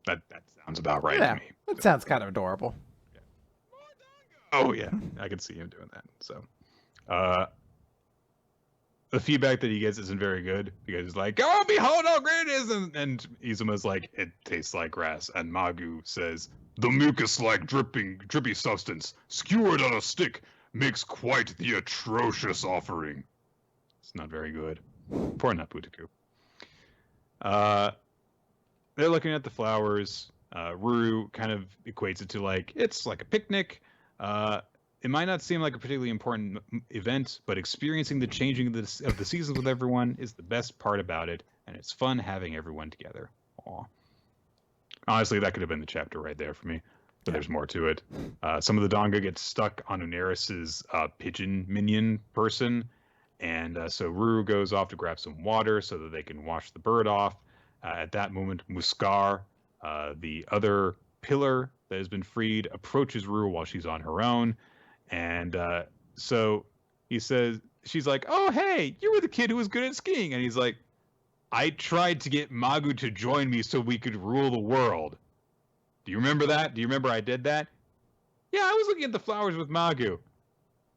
Speaker 1: that sounds about right to me.
Speaker 2: That sounds kind of adorable.
Speaker 1: Yeah. Oh yeah, I can see him doing that. So, the feedback that he gets isn't very good because he's like, "Oh, behold how great it is," and Izuma's like, "It tastes like grass," and Magu says, "The mucus-like drippy substance skewered on a stick makes quite the atrocious offering." It's not very good. Poor Naputaku. They're looking at the flowers. Ruru kind of equates it to like, it's like a picnic. It might not seem like a particularly important event, but experiencing the changing of the seasons with everyone is the best part about it, and it's fun having everyone together. Aw. Honestly, that could have been the chapter right there for me, but there's more to it. Some of the Donga get stuck on Oneris's pigeon minion person, and so Ruru goes off to grab some water so that they can wash the bird off. At that moment, Muskar, the other pillar that has been freed, approaches Ruru while she's on her own. And so he says, she's like, "Oh, hey, you were the kid who was good at skiing." And he's like, "I tried to get Magu to join me so we could rule the world. Do you remember that? Do you remember I did that?" "Yeah, I was looking at the flowers with Magu.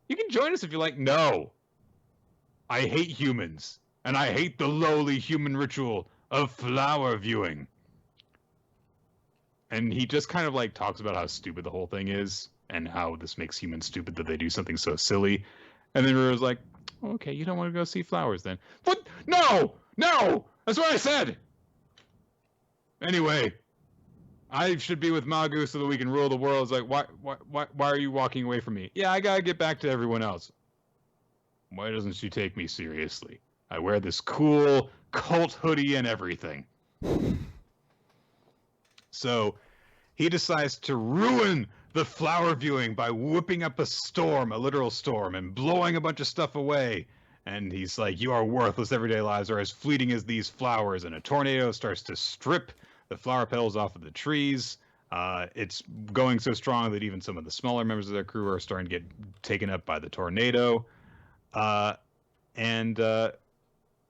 Speaker 1: You can join us if you like." "No. I hate humans, and I hate the lowly human ritual of flower viewing." And he just kind of like talks about how stupid the whole thing is and how this makes humans stupid that they do something so silly. And then Ruro's like, "Okay, you don't want to go see flowers then?" "What? No! No! That's what I said!" "Anyway, I should be with Magu so that we can rule the world." It's like, why are you walking away from me?" "Yeah, I gotta get back to everyone else." "Why doesn't she take me seriously? I wear this cool cult hoodie and everything." So he decides to ruin the flower viewing by whipping up a storm, a literal storm, and blowing a bunch of stuff away. And he's like, "You are worthless. Everyday lives are as fleeting as these flowers." And a tornado starts to strip the flower petals off of the trees. It's going so strong that even some of the smaller members of their crew are starting to get taken up by the tornado. And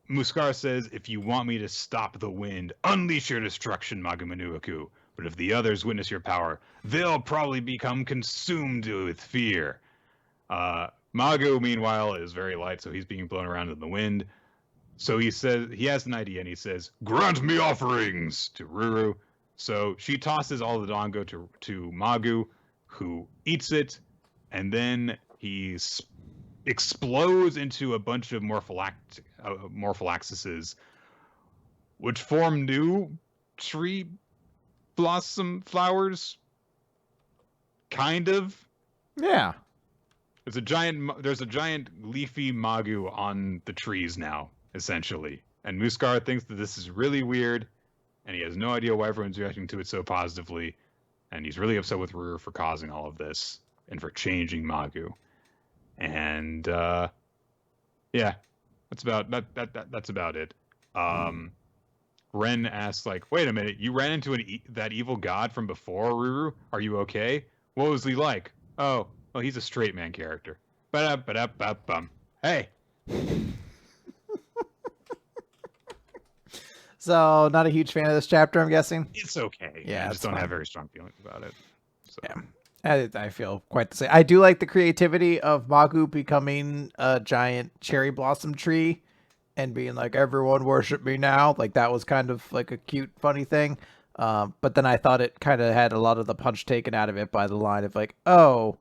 Speaker 1: Muskar says, "If you want me to stop the wind, unleash your destruction, Magu-manuaku. But if the others witness your power, they'll probably become consumed with fear." Magu, meanwhile, is very light, so he's being blown around in the wind. So he says he has an idea, and he says, "Grant me offerings," to Ruru. So she tosses all the dango to Magu, who eats it, and then he explodes into a bunch of morphollaxes, which form new tree blossom flowers. Kind of.
Speaker 2: Yeah.
Speaker 1: There's a giant leafy Magu on the trees now, essentially. And Muskar thinks that this is really weird, and he has no idea why everyone's reacting to it so positively. And he's really upset with Ruru for causing all of this and for changing Magu. And yeah, that's about it. Ren asks, like, "Wait a minute, you ran into that evil god from before, Ruru? Are you okay? What was he like?" "Oh, well, he's a straight man character." Ba-da-ba-da-ba-bum. "Hey,
Speaker 2: So, not a huge fan of this chapter, I'm guessing.
Speaker 1: It's okay.
Speaker 2: Yeah,
Speaker 1: I
Speaker 2: it's
Speaker 1: just don't
Speaker 2: fine.
Speaker 1: have very strong feelings about it. So.
Speaker 2: Yeah. I feel quite the same. I do like the creativity of Magu becoming a giant cherry blossom tree and being like, everyone worship me now. Like, that was kind of like a cute, funny thing. But then I thought it kind of had a lot of the punch taken out of it by the line of like, oh,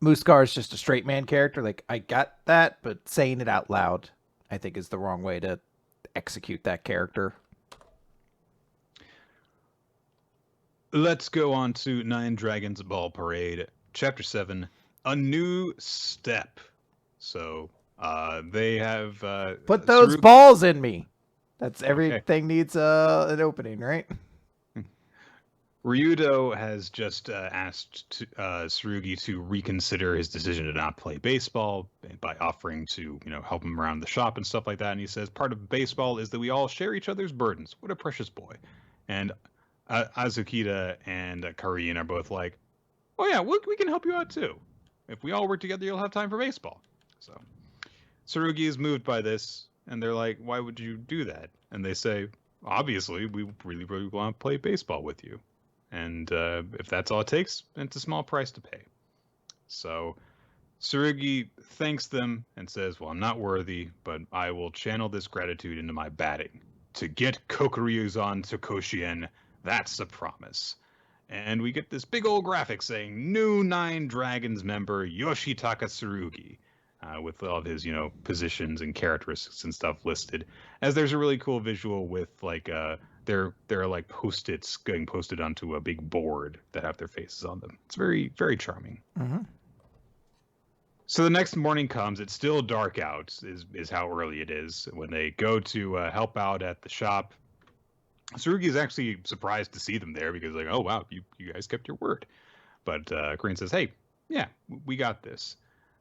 Speaker 2: Muscar is just a straight man character. Like, I got that, but saying it out loud, I think, is the wrong way to execute that character.
Speaker 1: Let's go on to Nine Dragons Ball Parade, Chapter 7, A New Step. So, they have...
Speaker 2: Put those balls in me. That's everything needs an opening, right?
Speaker 1: Ryudo has just asked Tsurugi to reconsider his decision to not play baseball by offering to, help him around the shop and stuff like that. And he says part of baseball is that we all share each other's burdens. What a precious boy. And Azukita and Karin are both like, oh yeah, we can help you out too. If we all work together, you'll have time for baseball. So Tsurugi is moved by this, and they're like, why would you do that? And they say, obviously, we really, really want to play baseball with you. And if that's all it takes, it's a small price to pay. So Tsurugi thanks them and says, well, I'm not worthy, but I will channel this gratitude into my batting. To get Kokuryu's-on to Koshien, that's a promise. And we get this big old graphic saying, new Nine Dragons member Yoshitaka Tsurugi. With all of his, positions and characteristics and stuff listed. As there's a really cool visual with like they're like post-its getting posted onto a big board that have their faces on them. It's very, very charming.
Speaker 2: Mm-hmm.
Speaker 1: So the next morning comes. It's still dark out. Is how early it is when they go to help out at the shop. Tsurugi is actually surprised to see them there because like, oh wow, you guys kept your word. But Karin says, hey, yeah, we got this.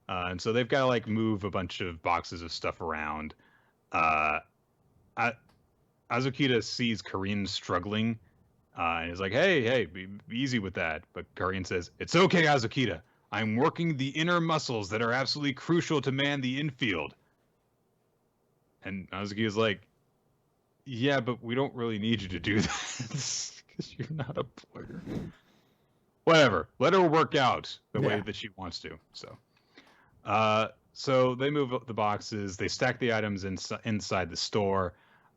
Speaker 1: And so they've got to like move a bunch of boxes of stuff around. Azukita sees Karin struggling and is like, hey, be easy with that. But Karin says, it's okay, Azukita. I'm working the inner muscles that are absolutely crucial to man the infield. And Azukita's like, yeah, but we don't really need you to do that because you're not a player. Whatever. Let her work out the way that she wants to. So they move up the boxes. They stack the items inside the store.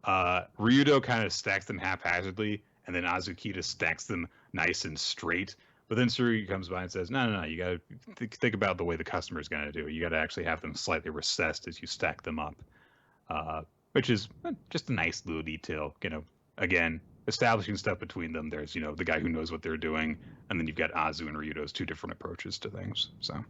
Speaker 1: Ryudo kind of stacks them haphazardly, and then Azukita stacks them nice and straight. But then Tsurugi comes by and says, no, you got to think about the way the customer's going to do it. You got to actually have them slightly recessed as you stack them up, which is just a nice little detail. Again, establishing stuff between them. There's, the guy who knows what they're doing, and then you've got Azu and Ryudo's two different approaches to things. So.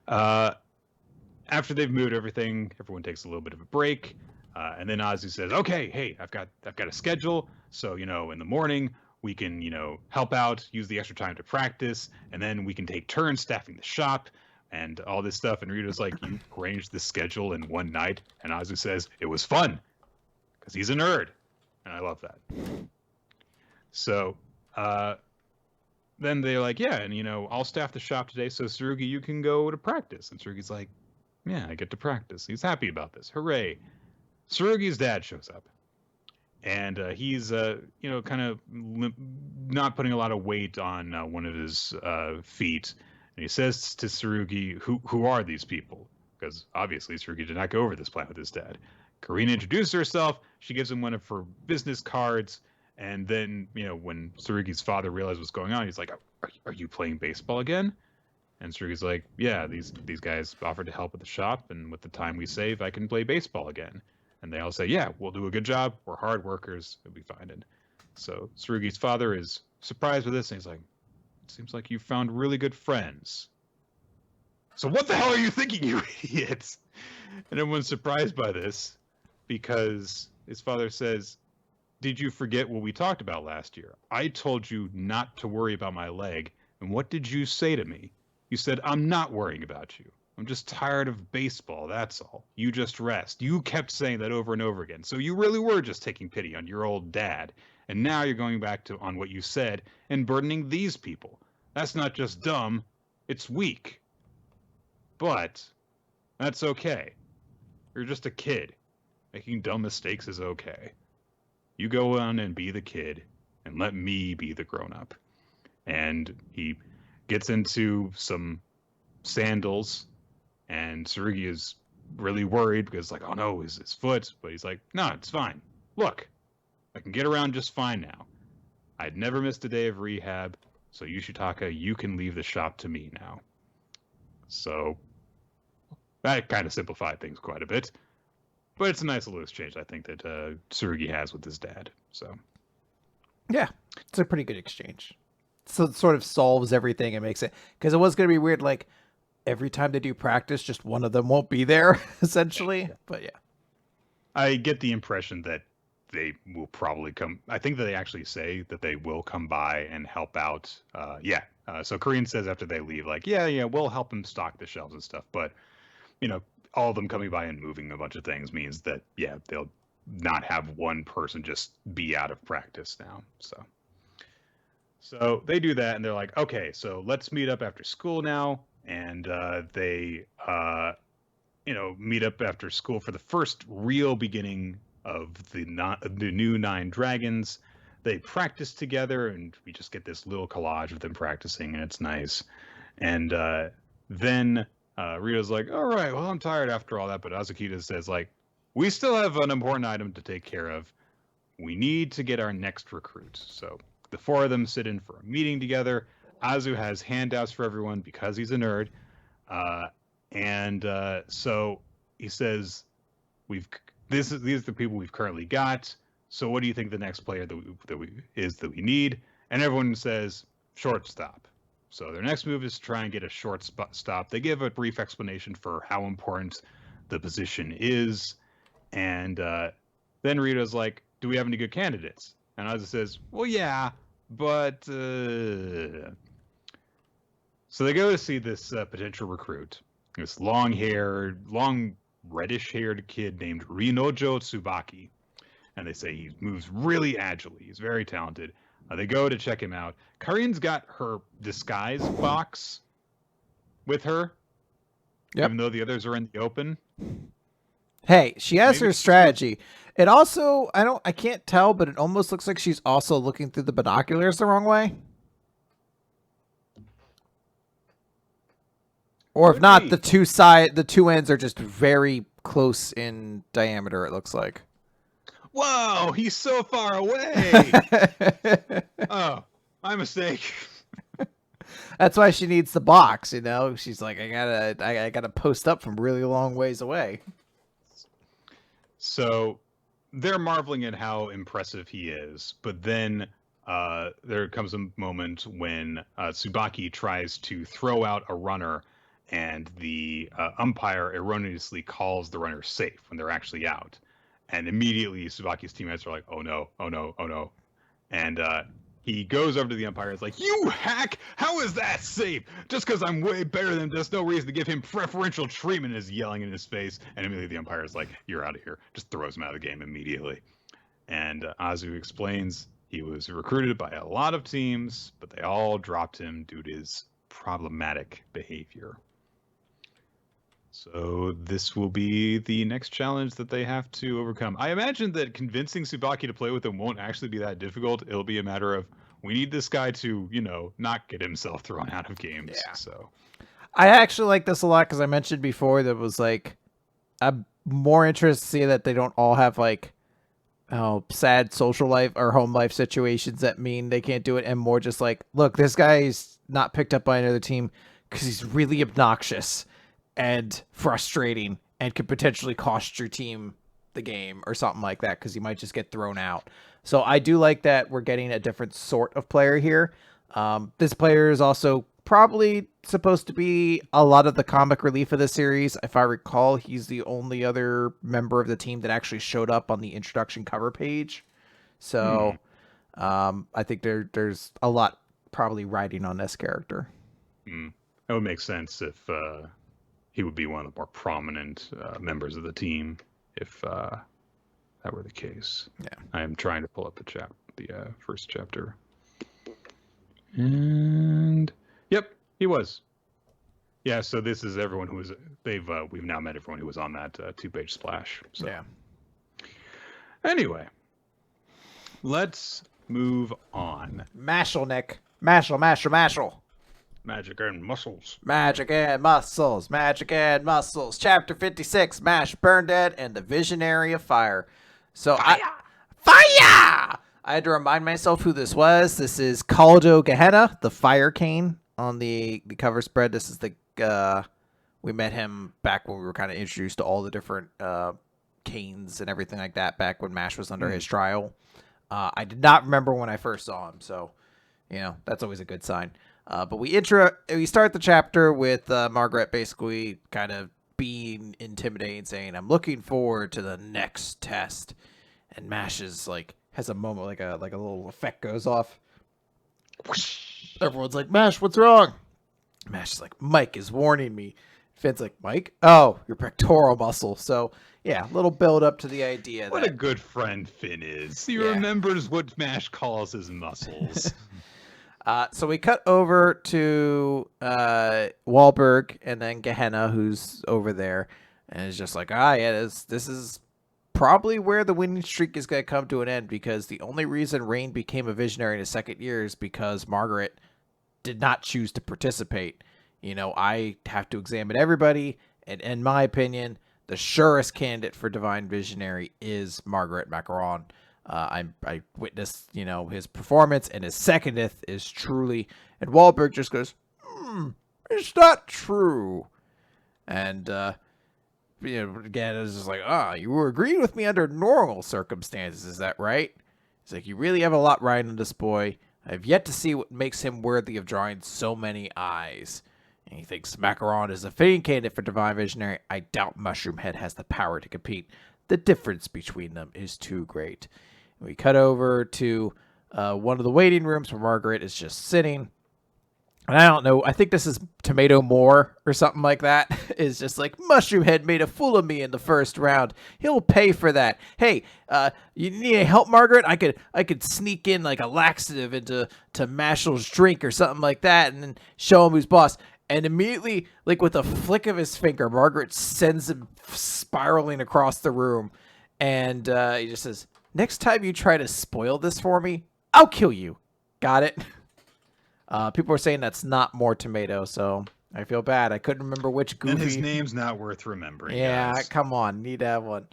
Speaker 1: After they've moved everything, everyone takes a little bit of a break, and then Azu says, "Okay, hey, I've got a schedule. So in the morning we can help out, use the extra time to practice, and then we can take turns staffing the shop and all this stuff." And Ryudo's like, "You arranged this schedule in one night?" And Azu says, "It was fun, because he's a nerd," and I love that. So. Then they're like, yeah, and I'll staff the shop today, so Tsurugi, you can go to practice. And Tsurugi's like, yeah, I get to practice. He's happy about this. Hooray. Tsurugi's dad shows up. And he's, kind of not putting a lot of weight on one of his feet. And he says to Tsurugi, who are these people? Because obviously Tsurugi did not go over this plan with his dad. Karina introduces herself. She gives him one of her business cards. And then, when Tsurugi's father realized what's going on, he's like, are you playing baseball again? And Tsurugi's like, yeah, these guys offered to help at the shop, and with the time we save, I can play baseball again. And they all say, yeah, we'll do a good job. We're hard workers. It'll be fine. And so Tsurugi's father is surprised with this, and he's like, it seems like you found really good friends. So what the hell are you thinking, you idiots? And everyone's surprised by this, because his father says, did you forget what we talked about last year? I told you not to worry about my leg, and what did you say to me? You said, I'm not worrying about you. I'm just tired of baseball, that's all. You just rest. You kept saying that over and over again, so you really were just taking pity on your old dad, and now you're going back on what you said and burdening these people. That's not just dumb, it's weak. But that's okay. You're just a kid. Making dumb mistakes is okay. You go on and be the kid, and let me be the grown-up. And he gets into some sandals, and Tsurugi is really worried because, like, oh no, his foot. But he's like, no, it's fine. Look, I can get around just fine now. I'd never missed a day of rehab, so Yushitaka, you can leave the shop to me now. So that kind of simplified things quite a bit. But it's a nice little exchange, I think, that Tsurugi has with his dad. So
Speaker 2: Yeah, it's a pretty good exchange. So it sort of solves everything and makes it, because it was going to be weird, like every time they do practice, just one of them won't be there, essentially. But yeah.
Speaker 1: I get the impression that they will probably come. I think that they actually say that they will come by and help out. So Korean says after they leave, like, yeah, we'll help them stock the shelves and stuff. But, all of them coming by and moving a bunch of things means that, yeah, they'll not have one person just be out of practice now. So they do that, and they're like, okay, so let's meet up after school now. And they meet up after school for the first real beginning of the new Nine Dragons. They practice together, and we just get this little collage of them practicing, and it's nice. And then Rito's like, all right, well, I'm tired after all that. But Azukita says, like, we still have an important item to take care of. We need to get our next recruit. So the four of them sit in for a meeting together. Azu has handouts for everyone because he's a nerd. So he says, these are the people we've currently got. So what do you think the next player that we need? And everyone says shortstop. So their next move is to try and get a short stop. They give a brief explanation for how important the position is. And then Rita's like, do we have any good candidates? And Azu says, well, yeah, but... So they go to see this potential recruit. This long reddish-haired kid named Rinojo Tsubaki. And they say he moves really agilely. He's very talented. They go to check him out. Karin's got her disguise box with her. Yep. Even though the others are in the open.
Speaker 2: Hey, she has her strategy. It also, I can't tell, but it almost looks like she's also looking through the binoculars the wrong way. Or if not, the two ends are just very close in diameter, it looks like.
Speaker 1: Whoa, he's so far away. Oh, my mistake.
Speaker 2: That's why she needs the box, She's like, I gotta post up from really long ways away.
Speaker 1: So they're marveling at how impressive he is, but then there comes a moment when Tsubaki tries to throw out a runner, and the umpire erroneously calls the runner safe when they're actually out. And immediately Tsubaki's teammates are like, oh no. And he goes over to the umpire and is like, you hack! How is that safe? Just because I'm way better than him, there's no reason to give him preferential treatment, is yelling in his face. And immediately the umpire is like, you're out of here. Just throws him out of the game immediately. And Azu explains he was recruited by a lot of teams, but they all dropped him due to his problematic behavior. So this will be the next challenge that they have to overcome. I imagine that convincing Tsubaki to play with them won't actually be that difficult. It'll be a matter of, we need this guy to, not get himself thrown out of games. Yeah. So
Speaker 2: I actually like this a lot because I mentioned before that was like, I'm more interested to see that they don't all have like, sad social life or home life situations that mean they can't do it, and more just like, look, this guy's not picked up by another team because he's really obnoxious and frustrating and could potentially cost your team the game or something like that because you might just get thrown out. So I do like that we're getting a different sort of player here. This player is also probably supposed to be a lot of the comic relief of the series. If I recall, he's the only other member of the team that actually showed up on the introduction cover page. So I think there's a lot probably riding on this character.
Speaker 1: That would make sense if he would be one of the more prominent members of the team if that were the case.
Speaker 2: Yeah,
Speaker 1: I am trying to pull up the first chapter. And yep, he was. Yeah, so this is everyone who was we've now met everyone who was on that 2-page splash. So
Speaker 2: Yeah.
Speaker 1: anyway, let's move on.
Speaker 2: Mashle, Nick. Mashle.
Speaker 1: Magic and muscles.
Speaker 2: Magic and muscles. Magic and muscles. Chapter 56. Mash, Burn Dead, and the Visionary of Fire. So Fire! I had to remind myself who this was. This is Kaldo Gehenna, the Fire Cane on the cover spread. This is the we met him back when we were kind of introduced to all the different canes and everything like that back when Mash was under his trial. I did not remember when I first saw him, so that's always a good sign. But we start the chapter with Margaret basically kind of being intimidating, saying, "I'm looking forward to the next test." And Mash is like has a moment, like a little effect goes off. Everyone's like, "Mash, what's wrong?" Mash is like, "Mike is warning me." Finn's like, "Mike? Oh, your pectoral muscle." So yeah, a little build up to the idea.
Speaker 1: What a good friend Finn is. He remembers what Mash calls his muscles.
Speaker 2: So we cut over to Wahlberg and then Gehenna, who's over there, and it's just like, this is probably where the winning streak is going to come to an end, because the only reason Rain became a visionary in his second year is because Margaret did not choose to participate. I have to examine everybody, and in my opinion, the surest candidate for Divine Visionary is Margaret Macaron. I witnessed, his performance, and his secondeth is truly. And Wahlberg just goes, "It's not true." And again, it was just like, you were agreeing with me under normal circumstances, is that right? He's like, "You really have a lot riding on this boy. I have yet to see what makes him worthy of drawing so many eyes." And he thinks Macaron is a fitting candidate for Divine Visionary. I doubt Mushroom Head has the power to compete. The difference between them is too great. And we cut over to one of the waiting rooms where Margaret is just sitting. And I don't know, I think this is Tomato Moore or something like that. It's just like, "Mushroom Head made a fool of me in the first round. He'll pay for that. Hey, you need any help, Margaret? I could sneak in like a laxative into Mashle's drink or something like that, and then show him who's boss." And immediately, like with a flick of his finger, Margaret sends him spiraling across the room. And he just says, "Next time you try to spoil this for me, I'll kill you." Got it? People are saying that's not more Tomato, so I feel bad. I couldn't remember which goofy.
Speaker 1: And his name's not worth remembering.
Speaker 2: Yeah,
Speaker 1: guys.
Speaker 2: Come on. Need to have one.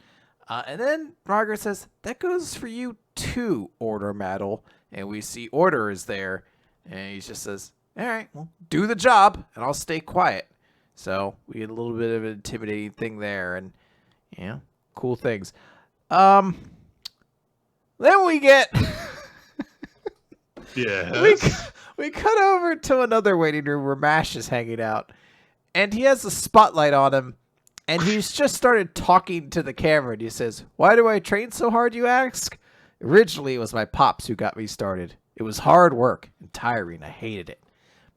Speaker 2: And then Margaret says, "That goes for you too, Order Maddle." And we see Order is there. And he just says, "All right, well, do the job, and I'll stay quiet." So we had a little bit of an intimidating thing there, and cool things. Then we get we cut over to another waiting room where Mash is hanging out, and he has a spotlight on him, and he's just started talking to the camera, and he says, "Why do I train so hard, you ask? Originally, it was my pops who got me started. It was hard work and tiring. I hated it.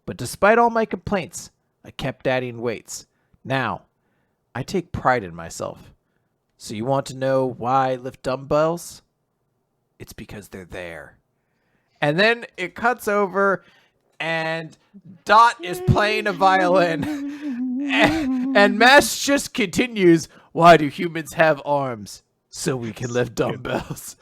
Speaker 2: But despite all my complaints, I kept adding weights. Now, I take pride in myself. So you want to know why I lift dumbbells? It's because they're there." And then it cuts over, and Dot is playing a violin. And Mash just continues, "Why do humans have arms? So we can lift dumbbells.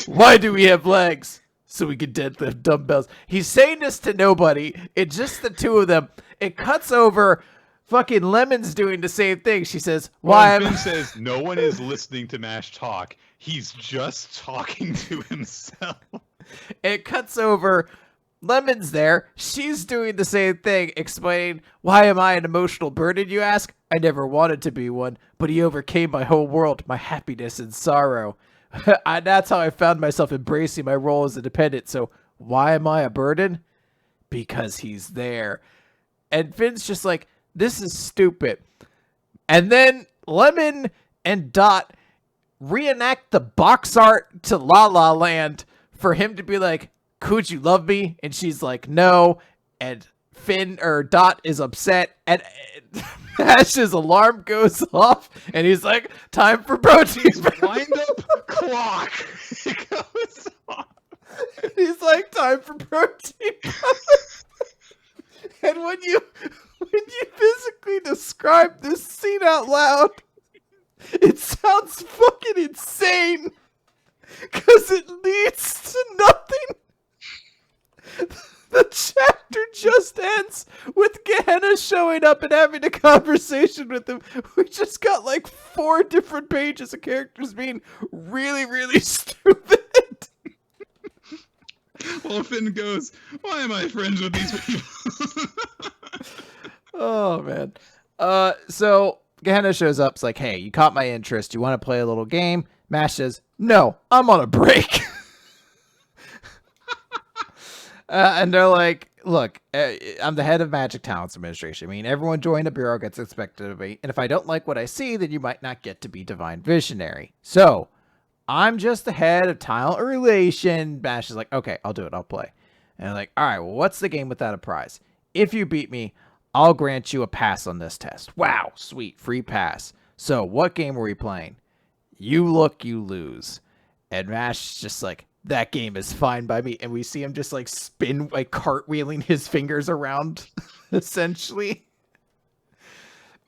Speaker 2: Why do we have legs? So we can deadlift dumbbells." He's saying this to nobody. It's just the two of them. It cuts over. Fucking Lemon's doing the same thing. She says, "Why?"
Speaker 1: Finn says no one is listening to Mash talk. He's just talking to himself.
Speaker 2: It cuts over. Lemon's there. She's doing the same thing, explaining, "Why am I an emotional burden, you ask? I never wanted to be one, but he overcame my whole world, my happiness and sorrow. That's how I found myself embracing my role as a dependent. So why am I a burden? Because he's there." And Finn's just like, "This is stupid." And then Lemon and Dot reenact the box art to La La Land for him to be like, "Could you love me?" And she's like, "No." And Dot is upset, and Ash's alarm goes off, and he's like, "Time for protein."
Speaker 1: Wind up clock. It goes off.
Speaker 2: He's like, "Time for protein." And When you physically describe this scene out loud, it sounds fucking insane. Because it leads to nothing. The chapter just ends with Gehenna showing up and having a conversation with him. We just got like 4 different pages of characters being really, really stupid.
Speaker 1: Well, Finn goes, why am I friends with these people?
Speaker 2: Oh, man. So Gehenna shows up. It's like, hey, you caught my interest. You want to play a little game? Mash says, no, I'm on a break. And they're like, look, I'm the head of Magic Talents Administration. I mean, everyone joining the Bureau gets expected to be. And if I don't like what I see, then you might not get to be Divine Visionary. So I'm just the head of Talent Relation. Mash is like, okay, I'll do it. I'll play. And they're like, all right, well, what's the game without a prize? If you beat me, I'll grant you a pass on this test. Wow, sweet, free pass. So what game are we playing? You look, you lose. And Mash is just like, that game is fine by me. And we see him just like spin, like cartwheeling his fingers around, essentially.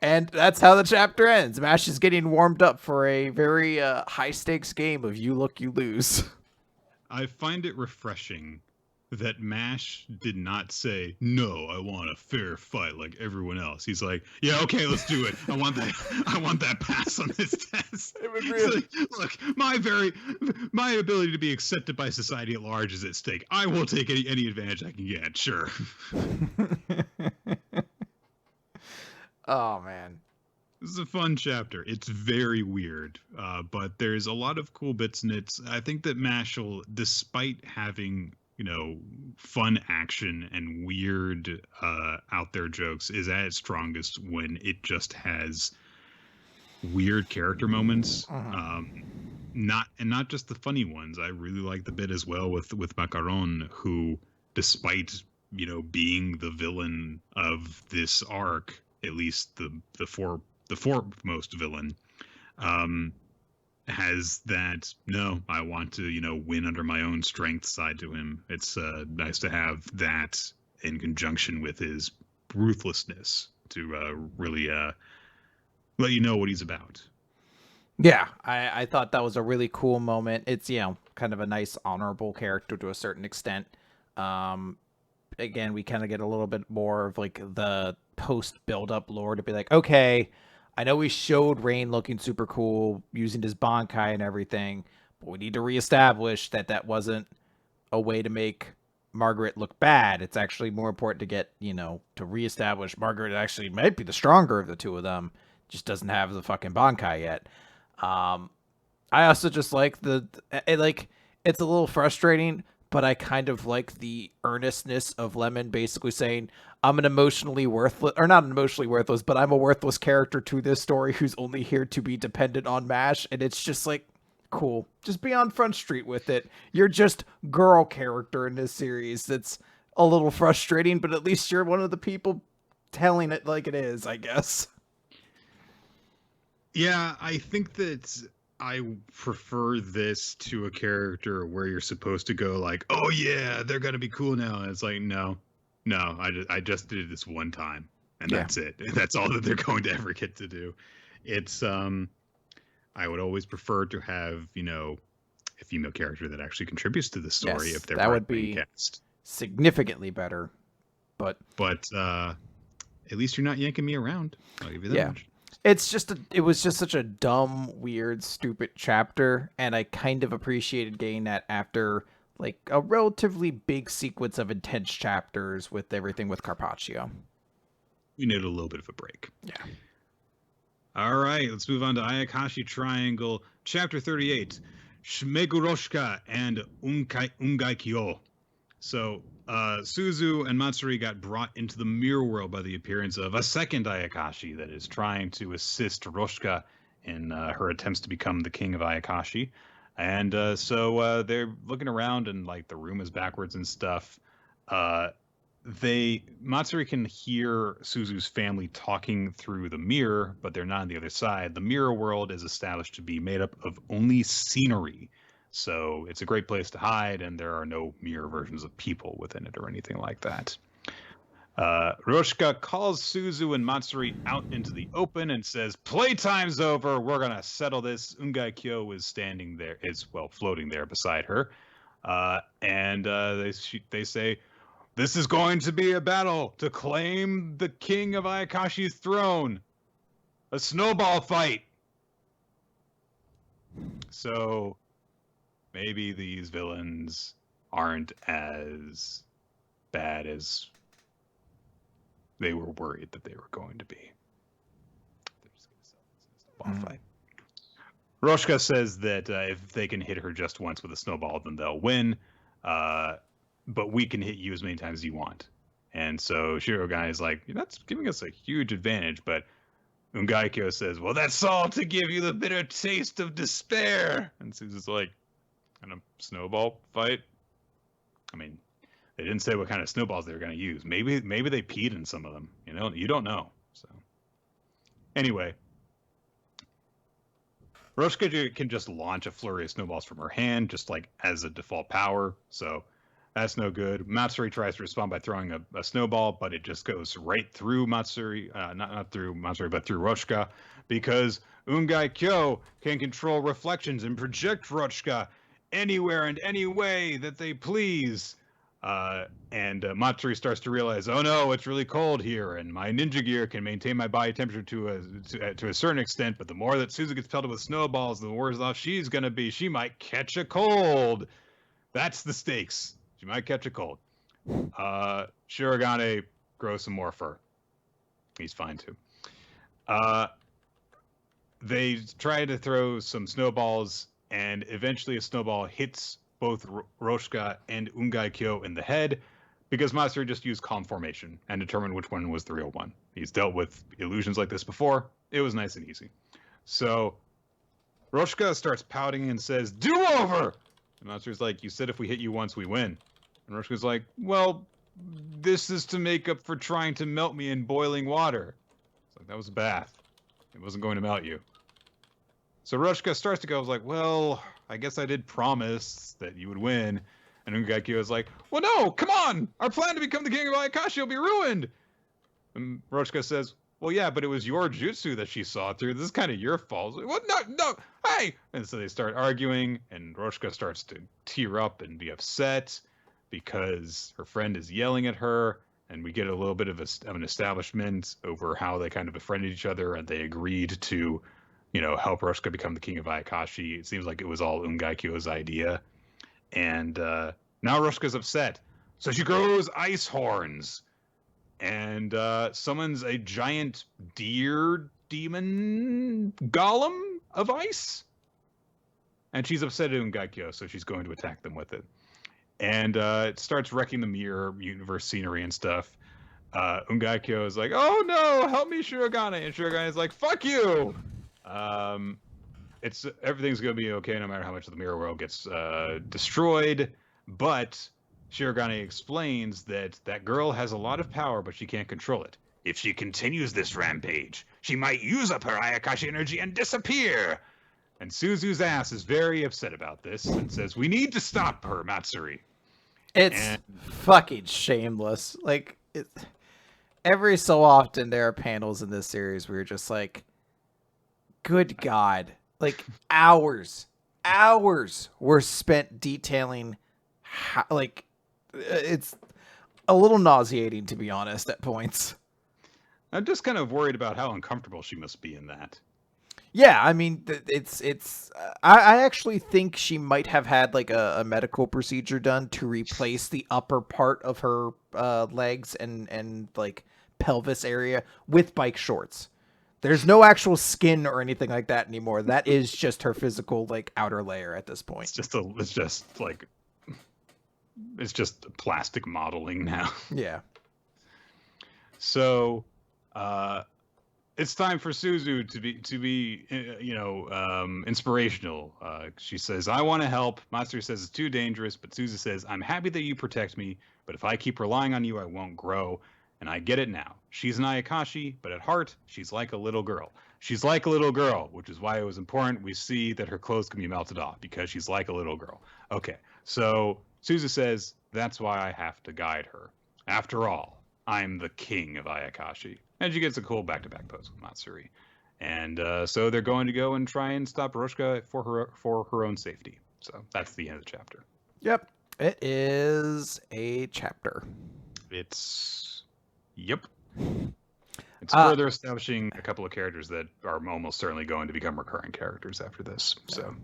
Speaker 2: And that's how the chapter ends. Mash is getting warmed up for a very high stakes game of you look, you lose.
Speaker 1: I find it refreshing that Mash did not say, no, I want a fair fight like everyone else. He's like, yeah, okay, let's do it. I want that pass on this test. Like, look, my ability to be accepted by society at large is at stake. I will take any advantage I can get, sure.
Speaker 2: Oh, man.
Speaker 1: This is a fun chapter. It's very weird, but there's a lot of cool bits in it. I think that Mashal, despite having, fun action and weird out there jokes, is at its strongest when it just has weird character moments. Not just the funny ones. I really like the bit as well with Macaron, who, despite being the villain of this arc, at least the foremost villain, has that, no, I want to win under my own strength side to him. It's nice to have that in conjunction with his ruthlessness to really let you know what he's about.
Speaker 2: Yeah, I thought that was a really cool moment. It's kind of a nice honorable character to a certain extent. Again, we kind of get a little bit more of like the post build up lore to be like, okay, I know we showed Rain looking super cool using his Bankai and everything, but we need to reestablish that wasn't a way to make Margaret look bad. It's actually more important to get, to reestablish Margaret actually might be the stronger of the two of them, just doesn't have the fucking Bankai yet. I also just like it's a little frustrating, but I kind of like the earnestness of Lemon basically saying, I'm an emotionally worthless, or not emotionally worthless, but I'm a worthless character to this story who's only here to be dependent on Mash. And it's just like, cool. Just be on Front Street with it. You're just girl character in this series. That's a little frustrating, but at least you're one of the people telling it like it is, I guess.
Speaker 1: Yeah, I think that I prefer this to a character where you're supposed to go like, oh yeah, they're gonna be cool now. And it's like, no, I just did this one time, and that's it. That's all that they're going to ever get to do. It's I would always prefer to have a female character that actually contributes to the story.
Speaker 2: Yes,
Speaker 1: if there
Speaker 2: that
Speaker 1: were
Speaker 2: would be
Speaker 1: cast.
Speaker 2: Significantly better, but
Speaker 1: at least you're not yanking me around. I'll give you that much.
Speaker 2: It was just such a dumb, weird, stupid chapter, and I kind of appreciated getting that after like a relatively big sequence of intense chapters with everything with Carpaccio.
Speaker 1: We needed a little bit of a break.
Speaker 2: Yeah.
Speaker 1: All right, let's move on to Ayakashi Triangle, Chapter 38, Shmeguroshka and Ungaikyo. So, Suzu and Matsuri got brought into the mirror world by the appearance of a second Ayakashi that is trying to assist Roshka in her attempts to become the king of Ayakashi. And so they're looking around, and like the room is backwards and stuff. Matsuri can hear Suzu's family talking through the mirror, but they're not on the other side. The mirror world is established to be made up of only scenery. So it's a great place to hide, and there are no mirror versions of people within it or anything like that. Roshka calls Suzu and Matsuri out into the open and says, "Playtime's over. We're gonna settle this." Ungai Kyo is floating there beside her, and they say, "This is going to be a battle to claim the king of Ayakashi's throne. A snowball fight." So maybe these villains aren't as bad as they were worried that they were going to be. They're just going to sell this snowball fight. Roshka says that if they can hit her just once with a snowball, then they'll win. But we can hit you as many times as you want. And so Shirogane is like, that's giving us a huge advantage. But Ungaikyo says, well, that's all to give you the bitter taste of despair. And Suzu's like, in a snowball fight? I mean, they didn't say what kind of snowballs they were going to use. Maybe they peed in some of them. You don't know. So anyway, Roshka can just launch a flurry of snowballs from her hand, just like as a default power. So that's no good. Matsuri tries to respond by throwing a snowball, but it just goes right through Matsuri, not through Matsuri, but through Roshka, because Ungai Kyo can control reflections and project Roshka anywhere and any way that they please. And Matsuri starts to realize, oh no, it's really cold here, and my ninja gear can maintain my body temperature to a certain extent, but the more that Suzu gets pelted with snowballs, the worse off she's gonna be. She might catch a cold. That's the stakes. She might catch a cold. Shirogane grows some more fur. He's fine too. They try to throw some snowballs, and eventually a snowball hits both Roshka and Ungai Kyo in the head, because Matsuri just used calm formation and determined which one was the real one. He's dealt with illusions like this before. It was nice and easy. So Roshka starts pouting and says, "Do over!" And Matsuri's like, "You said if we hit you once, we win." And Roshka's like, "Well, this is to make up for trying to melt me in boiling water." It's like, that was a bath. It wasn't going to melt you. So Roshka starts to go, I was like, well, I guess I did promise that you would win. And Ungai Kyo is like, well, no, come on! Our plan to become the king of Ayakashi will be ruined! And Roshka says, well, yeah, but it was your jutsu that she saw through. This is kind of your fault. Like, what? No, hey! And so they start arguing, and Roshka starts to tear up and be upset because her friend is yelling at her, and we get a little bit of an establishment over how they kind of befriended each other, and they agreed to, help Roshka become the king of Ayakashi. It seems like it was all Ungai Kyo's idea. And now Roshka's upset. So she grows ice horns and summons a giant deer demon golem of ice. And she's upset at Ungai Kyo, so she's going to attack them with it. And it starts wrecking the mirror universe scenery and stuff. Ungai Kyo is like, oh no, help me, Shirogane. And Shirogane is like, fuck you! Everything's going to be okay no matter how much of the mirror world gets destroyed. But Shirogane explains that girl has a lot of power, but she can't control it. If she continues this rampage, she might use up her Ayakashi energy and disappear. And Suzu's ass is very upset about this and says, we need to stop her, Matsuri.
Speaker 2: It's fucking shameless. Like, every so often there are panels in this series where you're just like, good God. Like, hours were spent detailing how, like, it's a little nauseating, to be honest, at points.
Speaker 1: I'm just kind of worried about how uncomfortable she must be in that.
Speaker 2: Yeah, I mean, I actually think she might have had like a medical procedure done to replace the upper part of her legs and like pelvis area with bike shorts. There's no actual skin or anything like that anymore. That is just her physical like outer layer at this point.
Speaker 1: It's just plastic modeling now.
Speaker 2: Yeah.
Speaker 1: So, it's time for Suzu to be inspirational. She says, I want to help. Matsuri says it's too dangerous, but Suzu says, I'm happy that you protect me, but if I keep relying on you, I won't grow. And I get it now. She's an Ayakashi, but at heart, she's like a little girl. She's like a little girl, which is why it was important we see that her clothes can be melted off, because she's like a little girl. Okay, so Suzu says, that's why I have to guide her. After all, I'm the king of Ayakashi. And she gets a cool back-to-back pose with Matsuri. And so they're going to go and try and stop Roshka for her own safety. So that's the end of the chapter.
Speaker 2: Yep. It is a chapter.
Speaker 1: Yep. It's further establishing a couple of characters that are almost certainly going to become recurring characters after this. So,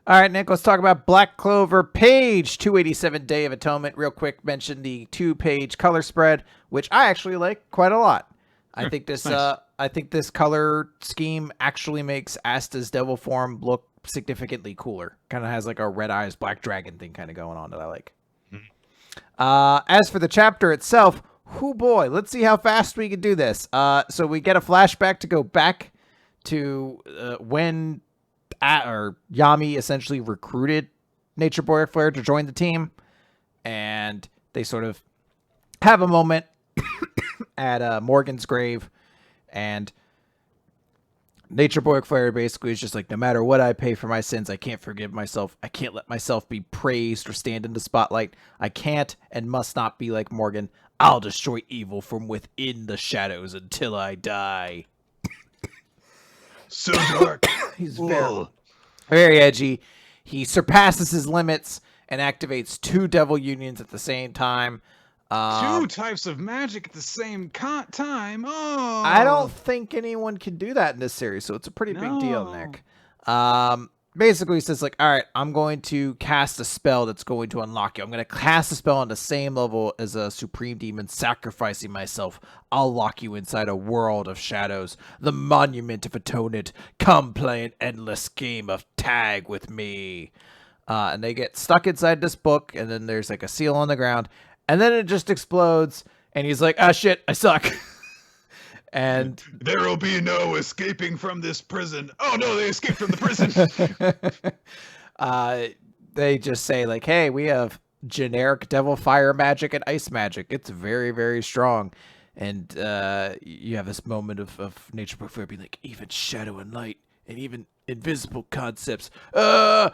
Speaker 2: all right, Nick, let's talk about Black Clover page 287, Day of Atonement. Real quick, mention the 2-page color spread, which I actually like quite a lot. I think this
Speaker 1: nice.
Speaker 2: I think this color scheme actually makes Asta's devil form look significantly cooler. Kind of has like a red eyes black dragon thing kind of going on that I like. As for the chapter itself, whoo boy, let's see how fast we can do this. So we get a flashback to go back to when Yami essentially recruited Nature Boy Flare to join the team, and they sort of have a moment at Morgan's grave, and Nature Boy Flare basically is just like, no matter what I pay for my sins, I can't forgive myself. I can't let myself be praised or stand in the spotlight. I can't and must not be like Morgan. I'll destroy evil from within the shadows until I die.
Speaker 1: So dark.
Speaker 2: He's very edgy. He surpasses his limits and activates 2 devil unions at the same time.
Speaker 1: 2 types of magic at the same time. Oh,
Speaker 2: I don't think anyone can do that in this series, so it's a pretty big deal, Nick. Basically, he says, like, all right, I'm going to cast a spell that's going to unlock you. I'm going to cast a spell on the same level as a supreme demon, sacrificing myself. I'll lock you inside a world of shadows, the monument of atonement. Come play an endless game of tag with me. And they get stuck inside this book, and then there's like a seal on the ground, and then it just explodes, and he's like, ah, shit, I suck. And
Speaker 1: there will be no escaping from this prison. Oh no, they escaped from the
Speaker 2: prison. They just say like, hey, we have generic devil fire magic and ice magic. It's very, very strong. And you have this moment of Nature Boy Flare being like, even shadow and light and even invisible concepts. And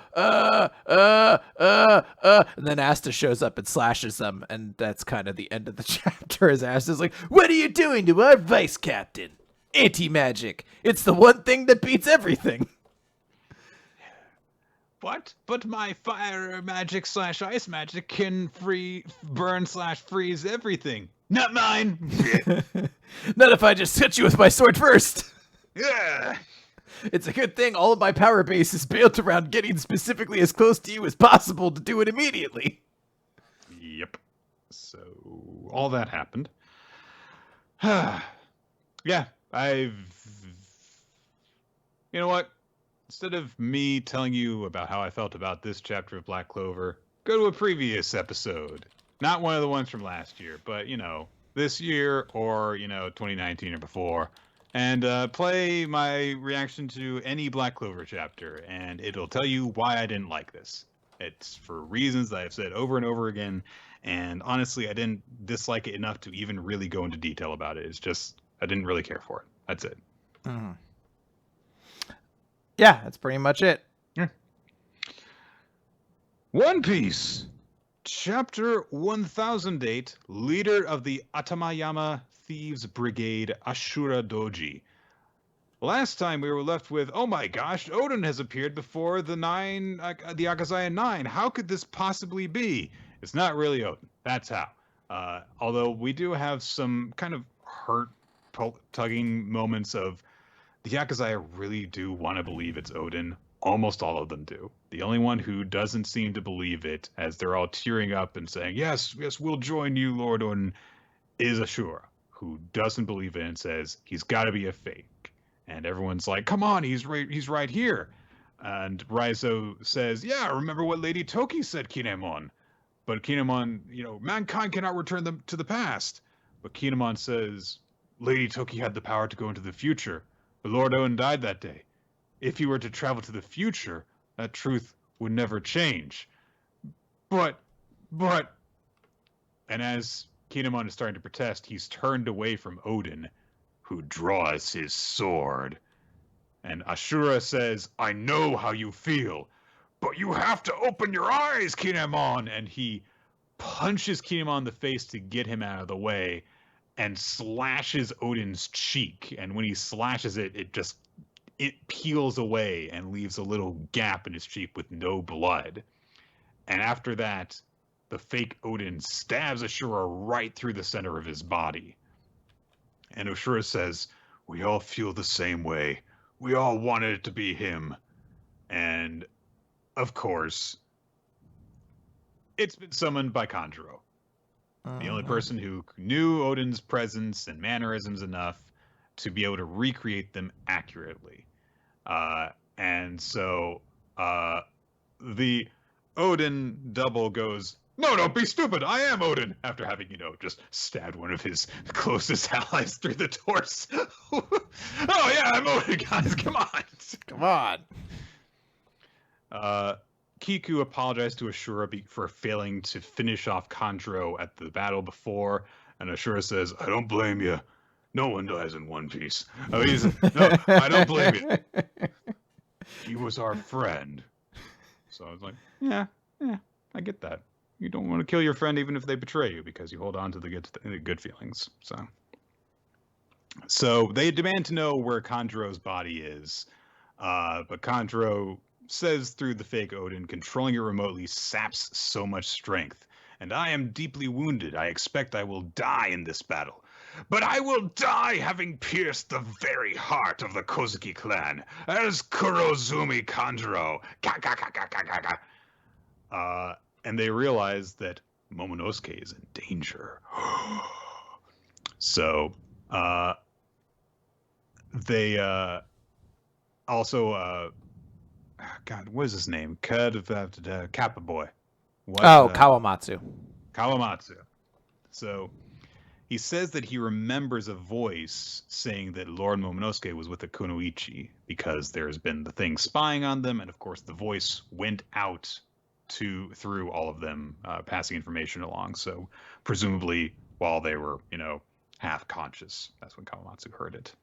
Speaker 2: then Asta shows up and slashes them, and that's kind of the end of the chapter. As Asta's like, what are you doing to our vice captain? Anti-magic. It's the one thing that beats everything.
Speaker 1: What? But my fire magic / ice magic can burn / freeze everything. Not mine.
Speaker 2: Not if I just hit you with my sword first.
Speaker 1: Yeah.
Speaker 2: It's a good thing all of my power base is built around getting specifically as close to you as possible to do it immediately.
Speaker 1: Yep. So all that happened. Yeah, you know what? Instead of me telling you about how I felt about this chapter of Black Clover, go to a previous episode. Not one of the ones from last year, but, this year or, 2019 or before. And play my reaction to any Black Clover chapter, and it'll tell you why I didn't like this. It's for reasons that I've said over and over again, and honestly, I didn't dislike it enough to even really go into detail about it. It's just, I didn't really care for it. That's it.
Speaker 2: Mm-hmm. Yeah, that's pretty much it.
Speaker 1: Yeah. One Piece, Chapter 1008, Leader of the Atamayama Thieves Brigade, Ashura Doji. Last time we were left with, oh my gosh, Odin has appeared before the Akazaya 9. How could this possibly be? It's not really Odin. That's how. Although we do have some kind of tugging moments of the Akazaya really do want to believe it's Odin. Almost all of them do. The only one who doesn't seem to believe it, as they're all tearing up and saying, yes, we'll join you, Lord Odin, is Ashura, who doesn't believe it and says he's got to be a fake. And everyone's like, come on, he's right here. And Raizo says, yeah, remember what Lady Toki said, Kinemon. But Kinemon, mankind cannot return them to the past. But Kinemon says, Lady Toki had the power to go into the future, but Lord Odin died that day. If he were to travel to the future, that truth would never change. But, and as Kinemon is starting to protest, he's turned away from Odin, who draws his sword. And Ashura says, I know how you feel, but you have to open your eyes, Kinemon! And he punches Kinemon in the face to get him out of the way. and slashes Odin's cheek. And when he slashes it, it peels away and leaves a little gap in his cheek with no blood. And after that, the fake Odin stabs Ashura right through the center of his body. And Ashura says, "We all feel the same way. We all wanted it to be him." And, of course, it's been summoned by Kandro, the only person who knew Odin's presence and mannerisms enough to be able to recreate them accurately. And so the Odin double goes, "No, don't be stupid. I am Odin," after having, just stabbed one of his closest allies through the torso. "Oh, yeah, I'm Odin, guys. Come on."
Speaker 2: Come on.
Speaker 1: Kiku apologized to Ashura for failing to finish off Kandro at the battle before, and Ashura says, "I don't blame you. No one dies in One Piece." No, I don't blame you. He was our friend. So I was like, yeah, I get that. You don't want to kill your friend even if they betray you because you hold on to the good feelings. So they demand to know where Kandro's body is, but Kandro says through the fake Odin, "Controlling it remotely saps so much strength, and I am deeply wounded. I expect I will die in this battle. But I will die having pierced the very heart of the Kozuki clan as Kurozumi Kandro." And they realize that Momonosuke is in danger. So they also God, what is his name? Kappa Boy. What,
Speaker 2: Kawamatsu.
Speaker 1: Kawamatsu. So he says that he remembers a voice saying that Lord Momonosuke was with the Kunoichi because there's been the thing spying on them, and of course the voice went out through all of them, passing information along. So presumably while they were, half conscious, that's when Kawamatsu heard it.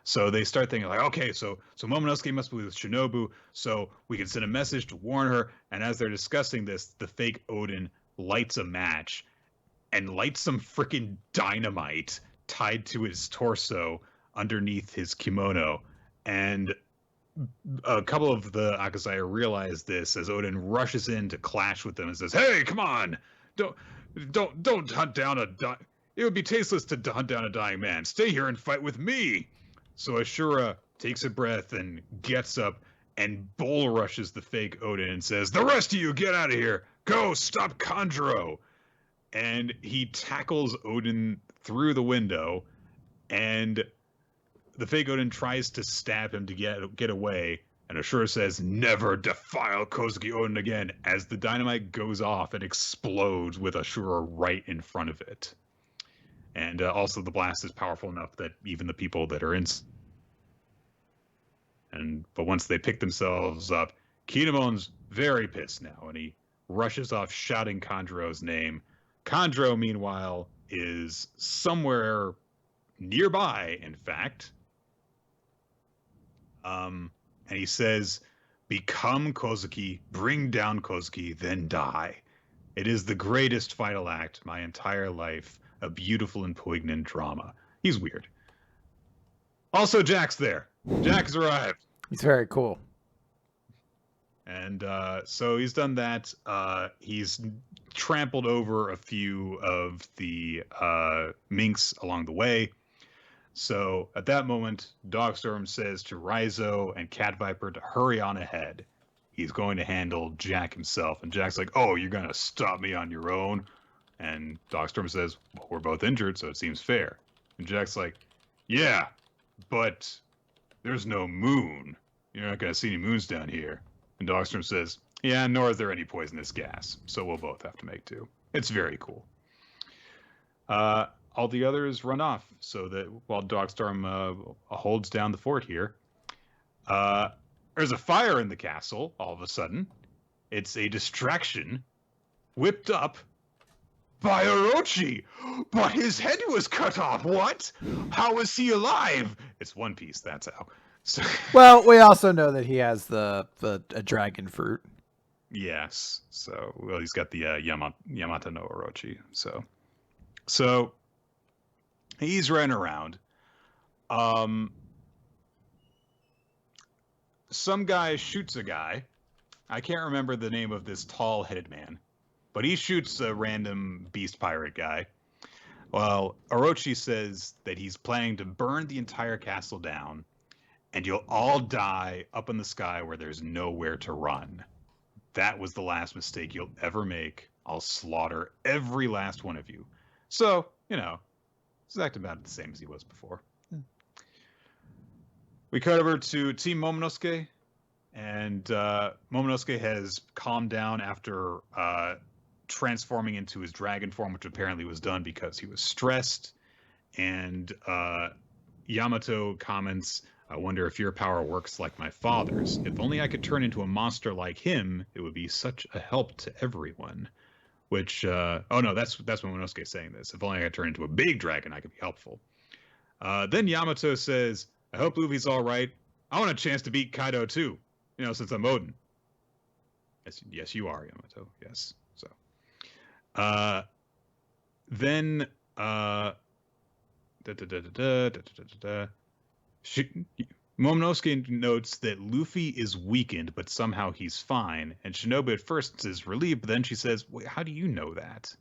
Speaker 1: So they start thinking like, okay, so Momonosuke must be with Shinobu, so we can send a message to warn her. And as they're discussing this, the fake Odin lights a match and lights some freaking dynamite tied to his torso underneath his kimono. And a couple of the Akazaya realize this as Odin rushes in to clash with them and says, "Hey, come on! Don't hunt down it would be tasteless to hunt down a dying man. Stay here and fight with me." So Ashura takes a breath and gets up and bull rushes the fake Odin and says, "The rest of you, get out of here! Go, stop Kandro!" And he tackles Odin through the window, and the fake Odin tries to stab him to get away, and Ashura says, "Never defile Kozuki Odin again," as the dynamite goes off and explodes with Ashura right in front of it. And also the blast is powerful enough that even the people that are in... But once they pick themselves up, Kinemon's very pissed now, and he rushes off shouting Kandro's name. Kandro, meanwhile, is somewhere nearby, in fact. And he says, "Become Kozuki, bring down Kozuki, then die. It is the greatest final act my entire life. A beautiful and poignant drama." He's weird. Also, Jack's there. Jack has arrived.
Speaker 2: He's very cool.
Speaker 1: And so he's done that. He's trampled over a few of the minks along the way. So at that moment, Dogstorm says to Raizo and Cat Viper to hurry on ahead. He's going to handle Jack himself. And Jack's like, "Oh, you're going to stop me on your own?" And Dogstorm says, "Well, we're both injured, so it seems fair." And Jack's like, "Yeah, but there's no moon. You're not going to see any moons down here." And Dogstorm says, "Yeah, nor is there any poisonous gas, so we'll both have to make do." It's very cool. All the others run off, so that while Dogstorm holds down the fort here, there's a fire in the castle all of a sudden. It's a distraction whipped up by Orochi, but his head was cut off. What? How is he alive? It's One Piece, that's how. So,
Speaker 2: well, we also know that he has a dragon fruit.
Speaker 1: Yes. So, he's got the Yamata no Orochi. So He's running around. Um, some guy shoots a guy. I can't remember the name of this tall-headed man, but he shoots a random beast pirate guy. Well, Orochi says that he's planning to burn the entire castle down, and you'll all die up in the sky where there's nowhere to run. That was the last mistake you'll ever make. I'll slaughter every last one of you. So, he's acting about the same as he was before. We cut over to Team Momonosuke, and Momonosuke has calmed down after transforming into his dragon form, which apparently was done because he was stressed. And Yamato comments, "I wonder if your power works like my father's. If only I could turn into a monster like him, it would be such a help to everyone." Which, oh no, that's Momonosuke saying this. If only I could turn into a big dragon, I could be helpful. Then Yamato says, "I hope Luffy's all right. I want a chance to beat Kaido too, since I'm Odin." Yes, you are, Yamato. Yes. So, then, Momonosuke notes that Luffy is weakened, but somehow he's fine. And Shinobu at first is relieved, but then she says, "Wait, how do you know that?"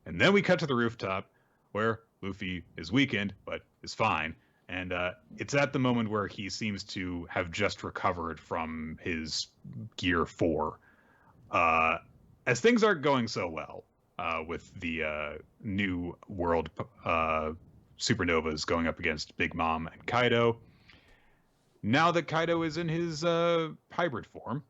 Speaker 1: And then we cut to the rooftop, where Luffy is weakened, but is fine. And it's at the moment where he seems to have just recovered from his Gear 4. As things aren't going so well with the new world supernovas going up against Big Mom and Kaido, now that Kaido is in his hybrid form,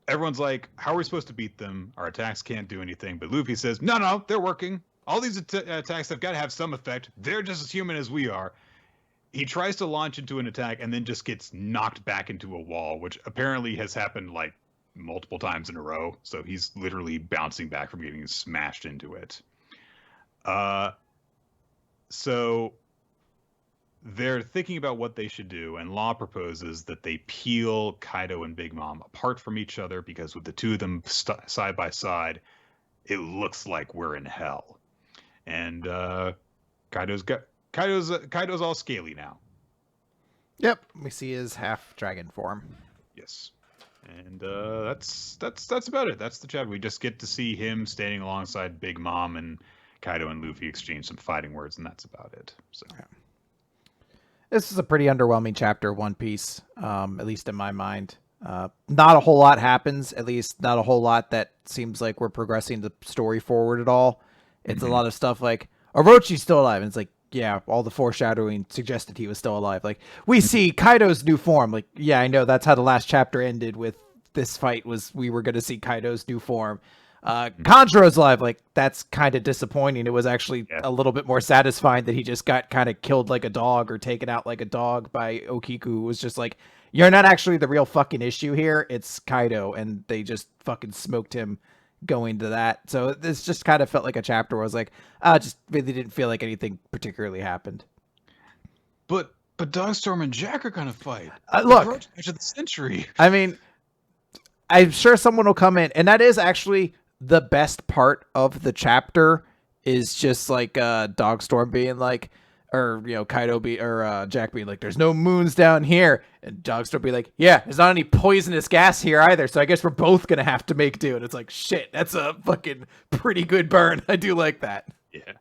Speaker 1: everyone's like, "How are we supposed to beat them? Our attacks can't do anything." But Luffy says, no, they're working. All these attacks have got to have some effect. They're just as human as we are. He tries to launch into an attack and then just gets knocked back into a wall, which apparently has happened like multiple times in a row. So he's literally bouncing back from getting smashed into it. So they're thinking about what they should do, and Law proposes that they peel Kaido and Big Mom apart from each other, because with the two of them side by side, it looks like we're in hell. And Kaido's all scaly now.
Speaker 2: Yep, we see his half dragon form.
Speaker 1: Yes, and that's about it. That's the chapter. We just get to see him standing alongside Big Mom, and Kaido and Luffy exchange some fighting words, and that's about it. So.
Speaker 2: Yeah. This is a pretty underwhelming chapter of One Piece, at least in my mind. Not a whole lot happens, at least not a whole lot that seems like we're progressing the story forward at all. It's a lot of stuff like, Orochi's still alive, and it's like, yeah, all the foreshadowing suggested he was still alive. Like, we see Kaido's new form. Like, yeah, I know that's how the last chapter ended with this fight, was we were going to see Kaido's new form. Kanjuro's alive. Like, that's kind of disappointing. It was actually a little bit more satisfying that he just got kind of killed like a dog, or taken out like a dog by Okiku, who was just like, "You're not actually the real fucking issue here. It's Kaido." And they just fucking smoked him going to that. So this just kind of felt like a chapter where I was like, just really didn't feel like anything particularly happened.
Speaker 1: But Dogstorm and Jack are gonna fight.
Speaker 2: Look,
Speaker 1: match of the century.
Speaker 2: I mean, I'm sure someone will come in, and that is actually the best part of the chapter, is just like Dogstorm being like, or Kaido or Jack being like, "There's no moons down here," and Dogstorm be like, "Yeah, there's not any poisonous gas here either, so I guess we're both gonna have to make do." And it's like, shit, that's a fucking pretty good burn. I do like that.
Speaker 1: Yeah,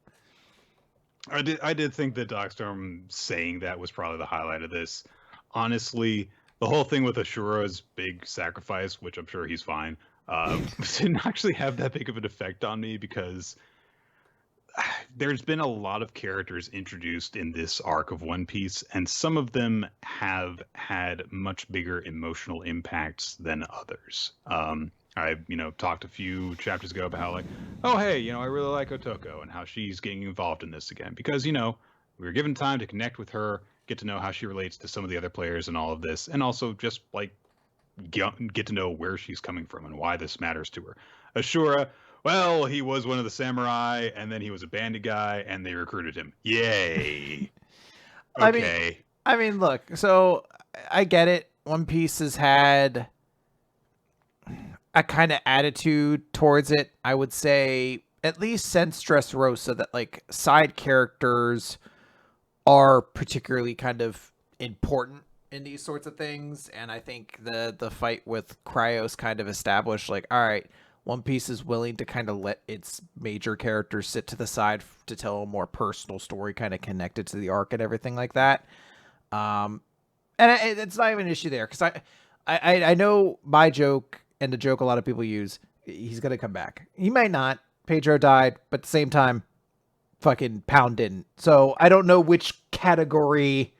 Speaker 1: I did think that Dogstorm saying that was probably the highlight of this. Honestly, the whole thing with Ashura's big sacrifice, which I'm sure he's fine, didn't actually have that big of an effect on me, because there's been a lot of characters introduced in this arc of One Piece, and some of them have had much bigger emotional impacts than others. I talked a few chapters ago about how, like, oh hey, I really like Otoko, and how she's getting involved in this again, because we were given time to connect with her, get to know how she relates to some of the other players and all of this, and also just like get to know where she's coming from and why this matters to her. Ashura, well, he was one of the samurai, and then he was a bandit guy, and they recruited him. Yay. Okay.
Speaker 2: I mean, look, so I get it. One Piece has had a kind of attitude towards it, I would say, at least since Dressrosa, that like side characters are particularly kind of important in these sorts of things. And I think the fight with Cryos kind of established like, all right, One Piece is willing to kind of let its major characters sit to the side to tell a more personal story, kind of connected to the arc and everything like that. Um, and it's not even an issue there because I know my joke and the joke a lot of people use. He's gonna come back. He might not. Pedro died, but at the same time, fucking Pound didn't. So I don't know which category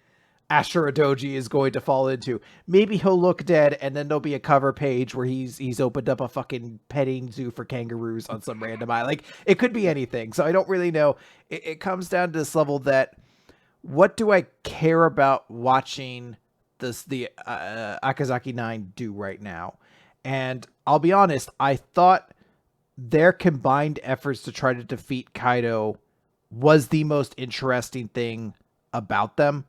Speaker 2: Ashura Doji is going to fall into. Maybe he'll look dead, and then there'll be a cover page where he's opened up a fucking petting zoo for kangaroos on some random island. Like it could be anything. So I don't really know. It comes down to this level that what do I care about watching the Akazaki 9 do right now? And I'll be honest, I thought their combined efforts to try to defeat Kaido was the most interesting thing about them.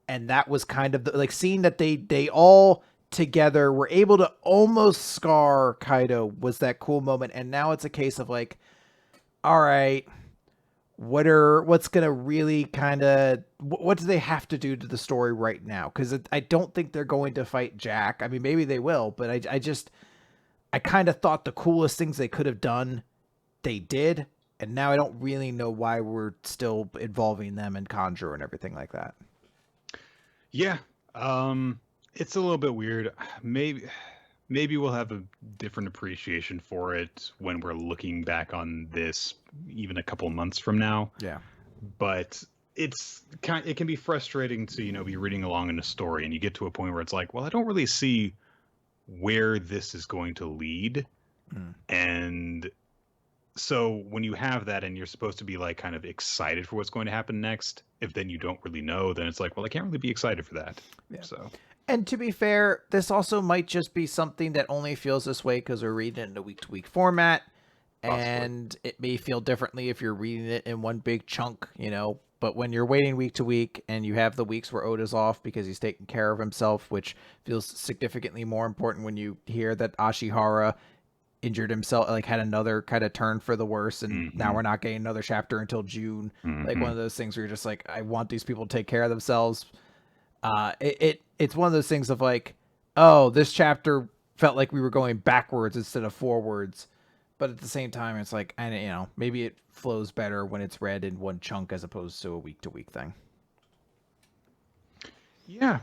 Speaker 2: And that was kind of like seeing that they all together were able to almost scar Kaido was that cool moment. And now it's a case of like, all right, what's gonna really kind of what do they have to do to the story right now? Because I don't think they're going to fight Jack. I mean, maybe they will, but I kind of thought the coolest things they could have done, they did, and now I don't really know why we're still involving them in Conjure and everything like that.
Speaker 1: Yeah, it's a little bit weird. Maybe we'll have a different appreciation for it when we're looking back on this even a couple months from now.
Speaker 2: Yeah.
Speaker 1: But it can be frustrating to, be reading along in a story and you get to a point where it's like, well, I don't really see where this is going to lead. And so when you have that and you're supposed to be like kind of excited for what's going to happen next, if then you don't really know, then it's like, well, I can't really be excited for that. Yeah. So.
Speaker 2: And to be fair, this also might just be something that only feels this way because we're reading it in a week-to-week format. Possibly. And it may feel differently if you're reading it in one big chunk, But when you're waiting week to week and you have the weeks where Oda's off because he's taking care of himself, which feels significantly more important when you hear that Ashihara injured himself, like had another kind of turn for the worse, and now we're not getting another chapter until June. Like one of those things where you're just like, I want these people to take care of themselves. It's one of those things of like, oh, this chapter felt like we were going backwards instead of forwards, but at the same time, it's like, and maybe it flows better when it's read in one chunk as opposed to a week to week thing.
Speaker 1: Yeah.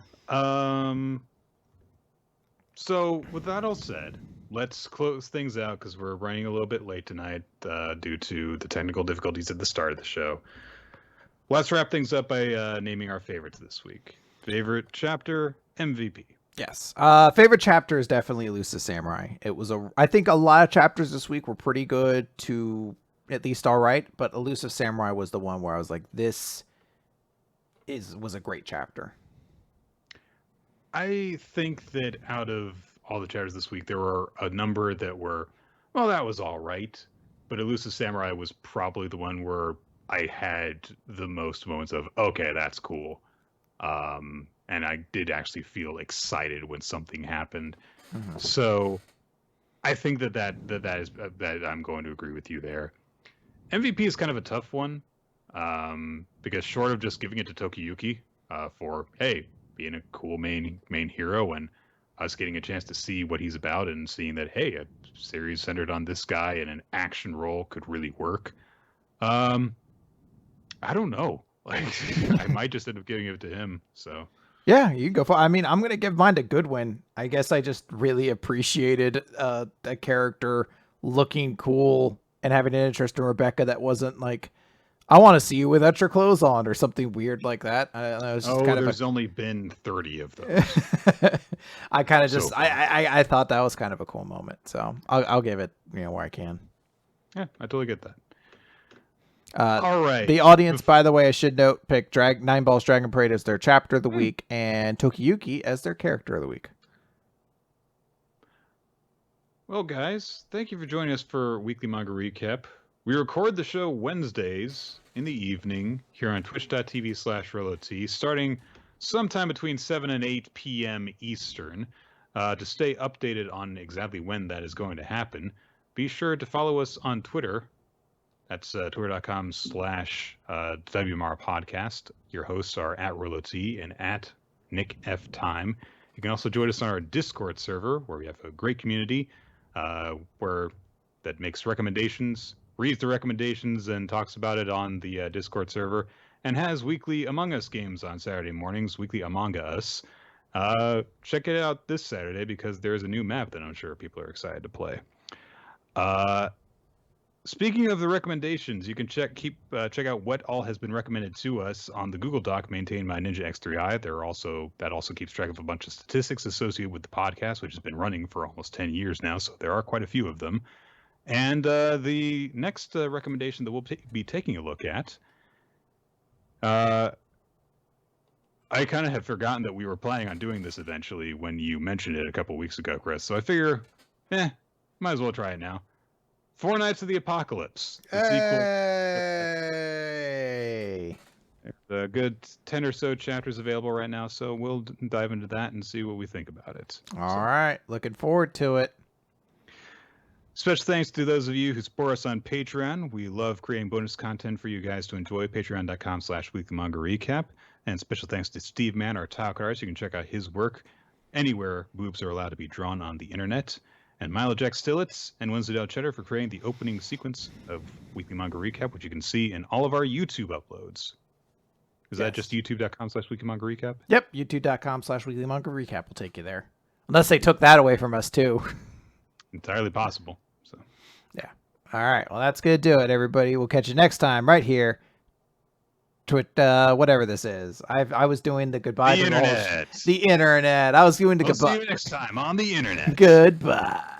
Speaker 1: So with that all said, let's close things out because we're running a little bit late tonight due to the technical difficulties at the start of the show. Let's wrap things up by naming our favorites this week. Favorite chapter, MVP.
Speaker 2: Yes. Favorite chapter is definitely Elusive Samurai. I think a lot of chapters this week were pretty good to at least all right, but Elusive Samurai was the one where I was like, this was a great chapter.
Speaker 1: I think that out of all the chapters this week, there were a number that were, well, that was all right, but Elusive Samurai was probably the one where I had the most moments of, okay, that's cool. And I did actually feel excited when something happened. So I think that I'm going to agree with you there. MVP is kind of a tough one because short of just giving it to Tokiyuki for, hey, being a cool main hero and us getting a chance to see what he's about and seeing that, hey, a series centered on this guy in an action role could really work. I don't know. Like, I might just end up giving it to him. So.
Speaker 2: Yeah, you can go for. I mean, I'm gonna give mine a good win. I guess I just really appreciated a character looking cool and having an interest in Rebecca that wasn't like, I want to see you without your clothes on or something weird like that.
Speaker 1: There's only been 30 of those.
Speaker 2: I kind of just I thought that was kind of a cool moment, so I'll give it where I can.
Speaker 1: Yeah, I totally get that. All right.
Speaker 2: The audience, by the way, I should note, picked Nine Balls Dragon Parade as their chapter of the week and Tokiyuki as their character of the week.
Speaker 1: Well, guys, thank you for joining us for Weekly Manga Recap. We record the show Wednesdays in the evening here on twitch.tv/ReloT, starting sometime between 7 and 8 p.m. Eastern. To stay updated on exactly when that is going to happen, be sure to follow us on Twitter That's twitter.com/WMR podcast. Your hosts are at RoloT and at Nick F. Time. You can also join us on our Discord server, where we have a great community that makes recommendations, reads the recommendations, and talks about it on the Discord server, and has weekly Among Us games on Saturday mornings, weekly Among Us. Check it out this Saturday because there's a new map that I'm sure people are excited to play. Speaking of the recommendations, you can check out what all has been recommended to us on the Google Doc maintained by Ninja X3i. That also keeps track of a bunch of statistics associated with the podcast, which has been running for almost 10 years now, so there are quite a few of them. And the next recommendation that we'll be taking a look at, I kind of had forgotten that we were planning on doing this eventually when you mentioned it a couple weeks ago, Chris. So I figure, might as well try it now. Four Nights of the Apocalypse, the
Speaker 2: sequel.
Speaker 1: There's a good 10 or so chapters available right now, so we'll dive into that and see what we think about it.
Speaker 2: All right, looking forward to it.
Speaker 1: Special thanks to those of you who support us on Patreon. We love creating bonus content for you guys to enjoy. Patreon.com/weeklymangarecap. And special thanks to Steve Mann, our tile artist. You can check out his work anywhere boobs are allowed to be drawn on the internet. And Milo Jack Stillitz and Winslow Cheddar for creating the opening sequence of Weekly Manga Recap, which you can see in all of our YouTube uploads. Is that just youtube.com/weeklymangarecap?
Speaker 2: Yep, youtube.com/weeklymangarecap will take you there. Unless they took that away from us too.
Speaker 1: Entirely possible. So,
Speaker 2: yeah. All right. Well, that's going to do it, everybody. We'll catch you next time right here. Whatever this is. I was doing the goodbye.
Speaker 1: The internet.
Speaker 2: The internet. I was doing the goodbye.
Speaker 1: See you next time on the internet.
Speaker 2: Goodbye.